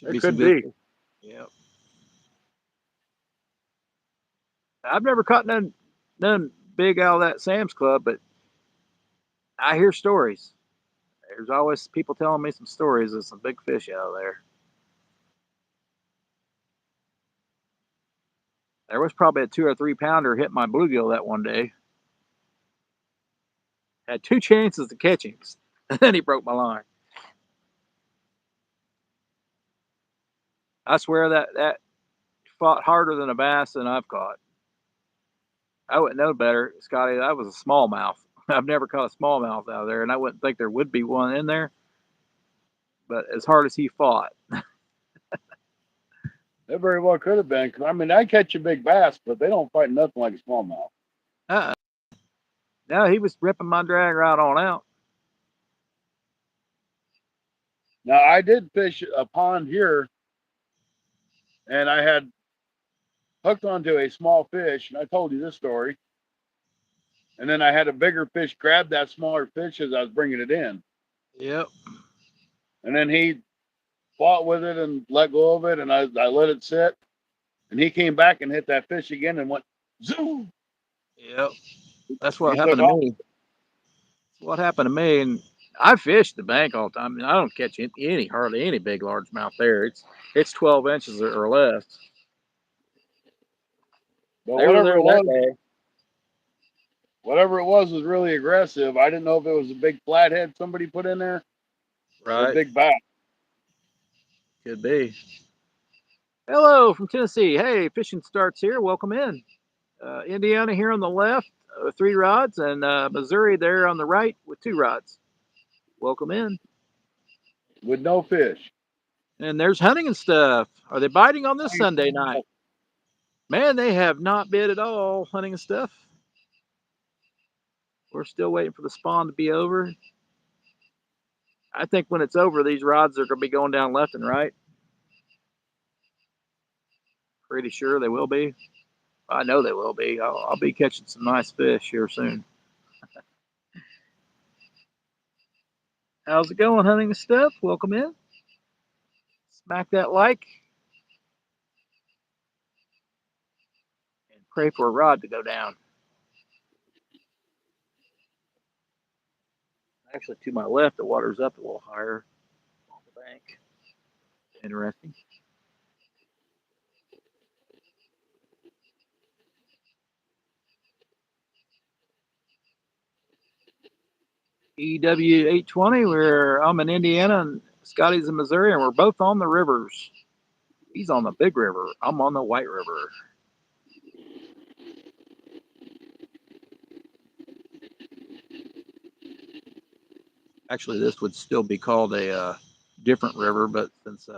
Yeah, it could be. Yeah. I've never caught none big out of that Sam's Club, but I hear stories. There's always people telling me some stories of some big fish out there. There was probably a 2 or 3 pounder hit my bluegill that one day. Had 2 chances to catch him, and then he broke my line. I swear that fought harder than a bass than I've caught. I wouldn't know better, Scotty. That was a smallmouth. I've never caught a smallmouth out there, and I wouldn't think there would be one in there. But as hard as he fought, It very well could have been. Cause I mean, I catch a big bass, but they don't fight nothing like a smallmouth. No, he was ripping my drag right on out. Now, I did fish a pond here, and I had hooked onto a small fish, and I told you this story. And then I had a bigger fish grab that smaller fish as I was bringing it in. Yep. And then he fought with it and let go of it, and I let it sit. And he came back and hit that fish again and went zoom. Yep. That's what happened to me. That's what happened to me. And I fish the bank all the time. I mean, I don't catch hardly any big largemouth there. It's 12 inches or less. But whatever it was really aggressive. I didn't know if it was a big flathead somebody put in there, right, or a big bass. Could be. Hello from Tennessee. Hey, fishing starts here. Welcome in. Indiana here on the left, 3 rods, and Missouri there on the right with 2 rods. Welcome in. With no fish. And there's hunting and stuff. Are they biting on this Sunday night? Man, they have not bit at all, hunting and stuff. We're still waiting for the spawn to be over. I think when it's over, these rods are going to be going down left and right. Pretty sure they will be. I know they will be. I'll be catching some nice fish here soon. How's it going, hunting and stuff? Welcome in. Smack that like. And pray for a rod to go down. Actually, to my left, the water's up a little higher on the bank. Interesting. EW 820. I'm in Indiana and Scotty's in Missouri, and we're both on the rivers. He's on the big river. I'm on the white river. Actually, this would still be called a different river, but since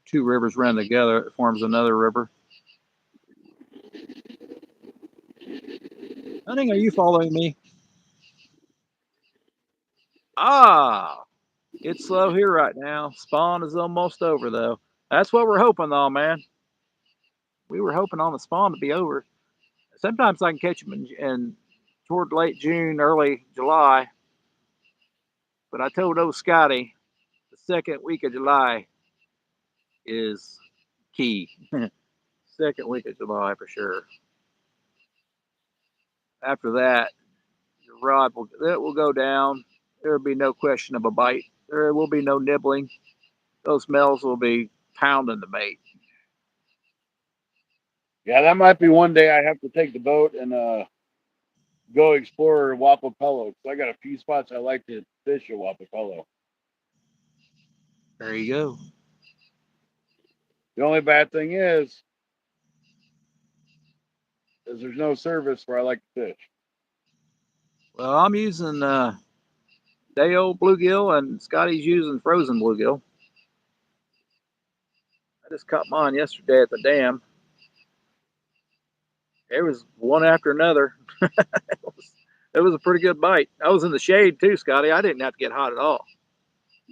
2 rivers run together, it forms another river. Hunting, are you following me? It's slow here right now. Spawn is almost over, though. That's what we're hoping, though, man. We were hoping on the spawn to be over. Sometimes I can catch them in toward late June, early July. But I told old Scotty the second week of July is key. Second week of July for sure. After that, your rod will go down. There will be no question of a bite. There will be no nibbling. Those males will be pounding the bait. Yeah, that might be one day I have to take the boat and go explore Wapapello, because I got a few spots I like to fish at Wapapello. There you go. The only bad thing is there's no service where I like to fish. Well, I'm using day old bluegill, and Scotty's using frozen bluegill. I just caught mine yesterday at the dam. It was one after another. It was a pretty good bite. I was in the shade too, Scotty. I didn't have to get hot at all.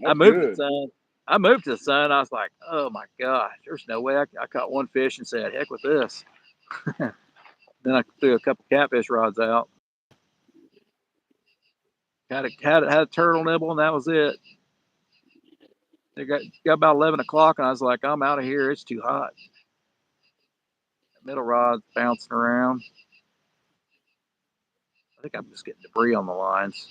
I That's moved to the good. sun. I moved to the sun. I was like, oh my gosh, there's no way. I caught one fish and said, heck with this. Then I threw a couple catfish rods out. Had a turtle nibble, and that was it. It got about 11 o'clock, and I was like, I'm out of here. It's too hot. The middle rod's bouncing around. I think I'm just getting debris on the lines.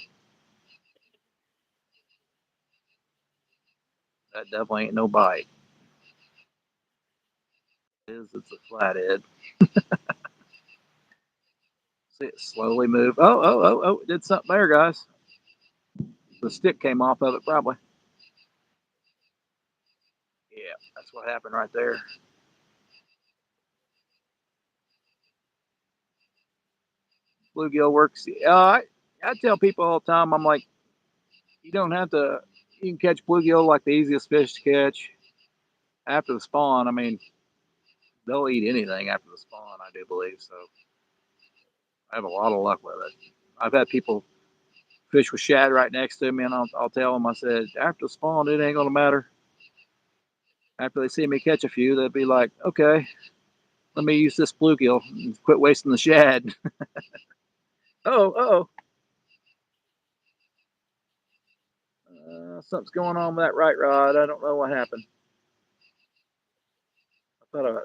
That definitely ain't no bite. It's a flathead. See it slowly move. Oh, it did something there, guys. The stick came off of it, probably. Yeah, that's what happened right there. Bluegill works. I tell people all the time, I'm like, you don't have to, you can catch bluegill like the easiest fish to catch after the spawn. I mean, they'll eat anything after the spawn, I do believe. So I have a lot of luck with it. I've had people fish with shad right next to me, and I'll tell them, I said, after the spawn, it ain't going to matter. After they see me catch a few, they'll be like, okay, let me use this bluegill and quit wasting the shad. Oh. Something's going on with that right rod. I don't know what happened. I thought a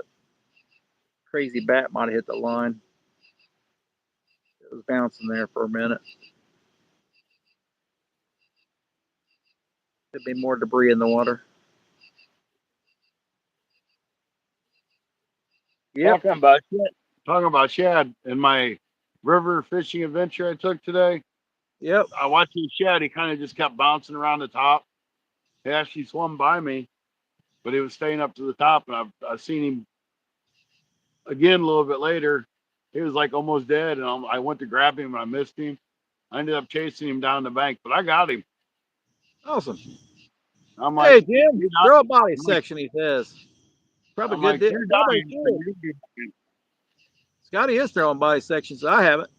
crazy bat might have hit the line. It was bouncing there for a minute. Could be more debris in the water. Yep. Talking about shad in my river fishing adventure I took today. Yep. I watched the shad. He kind of just kept bouncing around the top. He actually swum by me, but he was staying up to the top, and I've seen him again a little bit later. He was like almost dead, and I went to grab him, and I missed him. I ended up chasing him down the bank, but I got him. Awesome. I'm Hey, like, Jim, throw a body section, he says. Probably I'm good like, deal. you're Probably dying. good. Scotty is throwing body sections. I haven't.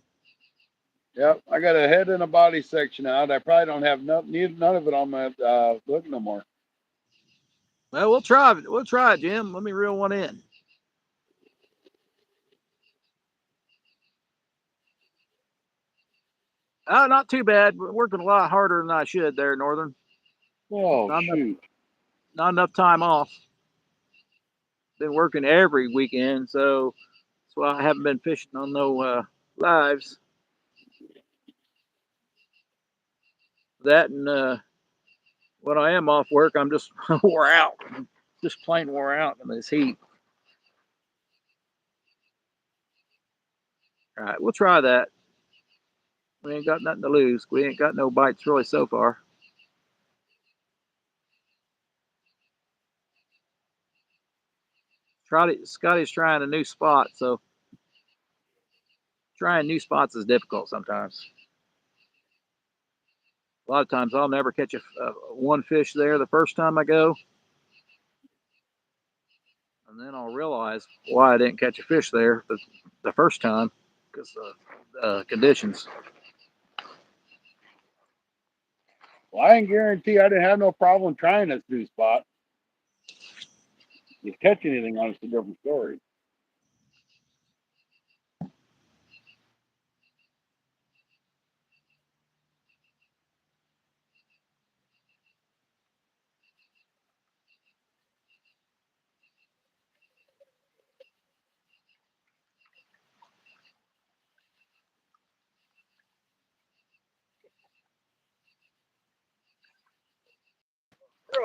Yep, I got a head and a body section out. I probably don't have none of it on my book no more. Well, we'll try it. We'll try it, Jim. Let me reel one in. Not too bad. We're working a lot harder than I should there, Northern. Oh, Not enough, shoot. not enough time off. Been working every weekend, so that's why I haven't been fishing on no lives. That and when I am off work, I'm just wore out. Just plain wore out in this heat. All right, we'll try that. We ain't got nothing to lose. We ain't got no bites really so far. Scotty's trying a new spot, so trying new spots is difficult sometimes. A lot of times I'll never catch one fish there the first time I go, and then I'll realize why I didn't catch a fish there the first time because of conditions. Well, I can guarantee I didn't have no problem trying this new spot. If you catch anything on it's a different story.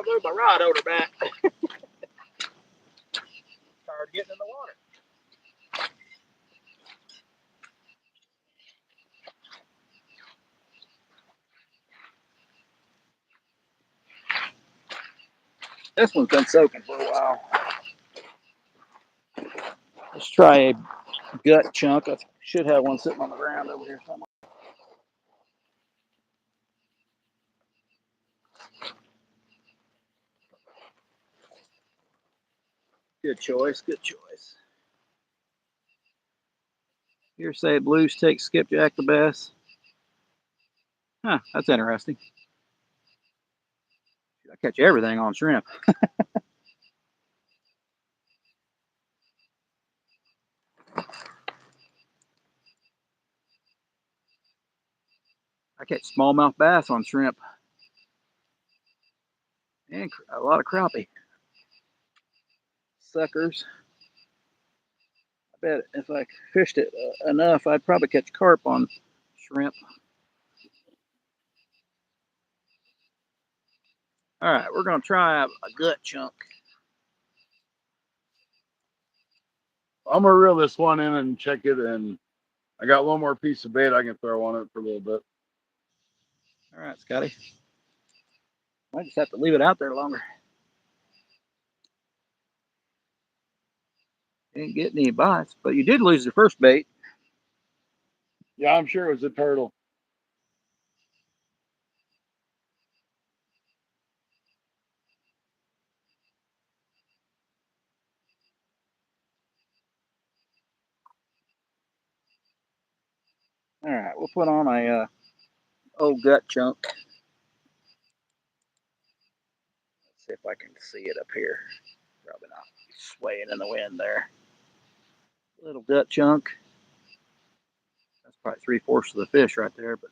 gonna move my rod holder back. Tired of getting in the water. This one's been soaking for a while. Let's try a gut chunk. I should have one sitting on the ground over here somewhere. Good choice, good choice. Hearsay blues take skipjack the best. Huh, that's interesting. I catch everything on shrimp. I catch smallmouth bass on shrimp. And a lot of crappie. Suckers. I bet if I fished it enough, I'd probably catch carp on shrimp. All right, we're going to try a gut chunk. I'm gonna reel this one in and check it, and I got one more piece of bait I can throw on it for a little bit. All right, Scotty. Might just have to leave it out there longer. Didn't get any bites, but you did lose the first bait. Yeah, I'm sure it was a turtle. All right, we'll put on a old gut chunk. Let's see if I can see it up here. Probably not. Swaying in the wind there. Little gut chunk. That's probably 3/4 of the fish right there, but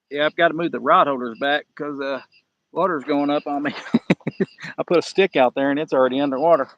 yeah, I've got to move the rod holders back because water's going up on me. I put a stick out there and it's already underwater.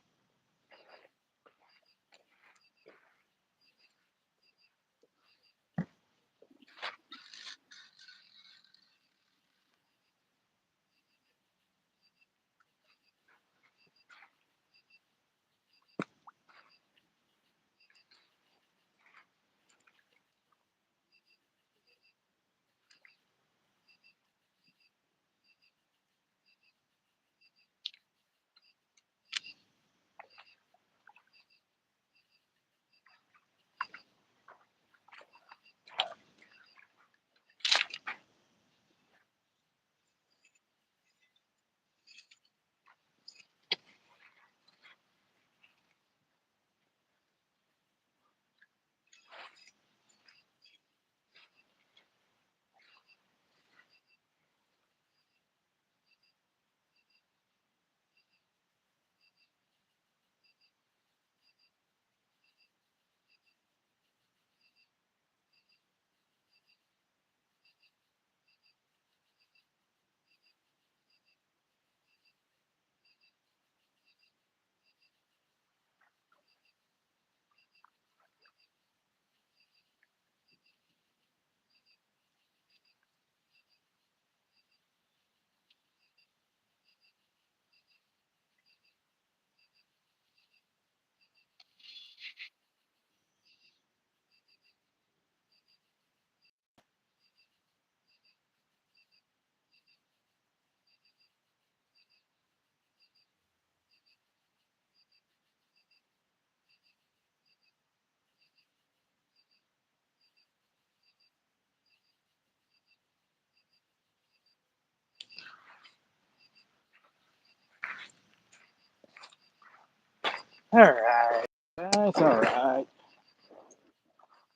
All right, that's all right.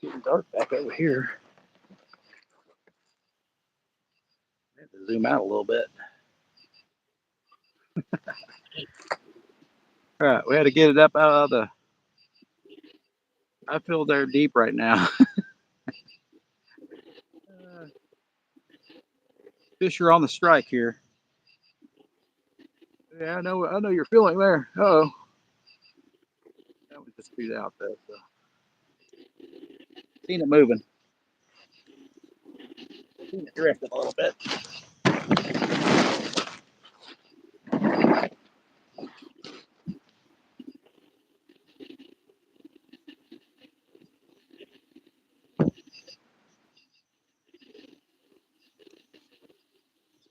Getting dark back over here. I have to zoom out a little bit. All right, we had to get it up out of the. I feel they're deep right now. Fish are on the strike here. Yeah, I know you're feeling there. Oh, that was just beat out though. So. Seen it moving. Drifted a little bit.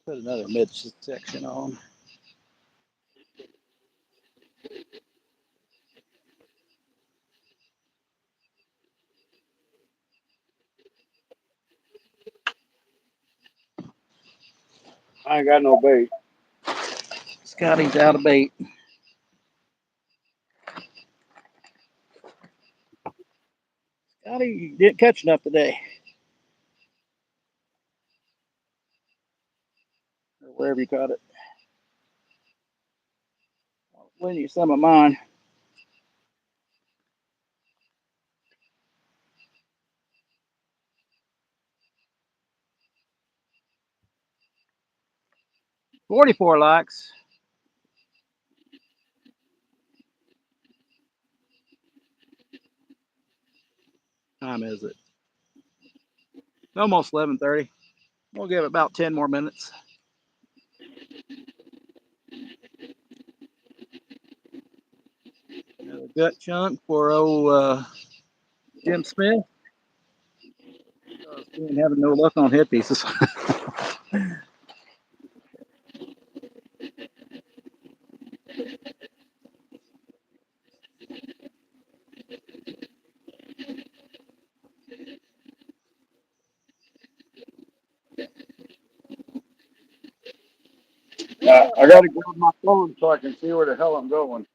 Put another midsection on. I ain't got no bait. Scotty's out of bait. Scotty, you didn't catch enough today. Or wherever you caught it. I'll lend you some of mine. $44 likes. Time is it? Almost 11:30. We'll give it about 10 more minutes. Another gut chunk for old Jim Smith. We ain't having no luck on head pieces. I got to grab my phone so I can see where the hell I'm going.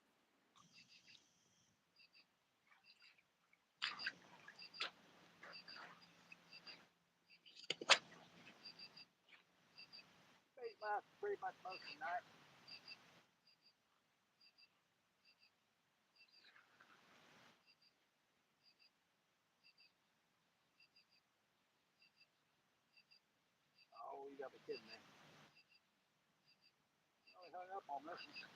Pretty much most of the night. Oh, you gotta be kidding me. Oh, we hung up on this one.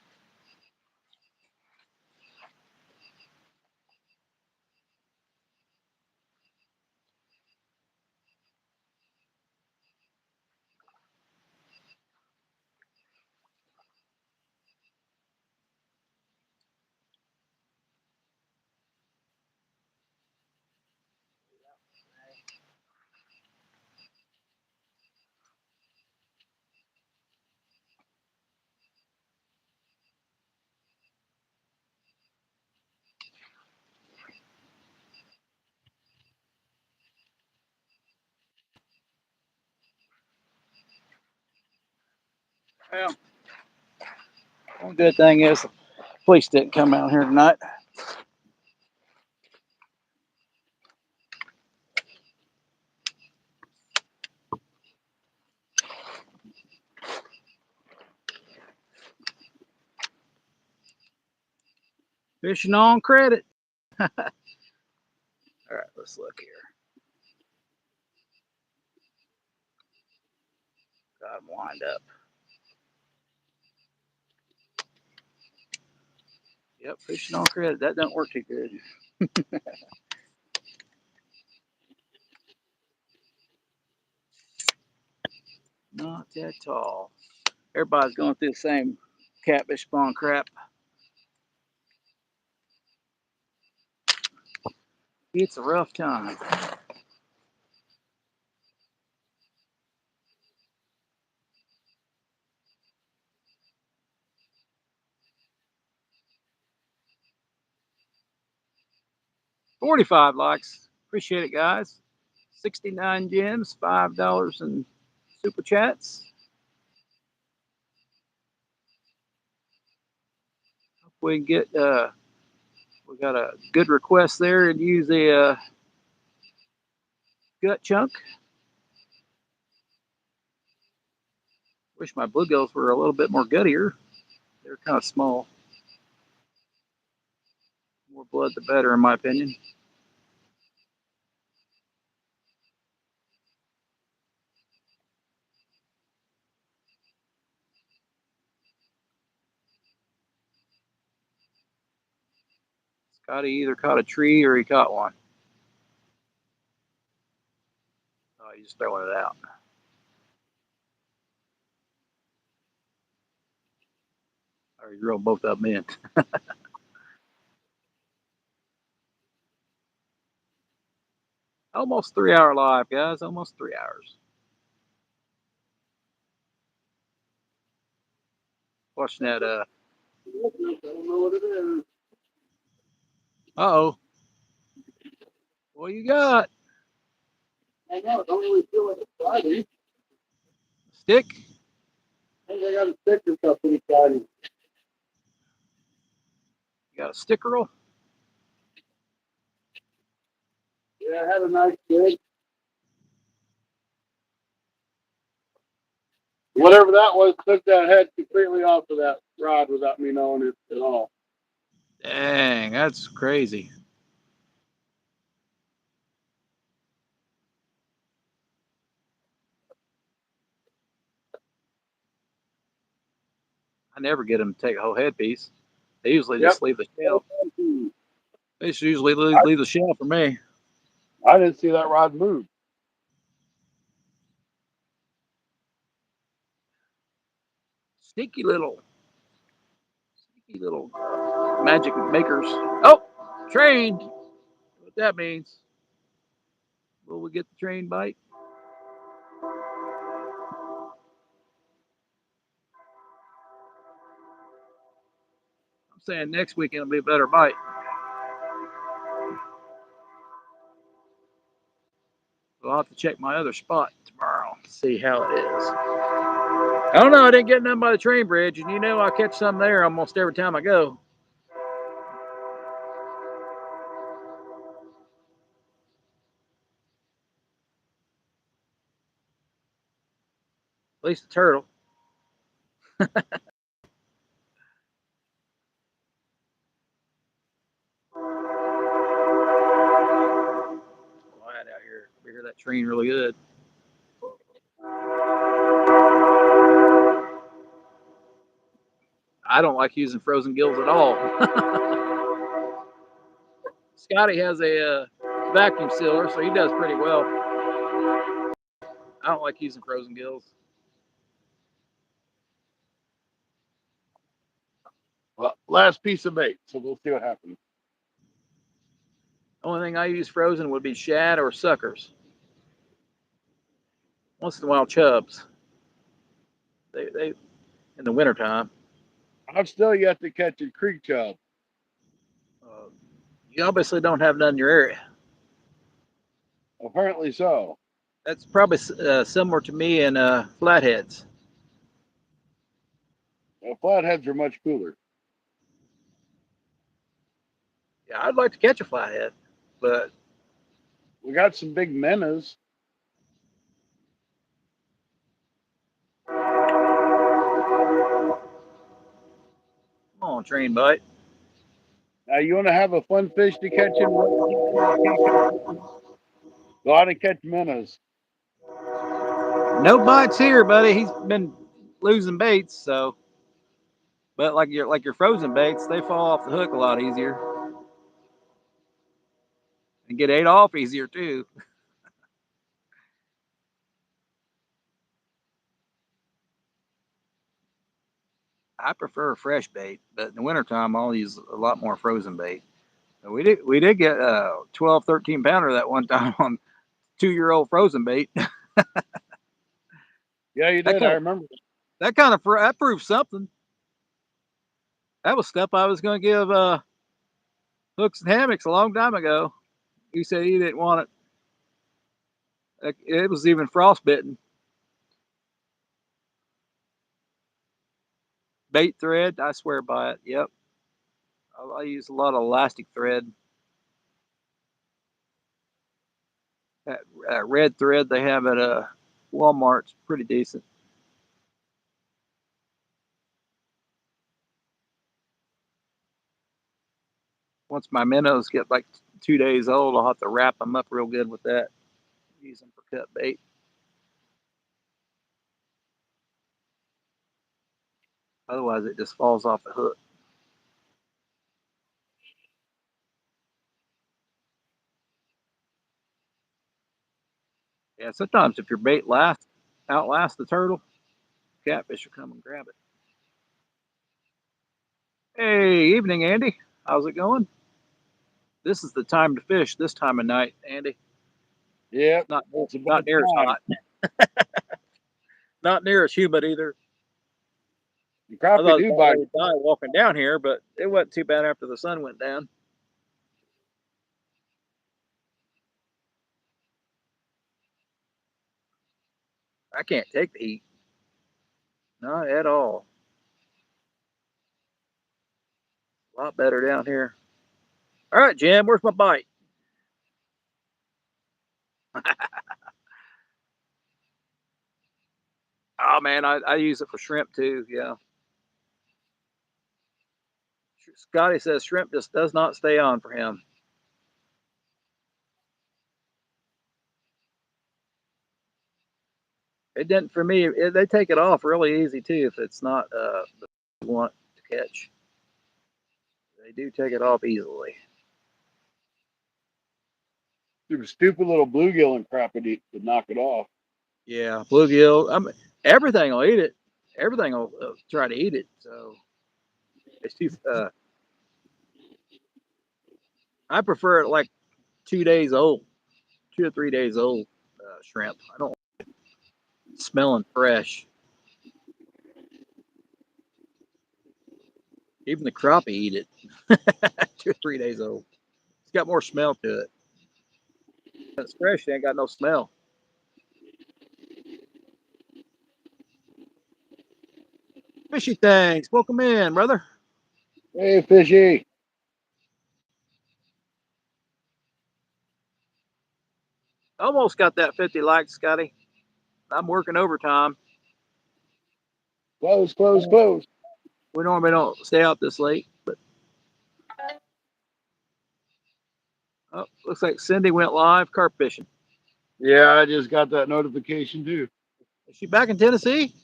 Well, one good thing is the police didn't come out here tonight. Fishing on credit. All right, let's look here. Got him wind up. Yep, fishing on credit. That doesn't work too good. Not at all. Everybody's going through the same catfish spawn crap. It's a rough time. $45 likes. Appreciate it, guys. 69 gems, $5 in super chats. Hope we get we got a good request there and use a gut chunk. Wish my bluegills were a little bit more guttier. They're kind of small. More blood, the better, in my opinion. Scotty either caught a tree or he caught one. Oh, he's just throwing it out. Or you roll both of them in. Almost 3 hour live, guys. Almost 3 hours. Watching that. I don't know what it is. Oh. What you got? I know. I don't really feel like it's Friday. Stick? I think I got a stick or something Friday. You got a stickerel? Yeah, I had a nice day. Whatever that was took that head completely off of that rod without me knowing it at all. Dang, that's crazy. I never get them to take a whole headpiece. They usually Yep. just leave the shell. They should usually leave the shell for me. I didn't see that rod move. Sneaky little magic makers. Oh, trained. What that means? Will we get the train bite? I'm saying next weekend will be a better bite. So I'll have to check my other spot tomorrow to see how it is. I don't know. I didn't get none by the train bridge, and you know I catch some there almost every time I go. At least the turtle. Quiet out here. We hear that train really good. I don't like using frozen gills at all. Scotty has a vacuum sealer, so he does pretty well. I don't like using frozen gills. Well, last piece of bait, so we'll see what happens. Only thing I use frozen would be shad or suckers. Once in a while, chubs. They in the wintertime. I've still yet to catch a creek chub. Uh, you obviously don't have none in your area. Apparently so. That's probably similar to me and flatheads. Well, flatheads are much cooler. Yeah, I'd like to catch a flathead, but We got some big minnows. come on, train bite. Now, you want to have a fun fish to catch in? Go out and catch minnows. No bites here, buddy. He's been losing baits, so. But like your frozen baits, they fall off the hook a lot easier and get ate off easier too. I prefer fresh bait, but in the wintertime I'll use a lot more frozen bait. We did get a 12, 13 pounder that one time on 2-year-old frozen bait. Yeah, you that did. kind I of remember. that proved something. That was stuff I was going to give hooks and hammocks a long time ago. He said he didn't want it. It was even frostbitten. Bait thread, I swear by it. Yep, I use a lot of elastic thread. That red thread they have at Walmart's pretty decent. Once my minnows get like 2 days old, I'll have to wrap them up real good with that. Use them for cut bait. Otherwise, it just falls off the hook. Yeah, sometimes if your bait outlasts the turtle, catfish will come and grab it. Hey, evening, Andy. How's it going? This is the time to fish this time of night, Andy. Yep, Not it's not about near as time. hot, not near as humid either. You I probably thought do about buy. ready to die walking down here, but it wasn't too bad after the sun went down. I can't take the heat, not at all. A lot better down here. All right, Jim, where's my bite? Oh man, I use it for shrimp too. Yeah, Scotty says shrimp just does not stay on for him. It didn't for me. They take it off really easy too if it's not the you want to catch. They do take it off easily. Some stupid little bluegill and crap to knock it off. Yeah, bluegill. Everything will eat it. Everything will try to eat it. So it's too. I prefer it like 2 days old, 2 or 3 days old shrimp. I don't like it smelling fresh. Even the crappie eat it 2 or 3 days old. It's got more smell to it. When it's fresh, it ain't got no smell. Fishy things, welcome in, brother. Hey, fishy. Almost got that 50 likes, Scotty. I'm working overtime. Close, close, close. We normally don't stay out this late, but oh, looks like Cindy went live carp fishing. Yeah, I just got that notification too. Is she back in Tennessee?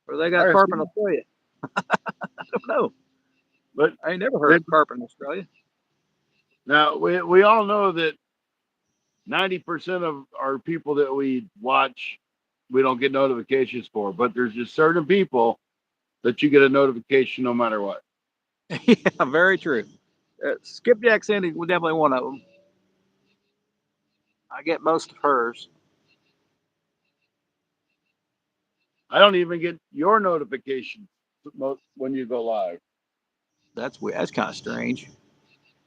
Or they got I carp in assume. Australia? I don't know. But I ain't never heard it, of carp in Australia. now we all know that 90% of our people that we watch, we don't get notifications for. But there's just certain people that you get a notification no matter what. Yeah, very true. Skipjack Cindy was definitely one of them. I get most of hers. I don't even get your notifications when you go live. That's weird. That's kind of strange.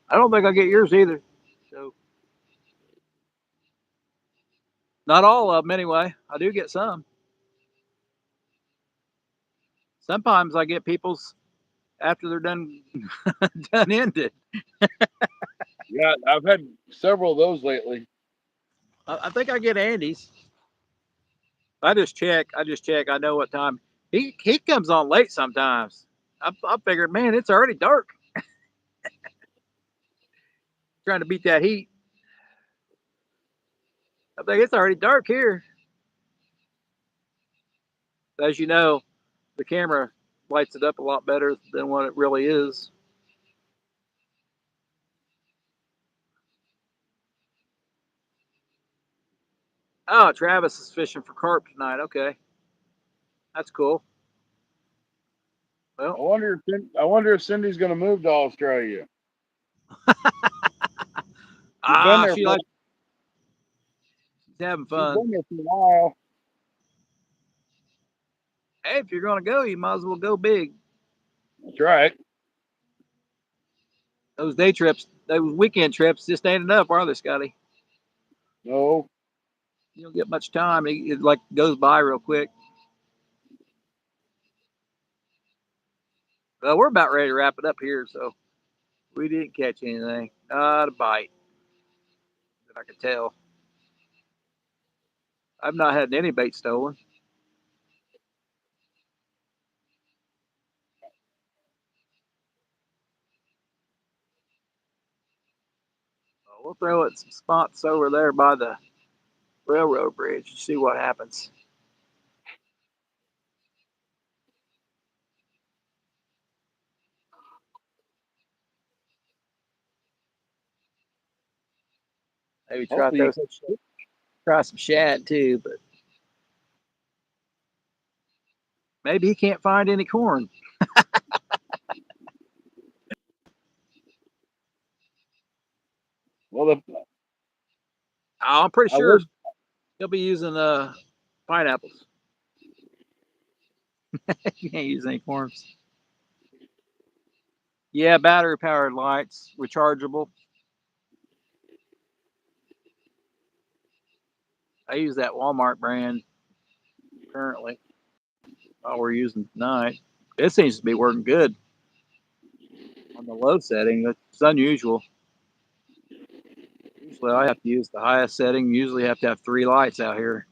I don't think I get yours either. So not all of them anyway. I do get some. Sometimes I get people's after they're done done ended. Yeah, I've had several of those lately. I think I get Andy's. I just check. I just check. I know what time he comes on late sometimes. I figured, man, it's already dark. Trying to beat that heat. I think it's already dark here. As you know, the camera lights it up a lot better than what it really is. Oh, Travis is fishing for carp tonight. Okay, that's cool. Well, I wonder if Cindy's going to move to Australia. She's been there she for likes. She's having she's fun. been there for a while. Hey, if you're gonna go, you might as well go big. That's right. Those day trips, those weekend trips, just ain't enough, are they, Scotty? No, You don't get much time. It like goes by real quick. Well, we're about ready to wrap it up here, so we didn't catch anything. Not a bite that I could tell. I've not had any bait stolen. We'll throw it some spots over there by the railroad bridge and see what happens. Maybe hopefully you catch. try some shad too, but Maybe he can't find any corn. Well, I'm pretty I sure would. he'll be using pineapples. He can't use any corns. Yeah, battery powered lights, rechargeable. I use that Walmart brand currently. While we're using tonight. It seems to be working good on the low setting. It's unusual. Usually I have to use the highest setting. Usually have to have 3 lights out here.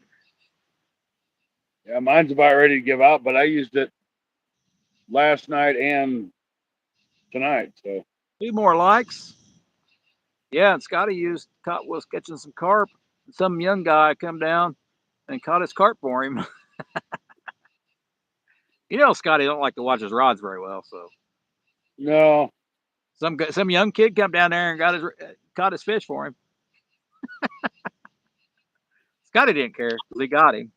Yeah, mine's about ready to give out, but I used it last night and tonight. So 2 more lights. Yeah, and Scotty was catching some carp. Some young guy come down and caught his carp for him. Scotty don't like to watch his rods very well, so no, some young kid come down there and caught his fish for him. Scotty didn't care because he got him.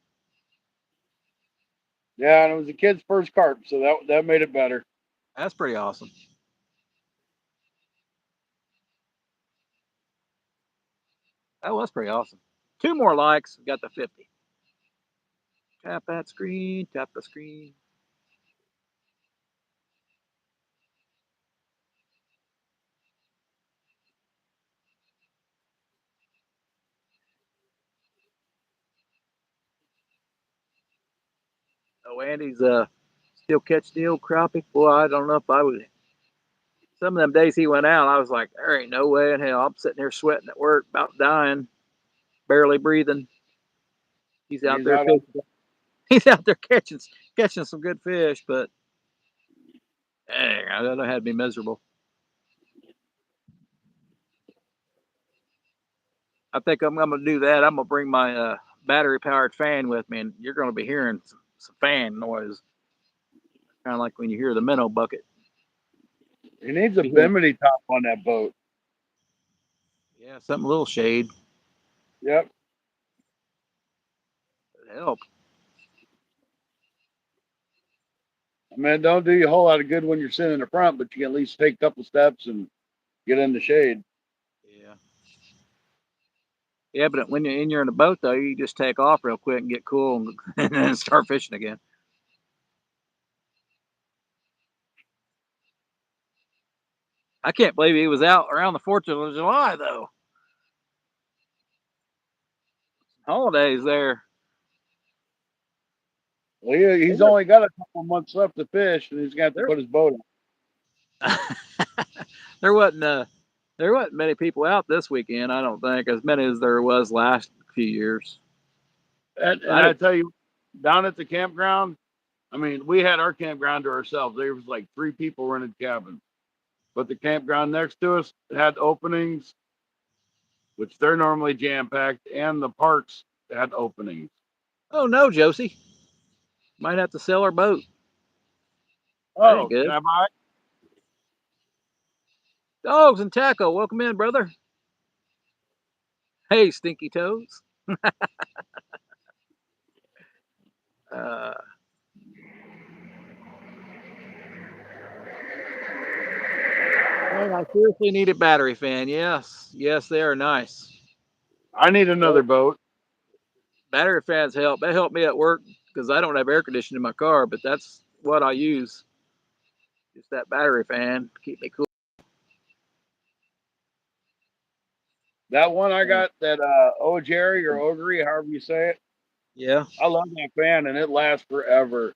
yeah, and it was a kid's first carp, so that made it better. That's pretty awesome. That was pretty awesome. 2 more likes, got the 50. Tap that screen, tap the screen. Oh, Andy's still catch the old crappie. Boy, I don't know if I would. Some of them days he went out, I was like, there ain't no way in hell. I'm sitting here sweating at work, about dying, barely breathing. He's And out he's there out on. fishing. He's out there catching some good fish, but dang, I don't know how to be miserable. I think I'm gonna do that. I'm gonna bring my battery powered fan with me, and you're gonna be hearing some fan noise, kind of like when you hear the minnow bucket. He needs a bimini top on that boat. Yeah, something a little shade. Yep. It'd help. I mean, it don't do you a whole lot of good when you're sitting in the front, but you can at least take a couple steps and get in the shade. Yeah. Yeah, but when you're in a boat though, you just take off real quick and get cool and then start fishing again. I can't believe he was out around the 4th of July though. Holidays there. Well, he's only got a couple months left to fish, and he's got to There, put his boat on. there wasn't many people out this weekend. I don't think as many as there was last few years. And I tell you, down at the campground, I mean, we had our campground to ourselves. There was like 3 people rented cabins, but the campground next to us had openings, which they're normally jam packed, and the parks had openings. Oh no, Josie, might have to sell our boat. That ain't Oh, can good. I buy? Dogs and tackle, welcome in, brother. Hey, stinky toes. Uh, man, I seriously need a battery fan. Yes, they are nice. I need another boat. Battery fans help. They help me at work because I don't have air conditioning in my car, but that's what I use. Just that battery fan to keep me cool. That one I got, that O Jerry or Ogre, however you say it. Yeah. I love that fan, and it lasts forever.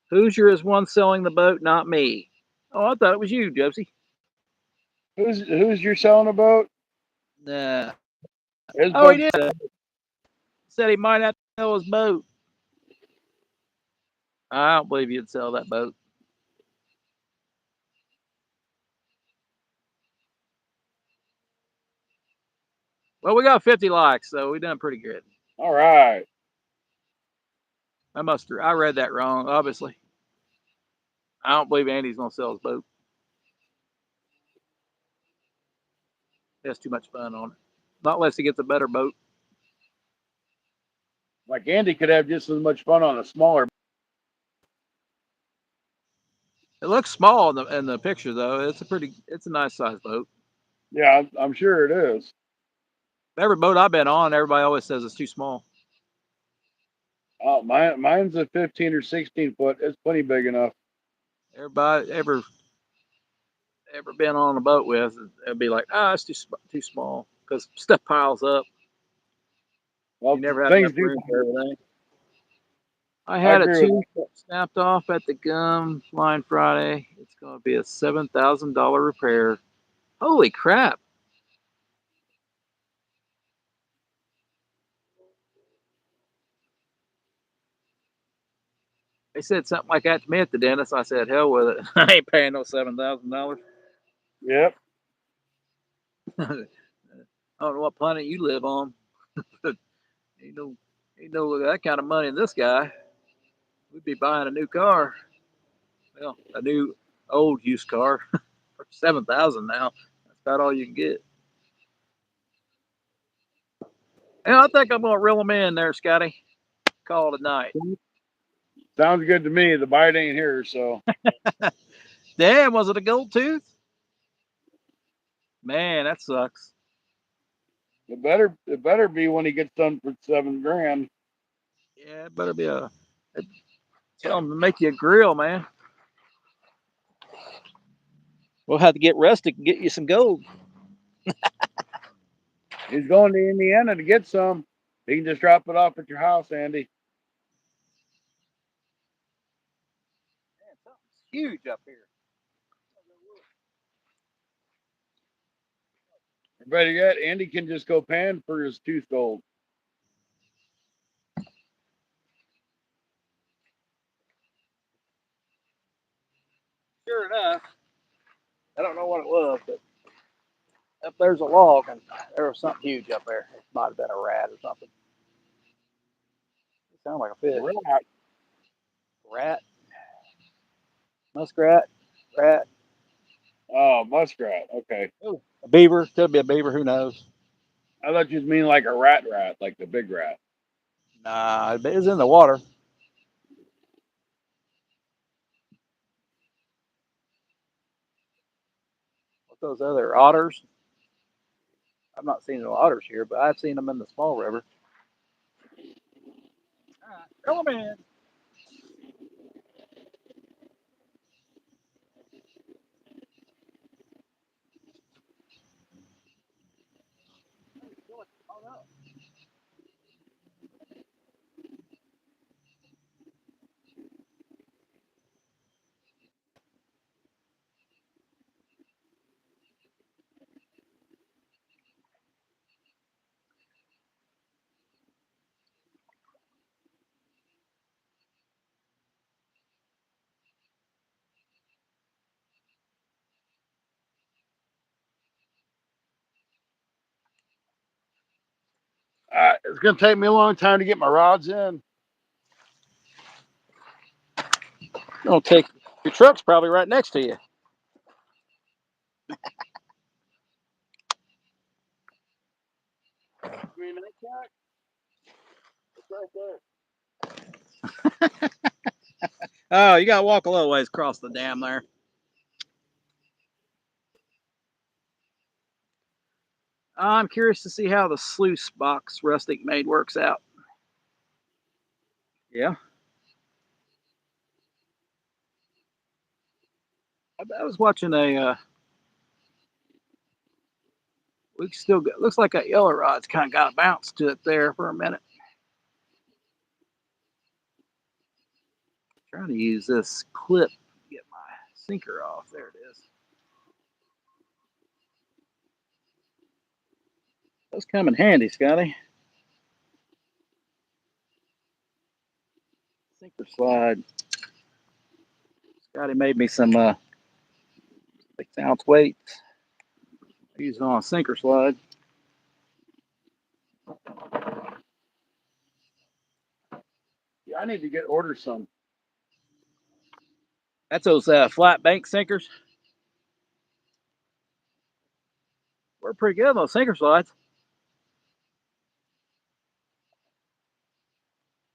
Hoosier is one selling the boat, not me. Oh, I thought it was you, Josie. Who's your selling a boat? Nah. His Oh, he boat. did. Said he might have to sell his boat. I don't believe you'd sell that boat. Well, we got 50 likes, so we done pretty good. All right. I read that wrong, obviously. I don't believe Andy's gonna sell his boat. He has too much fun on it. Not unless he gets a better boat. Like Andy could have just as much fun on a smaller. It looks small in the picture though. It's a nice sized boat. Yeah, I'm sure it is. Every boat I've been on, everybody always says it's too small. Mine's a 15 or 16 foot. It's plenty big enough. Everybody ever been on a boat with, it'd be like, it's too small because stuff piles up. Well, You never have things enough do. room for everything. I I had a agree with tooth that snapped off at the gum Flying Friday. It's going to be a $7,000 repair. Holy crap! They said something like that to me at the dentist. I said, "Hell with it! I ain't paying no $7,000." Yep. I don't know what planet you live on. ain't no, ain't no that kind of money in this guy. We'd be buying a new car. Well, a new old used car for 7,000 now. That's about all you can get. And I think I'm gonna reel them in there, Scotty. Call it a night. Sounds good to me. The bite ain't here, so. Damn, was it a gold tooth? Man, that sucks. It better be when he gets done for $7,000. Yeah, it better be tell him to make you a grill, man. We'll have to get Rustic and get you some gold. He's going to Indiana to get some. He can just drop it off at your house, Andy. Man, something's huge up here. Or better yet, Andy can just go pan for his tooth gold. Sure enough, I don't know what it was, but up there's a log, and there was something huge up there. It might have been a rat or something. It sounded like a fish. Rat. Rat, muskrat, rat. Oh, muskrat. Okay. Ooh, a beaver. Could be a beaver. Who knows? I thought you mean like a rat, like the big rat. Nah, it was in the water. What those other otters? I've not seen no otters here, but I've seen them in the small river. All right, come on in. Oh, no. It's going to take me a long time to get my rods in. Gonna take your truck's probably right next to you. I mean, that cat, it's right there. Oh, you gotta walk a little ways across the dam there. I'm curious to see how the sluice box Rustic made works out. Yeah, I was watching a. We still got, looks like that yellow rod's kind of got a bounce to it there for a minute. Trying to use this clip to get my sinker off. There it is. Those come in handy, Scotty. Sinker slide. Scotty made me some 6-ounce weights. I use it on a sinker slide. Yeah, I need to order some. That's those flat bank sinkers. We're pretty good on those sinker slides.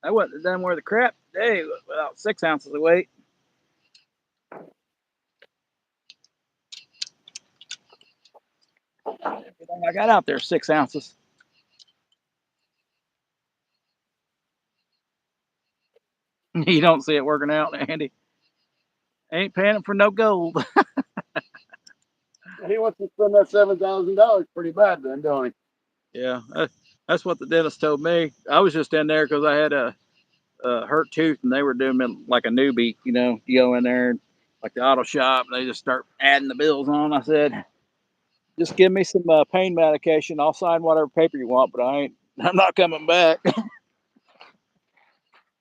I wouldn't have done worth the crap today without 6 ounces of weight. Everything I got out there, 6 ounces. You don't see it working out, Andy. Ain't paying for no gold. He wants to spend that $7,000 pretty bad, then, don't he? Yeah, that's what the dentist told me. I was just in there because I had a hurt tooth, and they were doing me like a newbie. You know, you go in there and like the auto shop, and they just start adding the bills on. I said, just give me some pain medication. I'll sign whatever paper you want, but I'm not coming back.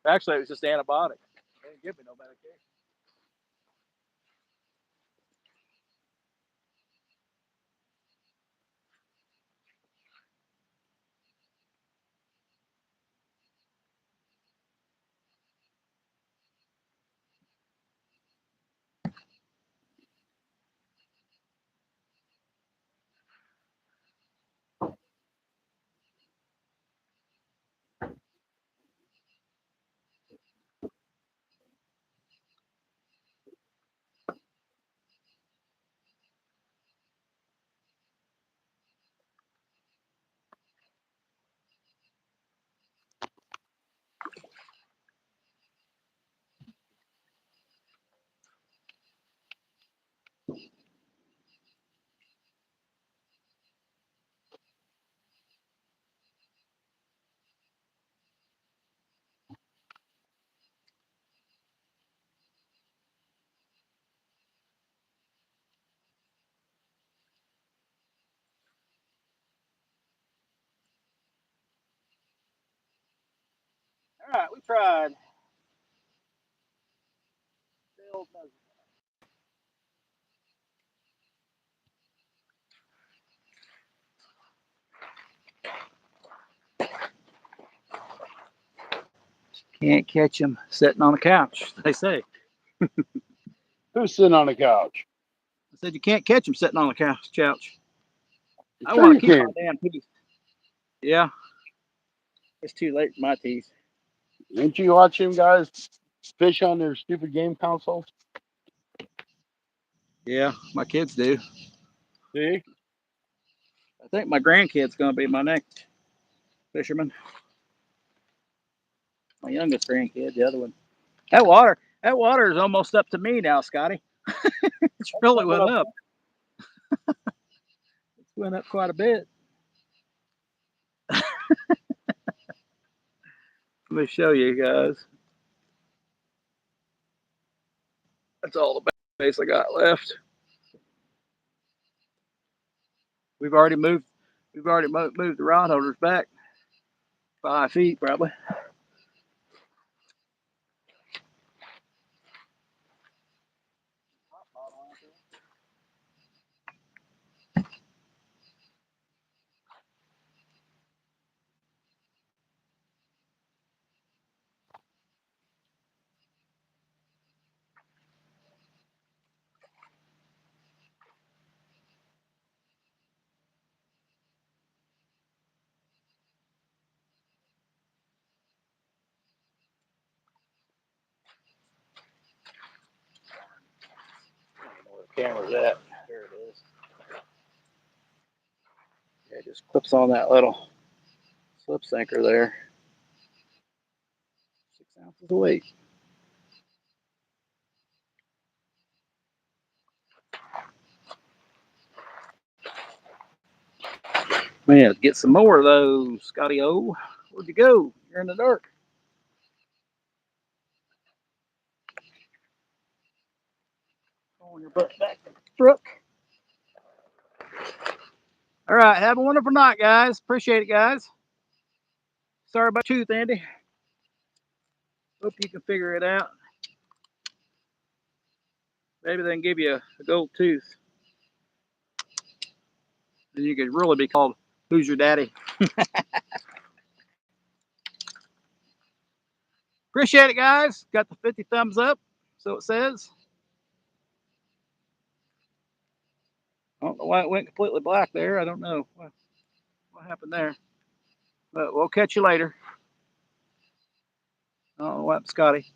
Actually, it was just antibiotics. They didn't give me no medication. All right, we tried. Can't catch him sitting on the couch, they say. Who's sitting on the couch? I said, you can't catch him sitting on the couch. I Sure want you to keep can. my damn teeth. Yeah, it's too late for my teeth. Didn't you watch them guys fish on their stupid game consoles? Yeah, my kids do. See? I think my grandkid's going to be my next fisherman. My youngest grandkid, the other one. That water is almost up to me now, Scotty. It's really went up. It's went up quite a bit. Let me show you guys. That's all the bass I got left. We've already moved. We've already moved the rod holders back 5 feet, probably. I don't know where the camera's at. There it is. Yeah, it just clips on that little slip sinker there. 6 ounces of weight. Man, get some more of those, Scotty O. Where'd you go? You're in the dark. On your butt back to the truck. All right, have a wonderful night, guys. Appreciate it, guys. Sorry about tooth, Andy. Hope you can figure it out. Maybe they can give you a gold tooth. Then you could really be called Who's Your Daddy? Appreciate it, guys. Got the 50 thumbs up, so it says. I don't know why it went completely black there. I don't know what happened there. But we'll catch you later. Oh, what, Scotty?